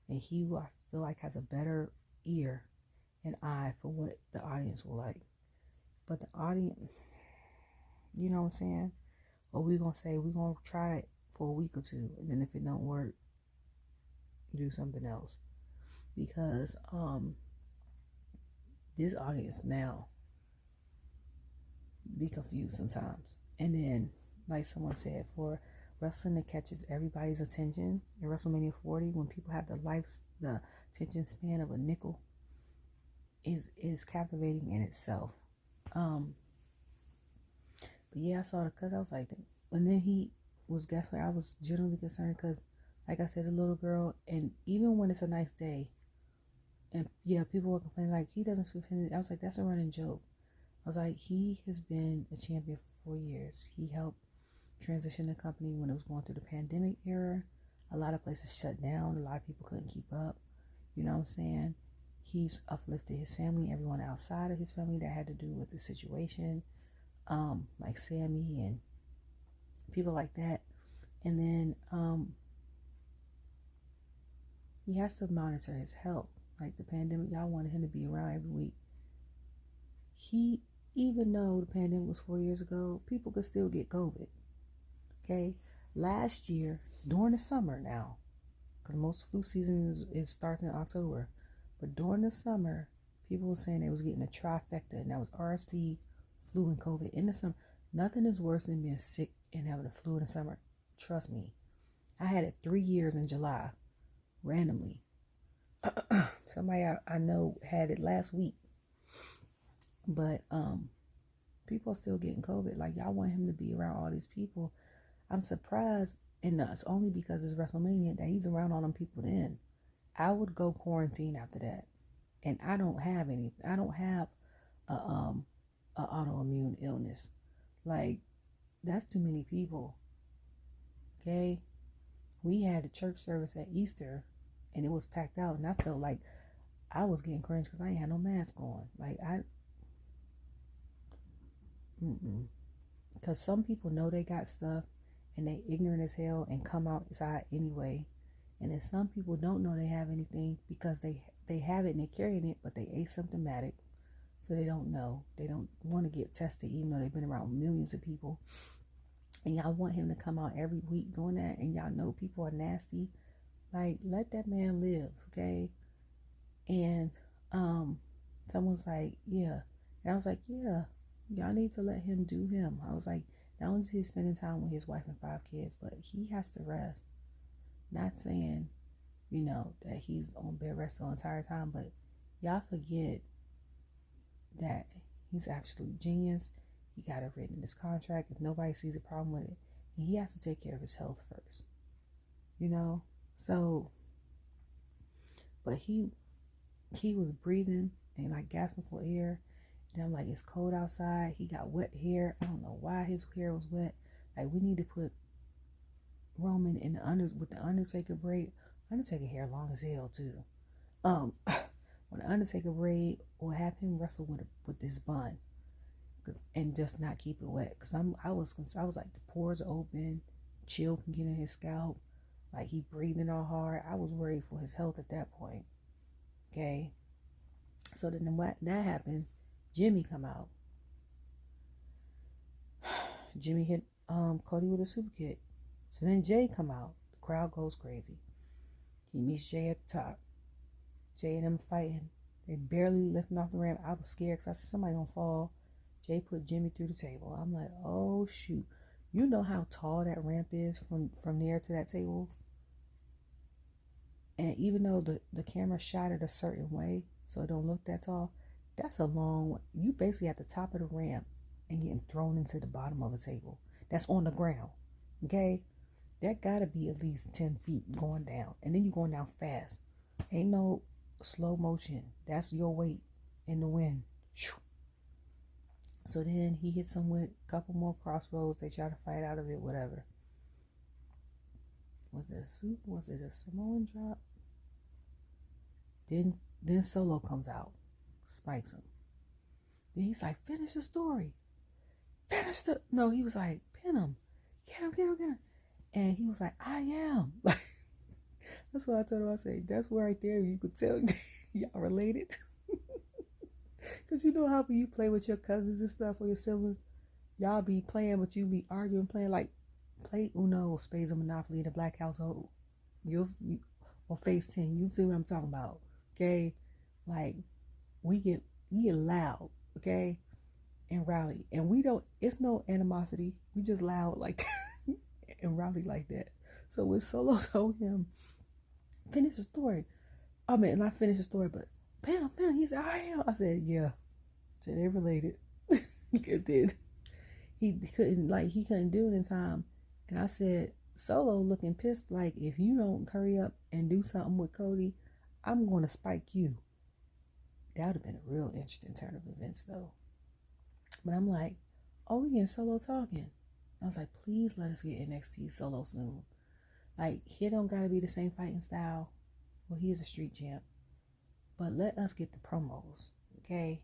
and he, I feel like, has a better ear and eye for what the audience will like. But the audience, you know what I'm saying? Or we're going to say, we're going to try it for a week or 2, and then if it don't work, do something else. Because this audience now be confused sometimes. And then, like someone said, for wrestling that catches everybody's attention in WrestleMania 40, when people have the attention span of a nickel, is captivating in itself. But yeah, I saw it because I was like, and then he was, guess what? I was generally concerned because, like I said, a little girl, and even when it's a nice day, and yeah, people were complaining like he doesn't speak Finnish. I was like, that's a running joke. I was like, he has been a champion for 4 years. He helped transition the company when it was going through the pandemic era. A lot of places shut down. A lot of people couldn't keep up. You know what I'm saying? He's uplifted his family, everyone outside of his family that had to do with the situation, like Sammy and people like that. And then he has to monitor his health. Like the pandemic, y'all wanted him to be around every week. Even though the pandemic was 4 years ago, people could still get COVID. Okay? Last year, during the summer now, because most flu season starts in October, but during the summer, people were saying they was getting a trifecta, and that was RSV, flu, and COVID in the summer. Nothing is worse than being sick and having the flu in the summer. Trust me. I had it 3 years in July, randomly. Somebody I know had it last week. But people are still getting COVID. Like, y'all want him to be around all these people. I'm surprised, and it's only because it's WrestleMania, that he's around all them people then. I would go quarantine after that. And I don't have a autoimmune illness. Like, that's too many people. Okay? We had a church service at Easter, and it was packed out, and I felt like I was getting cringe because I ain't had no mask on. Like, Because some people know they got stuff and they ignorant as hell and come outside anyway. And then some people don't know they have anything because they have it and they're carrying it, but they asymptomatic. So they don't know. They don't want to get tested even though they've been around millions of people. And y'all want him to come out every week doing that. And y'all know people are nasty. Like, let that man live, okay? And someone's like, yeah. And I was like, yeah, y'all need to let him do him. I was like, not only is he spending time with his wife and 5 kids, but he has to rest. Not saying, that he's on bed rest the entire time, but y'all forget that he's absolute genius. He got it written in his contract. If nobody sees a problem with it, and he has to take care of his health first. So, but he was breathing and like gasping for air. And I'm like, it's cold outside. He got wet hair. I don't know why his hair was wet. Like, we need to put Roman in with the Undertaker braid. Undertaker hair long as hell too. When the Undertaker braid, or have him wrestle with this bun, and just not keep it wet. Cause I was like, the pores are open, chill can get in his scalp, like he breathing all hard. I was worried for his health at that point. Okay. So then when that happened, Jimmy come out. Jimmy hit Cody with a super kick. So then Jay come out. The crowd goes crazy. He meets Jay at the top. Jay and them fighting. They barely lifting off the ramp. I was scared because I said somebody gonna fall. Jay put Jimmy through the table. I'm like, oh shoot. You know how tall that ramp is from there to that table? And even though the camera shot it a certain way, so it don't look that tall, that's a long way. You basically at the top of the ramp and getting thrown into the bottom of a table. That's on the ground. Okay? That gotta be at least 10 feet going down. And then you're going down fast. Ain't no slow motion. That's your weight in the wind. So then he hits him with a couple more crossroads. They try to fight out of it, whatever. Was it a Samoan drop? Then Solo comes out, spikes him. Then he's like, finish the story. No, he was like, pin him. Get him. And he was like, I am. Like, that's what I told him. I said, that's right there. You could tell y'all related. Because you know how when you play with your cousins and stuff or your siblings, y'all be playing, but you be arguing, playing like, play Uno or Spades or Monopoly in the black household. Or Face 10. You see what I'm talking about. Okay? Like, we get loud. Okay? And rowdy. And it's no animosity. We just loud like and rowdy like that. So when Solo told him, finish the story. I mean, and I finished the story, but pin him. He said, I am. I said, yeah. So they related. It did. He couldn't do it in time. And I said, Solo looking pissed, like, if you don't hurry up and do something with Cody, I'm going to spike you. That would have been a real interesting turn of events, though. But I'm like, oh, we getting Solo talking. I was like, please let us get NXT Solo soon. Like, he don't got to be the same fighting style. Well, he is a street champ. But let us get the promos, okay?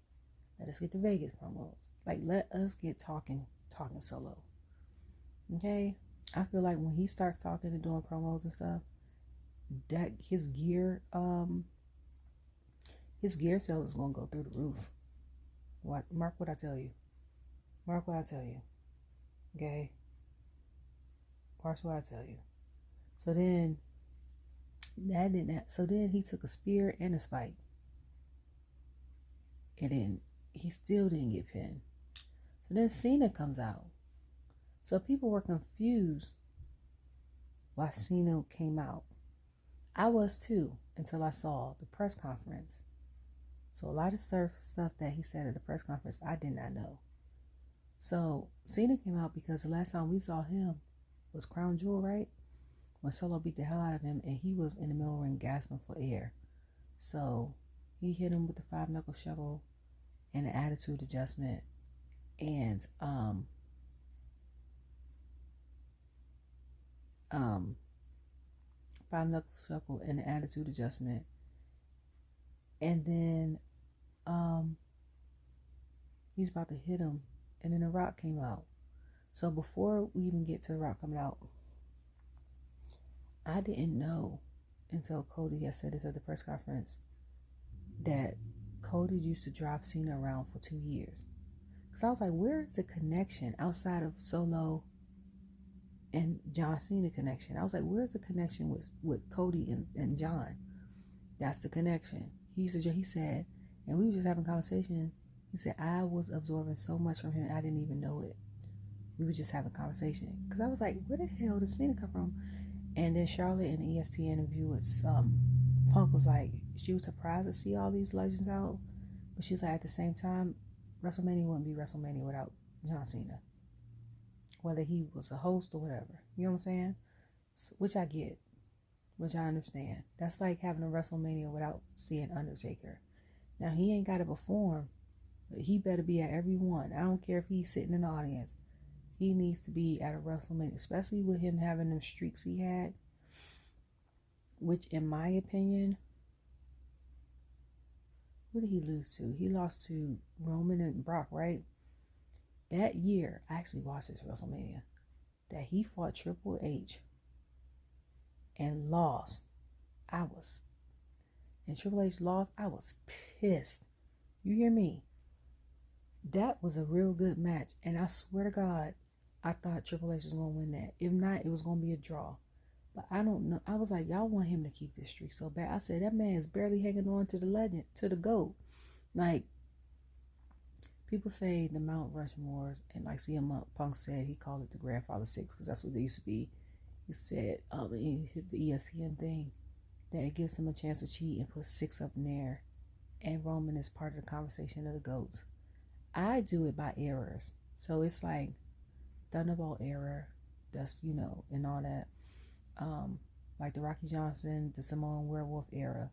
Let us get the Vegas promos. Like, let us get talking Solo, okay? I feel like when he starts talking and doing promos and stuff, that his gear sales is gonna go through the roof. Mark what I tell you. Okay? Mark what I tell you. So then he took a spear and a spike. And then he still didn't get pinned. So then Cena comes out. So people were confused why Cena came out. I was too, until I saw the press conference. So a lot of stuff that he said at the press conference, I did not know. So Cena came out because the last time we saw him was Crown Jewel, right? When Solo beat the hell out of him and he was in the middle ring gasping for air. So he hit him with the 5-knuckle shovel and an attitude adjustment. And 5-knuckle shovel and an attitude adjustment. And then he's about to hit him, and then The Rock came out. So before we even get to The Rock coming out, I didn't know until Cody had said this at the press conference that Cody used to drive Cena around for 2 years. Because I was like, where is the connection outside of Solo and John Cena connection? I was like, where's the connection with Cody and John? That's the connection. He said, and we were just having a conversation. He said, I was absorbing so much from him, I didn't even know it. We were just having a conversation. Because I was like, where the hell did Cena come from? And then Charlotte in the ESPN interview with Punk was like, she was surprised to see all these legends out. But she was like, at the same time, WrestleMania wouldn't be WrestleMania without John Cena. Whether he was a host or whatever. You know what I'm saying? So, which I get. Which I understand. That's like having a WrestleMania without seeing Undertaker. Now, he ain't got to perform. But he better be at every one. I don't care if he's sitting in the audience. He needs to be at a WrestleMania. Especially with him having them streaks he had. Which, in my opinion... Who did he lose to? He lost to Roman and Brock, right? That year, I actually watched this WrestleMania, that he fought Triple H and lost. And Triple H lost, I was pissed. You hear me? That was a real good match. And I swear to God, I thought Triple H was going to win that. If not, it was going to be a draw. But I don't know. I was like, y'all want him to keep this streak so bad. I said, that man is barely hanging on to the legend, to the GOAT. Like, people say the Mount Rushmores, and like CM Punk said, he called it the Grandfather Six, because that's what they used to be. He said, in the ESPN thing, that it gives him a chance to cheat and put 6 up in there. And Roman is part of the conversation of the GOATs. I do it by eras. So it's like Thunderbolt era, that's, and all that. Like the Rocky Johnson, the Samoan Werewolf era.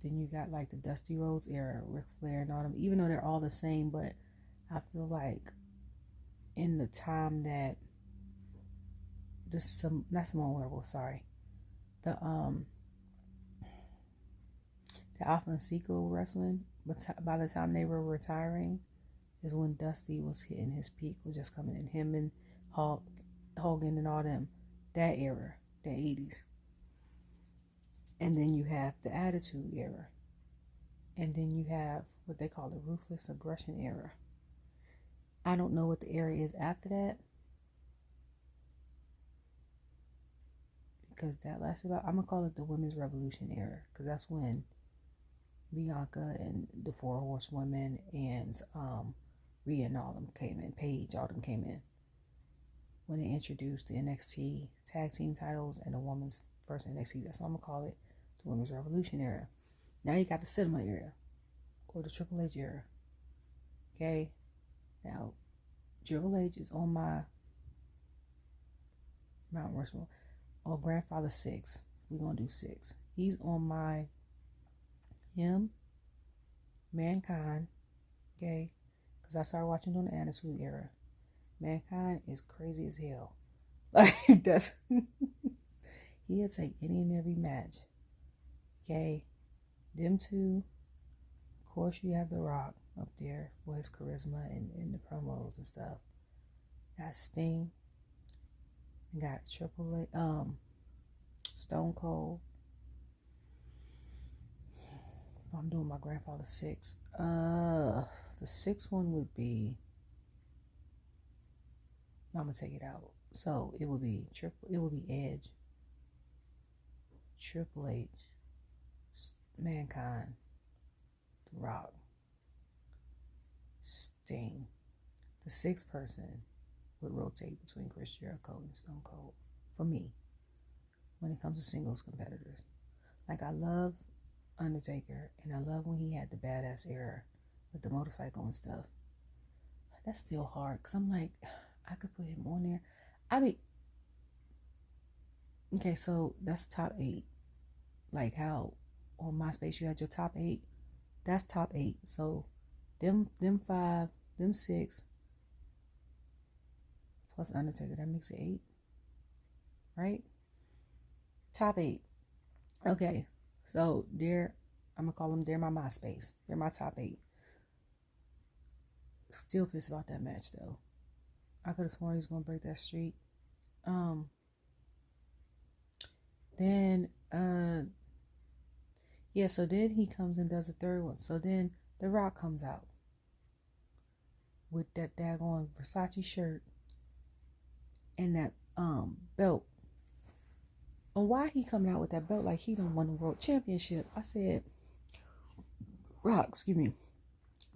Then you got like the Dusty Rhodes era, Ric Flair and all them. Even though they're all the same, but I feel like in the time that not Samoan Werewolf, sorry, the Alpha and Sequel wrestling, but by the time they were retiring, is when Dusty was hitting his peak, was just coming in. Him and Hogan and all them, that era. The 80s. And then you have the Attitude Era. And then you have what they call the Ruthless Aggression Era. I don't know what the era is after that. Because that lasted about, I'm going to call it the Women's Revolution Era. Because that's when Bianca and the Four Horsewomen and Rhea and all them came in. Paige, all them came in. When they introduced the NXT tag team titles and the women's first NXT. That's what I'm going to call it, the Women's Revolution era. Now you got the Cinema era, or the Triple H era. Okay? Now, Triple H is on my Mount Rushmore. Oh, Grandfather 6. We're going to do 6. He's on my, Mankind. Okay? Because I started watching on the Attitude era. Mankind is crazy as hell. Like, that's... He'll take any and every match. Okay? Them two. Of course, you have The Rock up there for his charisma and the promos and stuff. Got Sting. And got Triple H. Stone Cold. I'm doing my Grandfather 6. The 6th one would be... I'm gonna take it out. So it would be Edge, Triple H, Mankind, The Rock, Sting. The 6th person would rotate between Chris Jericho and Stone Cold for me when it comes to singles competitors. Like, I love Undertaker, and I love when he had the badass era with the motorcycle and stuff. That's still hard because I'm like, I could put him on there. Okay, so that's top 8. Like how on MySpace you had your top 8. That's top 8. So them 5, them 6, plus Undertaker, that makes it 8. Right? Top 8. Okay, so I'm gonna call them, they're my MySpace. They're my top 8. Still pissed about that match though. I could have sworn he was gonna break that streak. Then yeah, so then he comes and does the third one. So then The Rock comes out with that daggone Versace shirt and that belt. And why he coming out with that belt like he done won the world championship? I said, Rock, excuse me,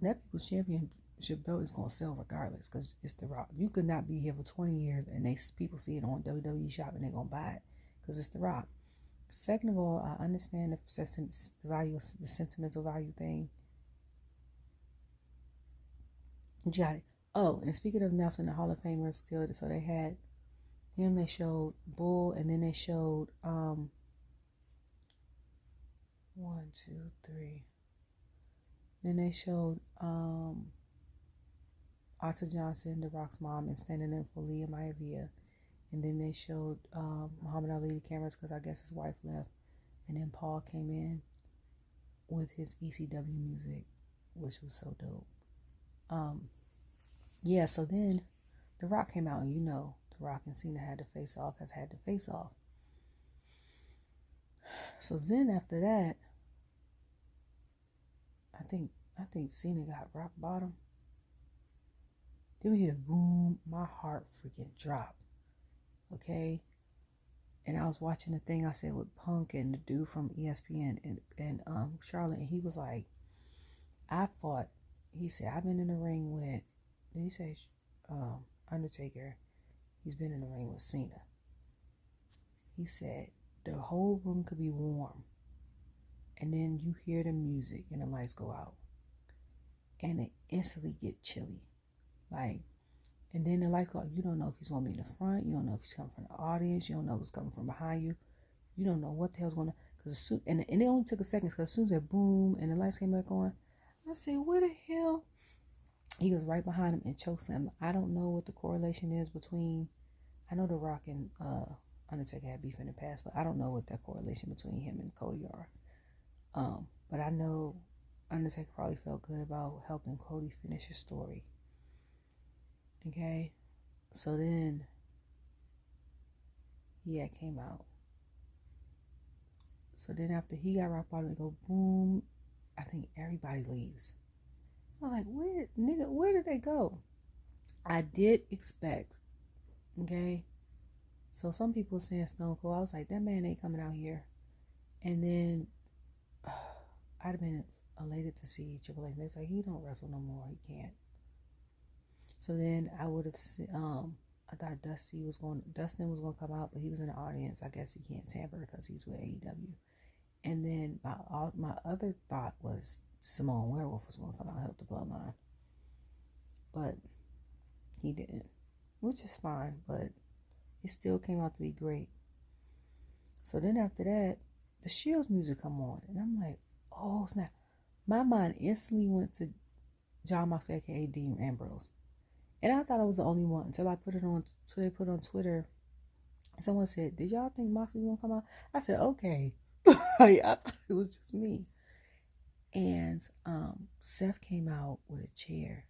that people's championship belt is gonna sell regardless because it's The Rock. You could not be here for 20 years and people see it on WWE Shop and they're gonna buy it because it's The Rock. Second of all, I understand the value, the sentimental value thing. You got it. Oh, and speaking of announcing the Hall of Famers, still, so they had him. They showed Bull, and then they showed 1, 2, 3. Then they showed Asa Johnson, The Rock's mom, and standing in for Leah Maivia. And then they showed Muhammad Ali the cameras because I guess his wife left. And then Paul came in with his ECW music, which was so dope. Yeah, so then The Rock came out, and The Rock and Cena have had to face off. So then after that, I think Cena got rock bottom. Then we hear the boom, my heart freaking dropped. Okay, and I was watching the thing I said with Punk and the dude from ESPN and Charlotte, and he was like, he said, I've been in the ring with, did he say Undertaker? He's been in the ring with Cena. He said the whole room could be warm, and then you hear the music and the lights go out, and it instantly get chilly, like. And then the lights go out. You don't know if he's going to be in the front. You don't know if he's coming from the audience. You don't know what's coming from behind you. You don't know what the hell's going to. And it only took a second because as soon as it boom and the lights came back on, I said, where the hell? He was right behind him and chokeslammed him. I don't know what the correlation is between. I know The Rock and Undertaker had beef in the past, but I don't know what that correlation between him and Cody are. But I know Undertaker probably felt good about helping Cody finish his story. Okay, so then he came out. So then after he got rock bottom, they go boom. I think everybody leaves. I was like, where did they go? I did expect. Okay, so some people were saying Stone Cold. I was like, that man ain't coming out here. And then I'd have been elated to see Triple H. They was like, he don't wrestle no more. He can't. So then I would have, I thought Dustin was going to come out, but he was in the audience. I guess he can't tamper because he's with AEW. And then my other thought was Simone Werewolf was going to come out and help the Bloodline. But he didn't, which is fine, but it still came out to be great. So then after that, the Shield's music come on, and I'm like, oh snap. My mind instantly went to John Moxley, aka Dean Ambrose. And I thought I was the only one until I put it on. So they put on Twitter. Someone said, "Did y'all think Moxley was gonna come out?" I said, "Okay." I thought it was just me. And Seth came out with a chair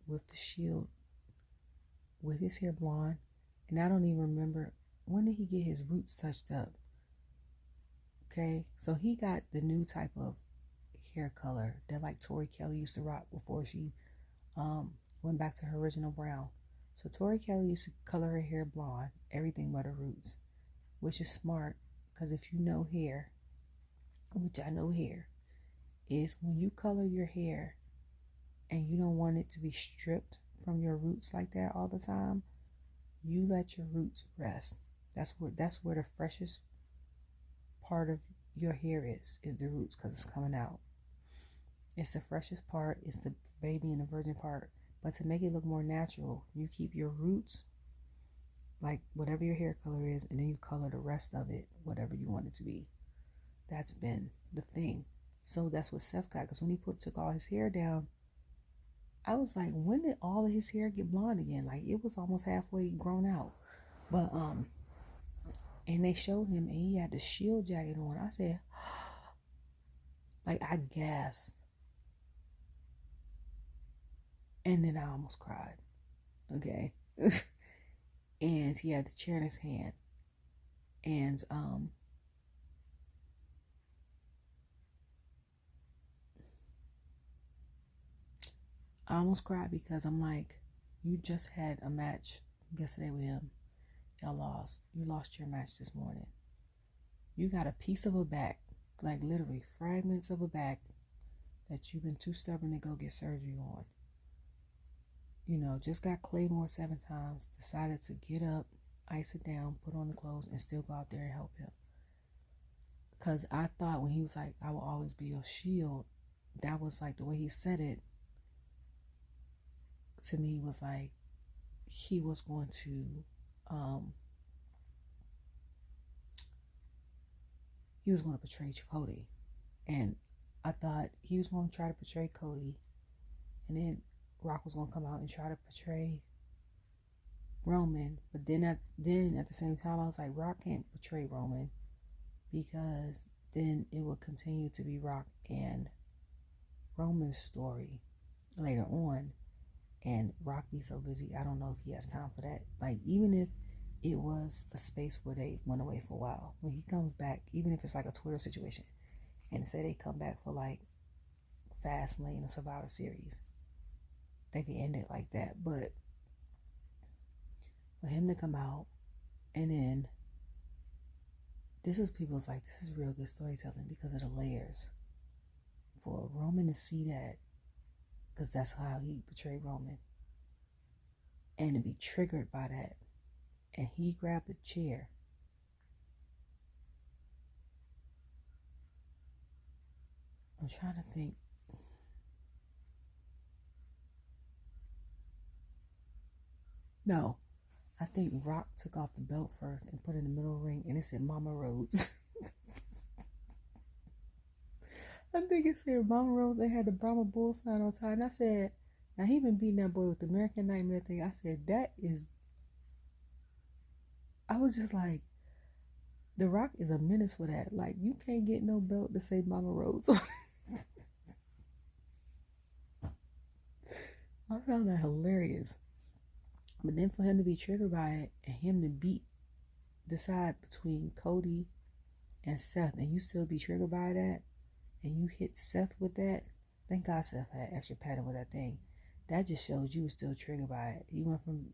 with the Shield, with his hair blonde, and I don't even remember when did he get his roots touched up. Okay, so he got the new type of hair color that like Tori Kelly used to rock before she went back to her original brown. So Tori Kelly used to color her hair blonde, everything but her roots, which is smart because if you know hair, which I know hair, is when you color your hair and you don't want it to be stripped from your roots like that all the time, you let your roots rest. That's where the freshest part of your hair is the roots, because it's coming out. It's the freshest part, it's the baby and the virgin part. But to make it look more natural, you keep your roots, like whatever your hair color is, and then you color the rest of it, whatever you want it to be. That's been the thing. So that's what Seth got, because when he took all his hair down, I was like, when did all of his hair get blonde again? Like, it was almost halfway grown out. But, and they showed him, and he had the Shield jacket on. I said, like, I gasped. And then I almost cried. Okay. And he had the chair in his hand. And I almost cried because I'm like, you just had a match yesterday with him. Y'all lost. You lost your match this morning. You got a piece of a back, like literally fragments of a back that you've been too stubborn to go get surgery on. You know, just got Claymore 7 times, decided to get up, ice it down, put on the clothes, and still go out there and help him. Because I thought when he was like, I will always be your shield, that was like the way he said it to me was like he was going to betray Cody. And I thought he was going to try to betray Cody, and then Rock was going to come out and try to betray Roman. But then at the same time, I was like, Rock can't betray Roman because then it will continue to be Rock and Roman's story later on. And Rock be so busy, I don't know if he has time for that. Like, even if it was a space where they went away for a while, when he comes back, even if it's like a Twitter situation, and say they come back for like Fastlane or Survivor Series, they can end it like that. But for him to come out, and then this is real good storytelling because of the layers. For Roman to see that, because that's how he betrayed Roman, and to be triggered by that, and he grabbed the chair. I'm trying to think. No, I think Rock took off the belt first and put it in the middle of the ring, and it said Mama Rose. I think it said Mama Rose. They had the Brahma Bull sign on top, and I said, now he been beating that boy with the American Nightmare thing. I said, I was just like, The Rock is a menace for that. Like, you can't get no belt to say Mama Rose. I found that hilarious. But then for him to be triggered by it and him to decide between Cody and Seth, and you still be triggered by that, and you hit Seth with that, thank God Seth had extra padding with that thing. That just shows you were still triggered by it. You went from,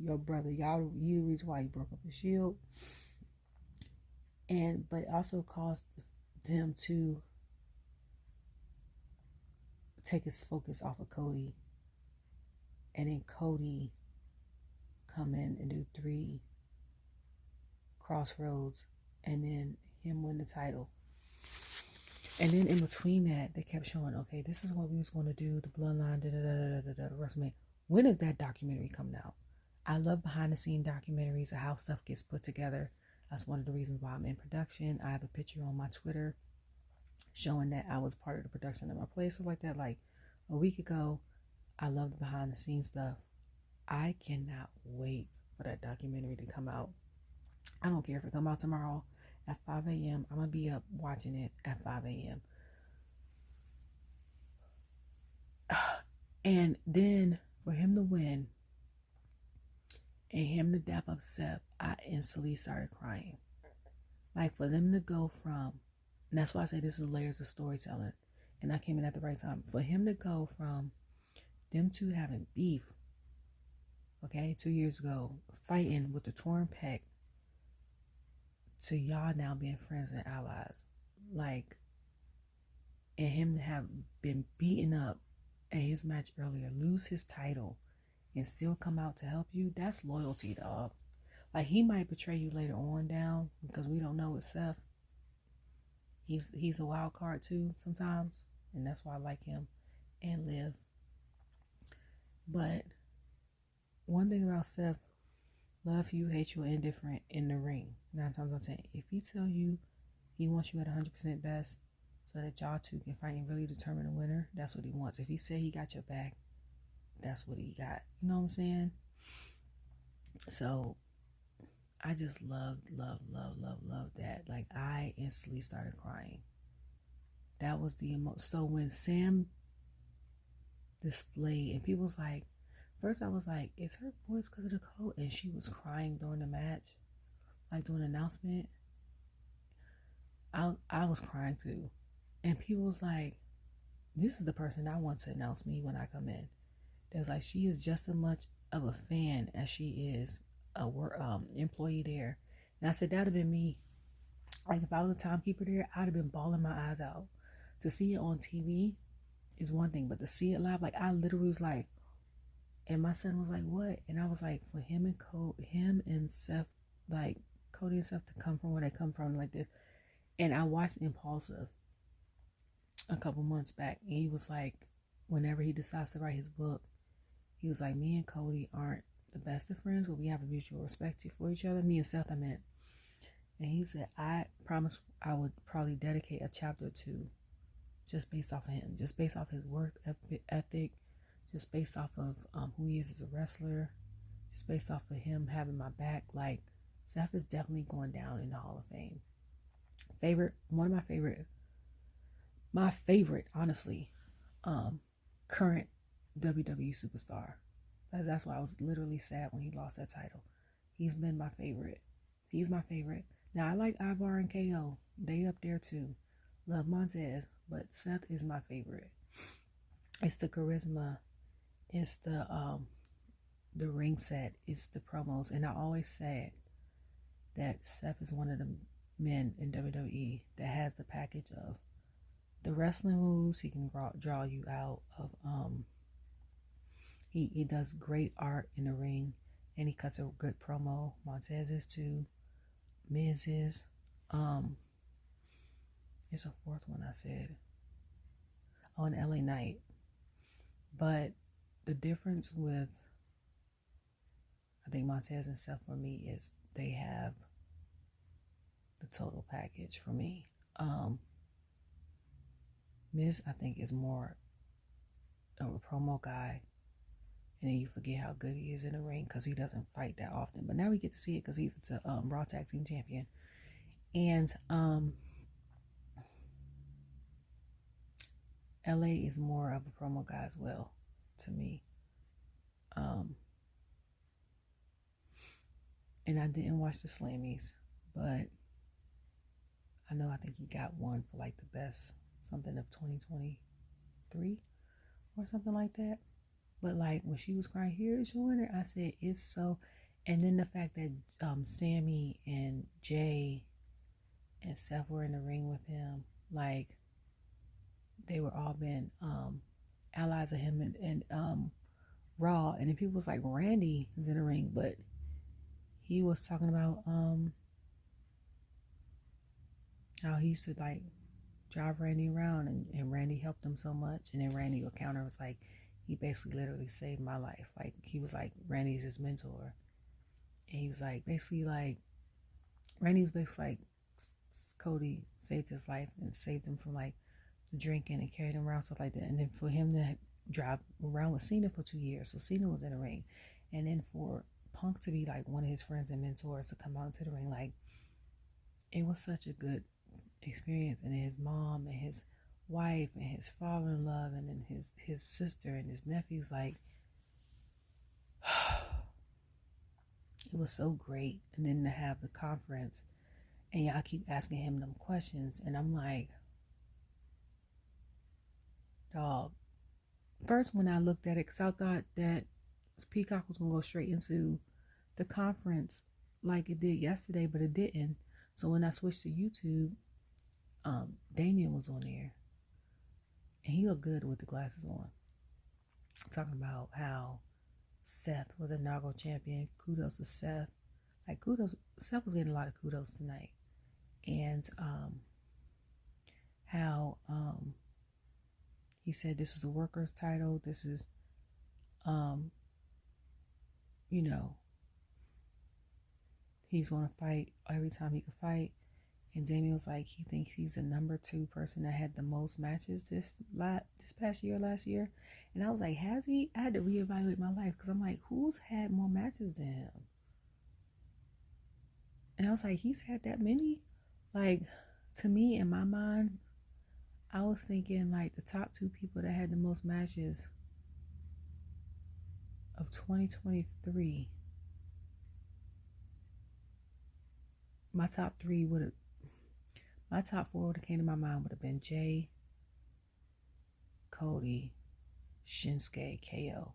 your brother, you the reason why you broke up the Shield. But it also caused him to take his focus off of Cody. And then Cody come in and do 3 Crossroads, and then him win the title. And then in between that, they kept showing, okay, this is what we was going to do, the Bloodline, Wrestlemania. When is that documentary coming out? I love behind the scene documentaries of how stuff gets put together. That's one of the reasons why I'm in production. I have a picture on my Twitter showing that I was part of the production of my place, stuff like that. Like a week ago, I love the behind the scenes stuff. I cannot wait for that documentary to come out. I don't care if it come out tomorrow at 5 a.m. I'm going to be up watching it at 5 a.m. And then for him to win and him to dap up Seth, I instantly started crying. Like, for them to go from, and that's why I say this is layers of storytelling, and I came in at the right time. For him to go from them two having beef, okay, 2 years ago, fighting with the torn pec, to y'all now being friends and allies. Like, and him to have been beaten up at his match earlier, lose his title, and still come out to help you, that's loyalty, dog. Like, he might betray you later on down, because we don't know with Seth. He's a wild card too sometimes, and that's why I like him and Liv. But one thing about Seth, love you, hate you, or indifferent in the ring. 9 times out of 10, if he tell you he wants you at 100% best so that y'all two can fight and really determine a winner, that's what he wants. If he say he got your back, that's what he got. You know what I'm saying? So I just love that. Like, I instantly started crying. That was the emotion. So when Sam displayed, and people was like, First, I was like, is her voice because of the cold? And she was crying during the match, like during the announcement. I was crying too. And people was like, this is the person I want to announce me when I come in. There's like, she is just as much of a fan as she is a employee there. And I said, that would have been me. Like, if I was a timekeeper there, I'd have been bawling my eyes out. To see it on TV is one thing, but to see it live, like, I literally was like, and my son was like, what? And I was like, for him and Seth, like, Cody and Seth to come from where they come from, like this. And I watched Impulsive a couple months back, and he was like, whenever he decides to write his book, he was like, me and Cody aren't the best of friends, but we have a mutual respect for each other. Me and Seth, I meant. And he said, I promised I would probably dedicate a chapter or two just based off of him, just based off his work ethic, just based off of who he is as a wrestler, just based off of him having my back. Like, Seth is definitely going down in the Hall of Fame. One of my favorite, honestly, current WWE superstar. That's why I was literally sad when he lost that title. He's been my favorite. He's my favorite. Now, I like Ivar and KO. They up there too. Love Montez, but Seth is my favorite. It's the charisma. It's the ring set. It's the promos. And I always said that Seth is one of the men in WWE that has the package of the wrestling moves. He can draw you out of he does great art in the ring, and he cuts a good promo. Montez is too. Miz is. It's a fourth one I said. On LA Knight. But the difference with, I think, Montez and Seth for me is they have the total package for me. Miz, I think, is more of a promo guy. And then you forget how good he is in the ring because he doesn't fight that often. But now we get to see it because he's the Raw Tag Team Champion. And LA is more of a promo guy as well, to me. And I didn't watch the Slammies, but I think he got one for like the best something of 2023 or something like that. But like when she was crying, here's your winner, I said it's so. And then the fact that Sammy and Jay and Seth were in the ring with him, like they were all been allies of him and Raw. And then people was like, Randy is in the ring, but he was talking about how he used to like drive Randy around, and Randy helped him so much. And then Randy would counter, was like, he basically literally saved my life. Like, he was like, Randy's his mentor. And he was like, basically like, Randy's basically like, Cody saved his life and saved him from like drinking and carried him around, stuff like that. And then for him to drive around with Cena for 2 years. So Cena was in the ring. And then for Punk to be like one of his friends and mentors to come out into the ring, like, it was such a good experience. And then his mom and his wife and his father-in-law and then his sister and his nephews, like, it was so great. And then to have the conference and y'all keep asking him them questions, and I'm like, dog. First, when I looked at it, because I thought that Peacock was gonna go straight into the conference like it did yesterday, but it didn't. So when I switched to YouTube, Damien was on there, and he looked good with the glasses on, talking about how Seth was a inaugural champion. Kudos to Seth. Like, kudos. Seth was getting a lot of kudos tonight, and how he said this is a workers' title. This is, you know, he's going to fight every time he could fight. And Damien was like, he thinks he's the number 2 person that had the most matches this last year. And I was like, has he? I had to reevaluate my life because I'm like, who's had more matches than him? And I was like, he's had that many? Like, to me, in my mind, I was thinking like the top 2 people that had the most matches of 2023, my top four would have came to my mind would have been Jay, Cody, Shinsuke, KO.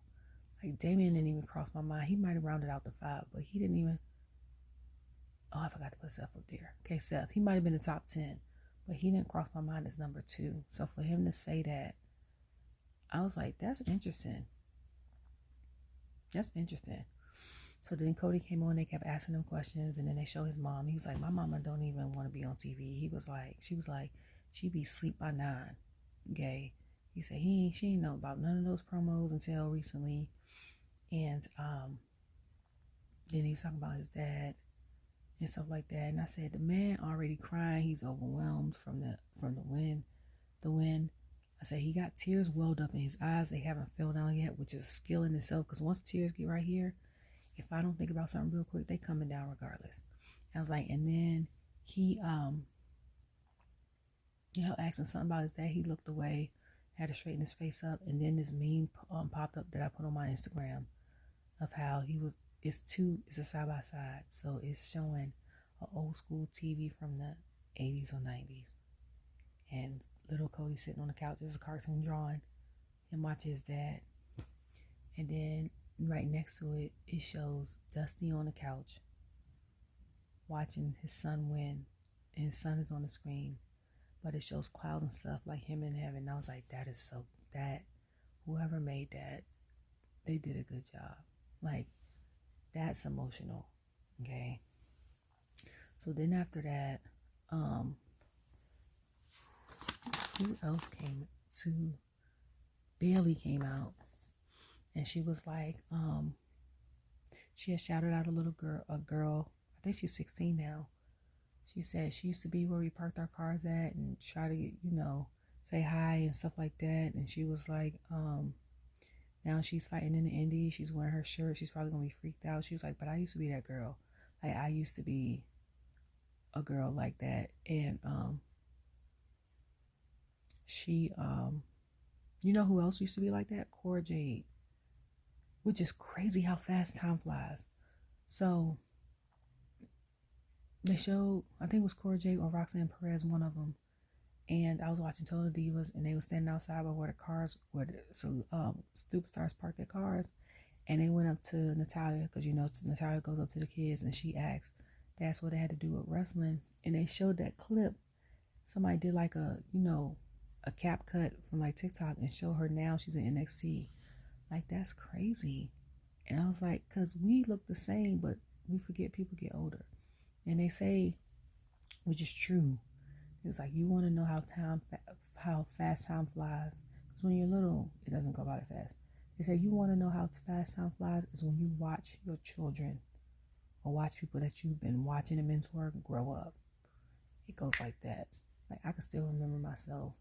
Like Damien didn't even cross my mind. He might have rounded out the 5, but he didn't even. Oh, I forgot to put Seth up there. Okay, Seth. He might have been the top 10, but he didn't cross my mind as number 2. So for him to say that, I was like, that's interesting. That's interesting. So then Cody came on, they kept asking him questions, and then they show his mom. He was like, my mama don't even want to be on TV. She was like, she be asleep by 9. Okay. He said she ain't know about none of those promos until recently. And then he was talking about his dad and stuff like that. And I said, the man already crying. He's overwhelmed from the win. I said he got tears welled up in his eyes. They haven't fell down yet, which is a skill in itself. Because once tears get right here, if I don't think about something real quick, they coming down regardless. I was like, and then he asked him something about his dad. He looked away, had to straighten his face up, and then this meme popped up that I put on my Instagram of how it's a side by side. So it's showing an old school TV from the 80s or 90s. And little Cody sitting on the couch, it's a cartoon drawing, and watch his dad. And then right next to it, it shows Dusty on the couch watching his son win, and his son is on the screen, but it shows clouds and stuff like him in heaven. And I was like, whoever made that, they did a good job. Like, that's emotional. Okay. So then after that, who else came to? Bayley came out, and she was like, she had shouted out a girl, I think she's 16 now. She said she used to be where we parked our cars at and try to get, say hi and stuff like that. And she was like, now she's fighting in the indies. She's wearing her shirt. She's probably going to be freaked out. She was like, but I used to be that girl. Like, I used to be a girl like that. And she, you know who else used to be like that? Cora Jade. Which is crazy how fast time flies. So they showed, I think it was Cora Jade or Roxanne Perez, one of them. And I was watching Total Divas, and they were standing outside by where the superstars parked their cars. And they went up to Natalia, because Natalia goes up to the kids, and she asked, that's what they had to do with wrestling. And they showed that clip. Somebody did like a cap cut from like TikTok and show her now she's in NXT. Like, that's crazy. And I was like, because we look the same, but we forget people get older. And they say, which is true, it's like, you want to know how fast time flies. Because when you're little, it doesn't go by that fast. They say you want to know how fast time flies is when you watch your children or watch people that you've been watching and mentor grow up. It goes like that. Like, I can still remember myself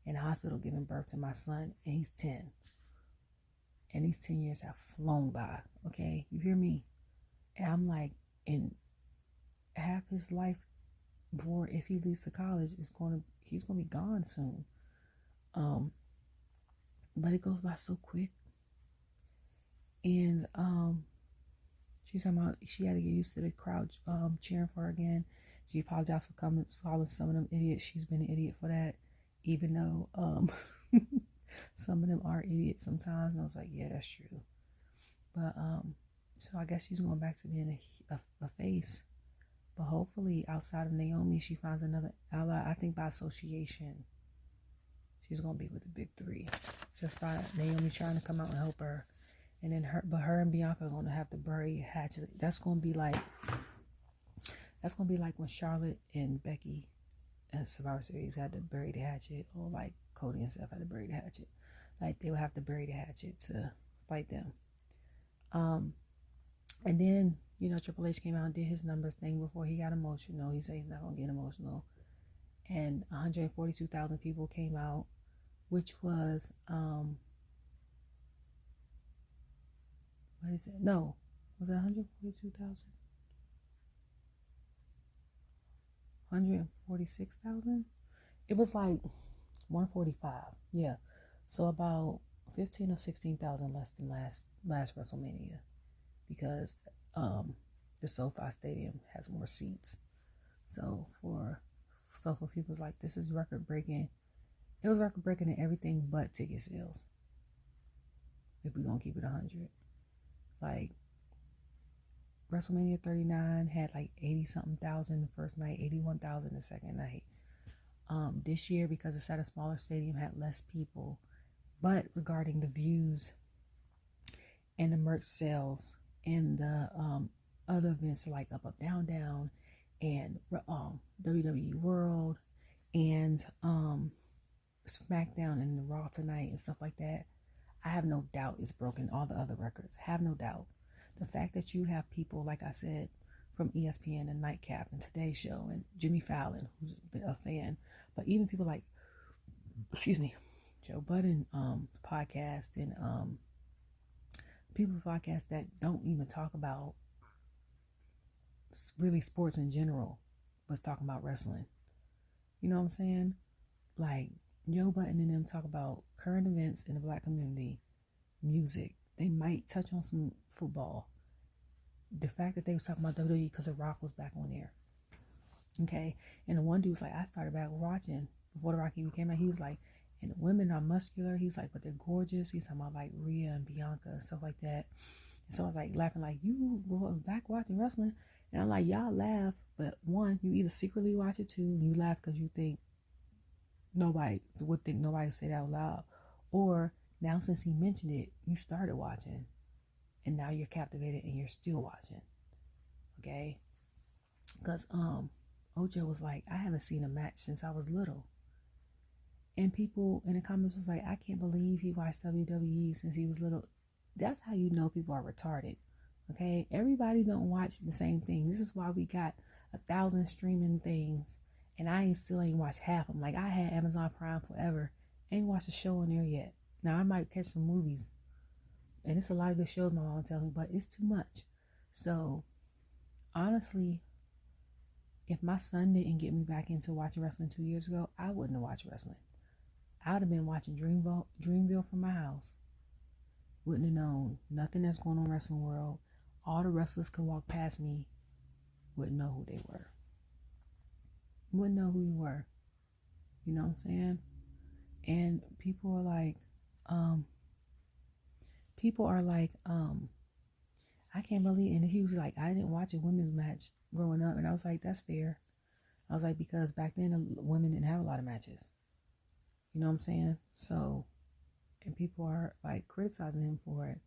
in the hospital giving birth to my son, and he's 10. And these 10 years have flown by, okay? You hear me? And I'm like, in half his life, before, if he leaves to college, he's gonna be gone soon. But it goes by so quick. And she's talking about she had to get used to the crowd cheering for her again. She apologized for calling some of them idiots. She's been an idiot for that, even though some of them are idiots sometimes. And I was like, yeah, that's true. But so I guess she's going back to being a face. But hopefully outside of Naomi, she finds another ally. I think by association, she's going to be with the big three. Just by Naomi trying to come out and help her. And then her and Bianca are going to have to bury hatchet. That's going to be like when Charlotte and Becky and Survivor Series had to bury the hatchet, or like Cody and Seth had to bury the hatchet. Like, they would have to bury the hatchet to fight them. And then, Triple H came out and did his numbers thing before he got emotional. He said he's not going to get emotional. And 142,000 people came out, which was, what is it? No. Was it 142,000? 146,000? It was like 145. Yeah. So about 15 or 16,000 less than last WrestleMania, because the SoFi Stadium has more seats. So for people like, this is record breaking. It was record breaking in everything but ticket sales. If we're gonna keep it 100, like WrestleMania 39 had like 80 something thousand the first night, 81,000 the second night. This year, because it's at a smaller stadium, had less people. But regarding the views and the merch sales and the other events like Up Up Down Down and WWE World and SmackDown and the Raw Tonight and stuff like that, I have no doubt it's broken all the other records. Have no doubt. The fact that you have people, like I said, from ESPN and Nightcap and Today's Show and Jimmy Fallon, who's been a fan, but even people like, Joe Budden podcast and people podcasts that don't even talk about really sports in general, but talking about wrestling. You know what I'm saying? Like Joe Budden and them talk about current events in the Black community, music. They might touch on some football. The fact that they was talking about WWE because The Rock was back on there. Okay. And the one dude was like, I started back watching before The Rock even came out. He was like, and the women are muscular. He's like, but they're gorgeous. He's talking about like Rhea and Bianca and stuff like that. And so I was like laughing, like, you were back watching wrestling. And I'm like, y'all laugh, but one, you either secretly watch it too, and you laugh because you think nobody would think nobody say that out loud. Or now since he mentioned it, you started watching. And now you're captivated and you're still watching. Okay? Because Ojo was like, I haven't seen a match since I was little. And people in the comments was like, I can't believe he watched WWE since he was little. That's how you know people are retarded. Okay? Everybody don't watch the same thing. This is why we got 1,000 streaming things. And I still ain't watched half of them. Like, I had Amazon Prime forever. Ain't watched a show on there yet. Now, I might catch some movies. And it's a lot of good shows my mom tells me, but it's too much. So, honestly, if my son didn't get me back into watching wrestling 2 years ago, I wouldn't have watched wrestling. I would have been watching Dreamville from my house. Wouldn't have known nothing that's going on in wrestling world. All the wrestlers could walk past me. Wouldn't know who they were. Wouldn't know who you were. You know what I'm saying? And people are like, I can't believe, and he was like, I didn't watch a women's match growing up. And I was like, that's fair. I was like, because back then the women didn't have a lot of matches. You know what I'm saying? So, and people are like criticizing him for it,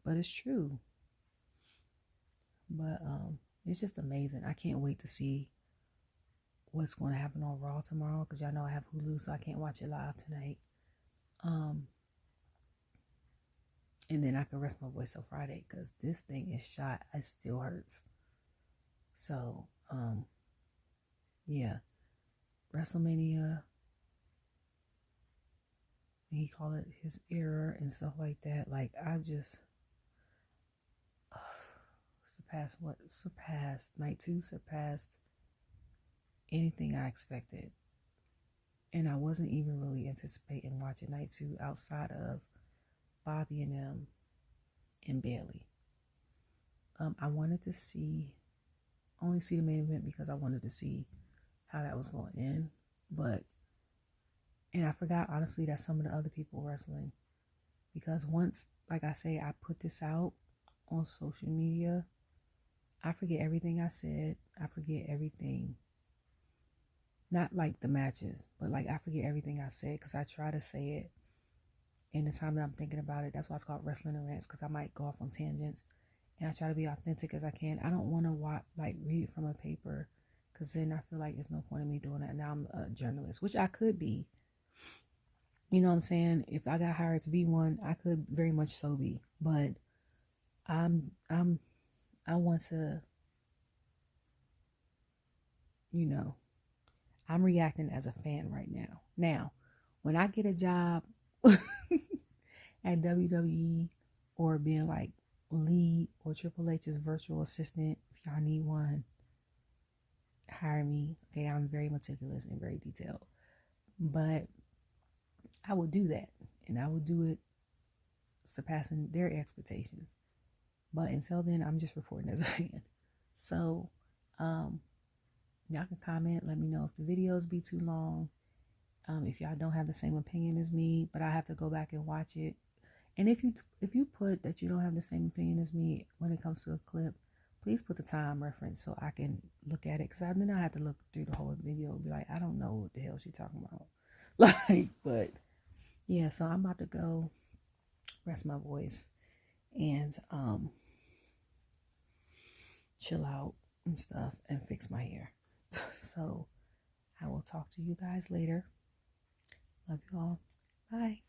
but it's true. But it's just amazing. I can't wait to see what's going to happen on Raw tomorrow, because y'all know I have Hulu, so I can't watch it live tonight. And then I can rest my voice till Friday, because this thing is shot. It still hurts. So, yeah. WrestleMania, he called it his era and stuff like that. Like, I've just surpassed night 2, surpassed anything I expected. And I wasn't even really anticipating watching night 2 outside of Bobby and them and Bayley. I wanted to only see the main event because I wanted to see how that was going to end. And I forgot, honestly, that some of the other people were wrestling. Because once, like I say, I put this out on social media, I forget everything I said. I forget everything. Not like the matches, but like I forget everything I said, because I try to say it in the time that I'm thinking about it. That's why it's called Wrestling and Rants, because I might go off on tangents. And I try to be authentic as I can. I don't want to read from a paper, because then I feel like there's no point in me doing that. Now I'm a journalist, which I could be. You know what I'm saying? If I got hired to be one, I could very much so be. But I want to, I'm reacting as a fan right now. Now, when I get a job at WWE, or being like lead or Triple H's virtual assistant, if y'all need one, hire me. Okay, I'm very meticulous and very detailed. But I would do that, and I would do it surpassing their expectations. But until then, I'm just reporting as a fan. So, y'all can comment. Let me know if the videos be too long. If y'all don't have the same opinion as me, but I have to go back and watch it. And if you put that you don't have the same opinion as me when it comes to a clip, please put the time reference so I can look at it. Because then I have to look through the whole video and be like, I don't know what the hell she's talking about. But yeah, so I'm about to go rest my voice and chill out and stuff and fix my hair. So I will talk to you guys later. Love you all. Bye.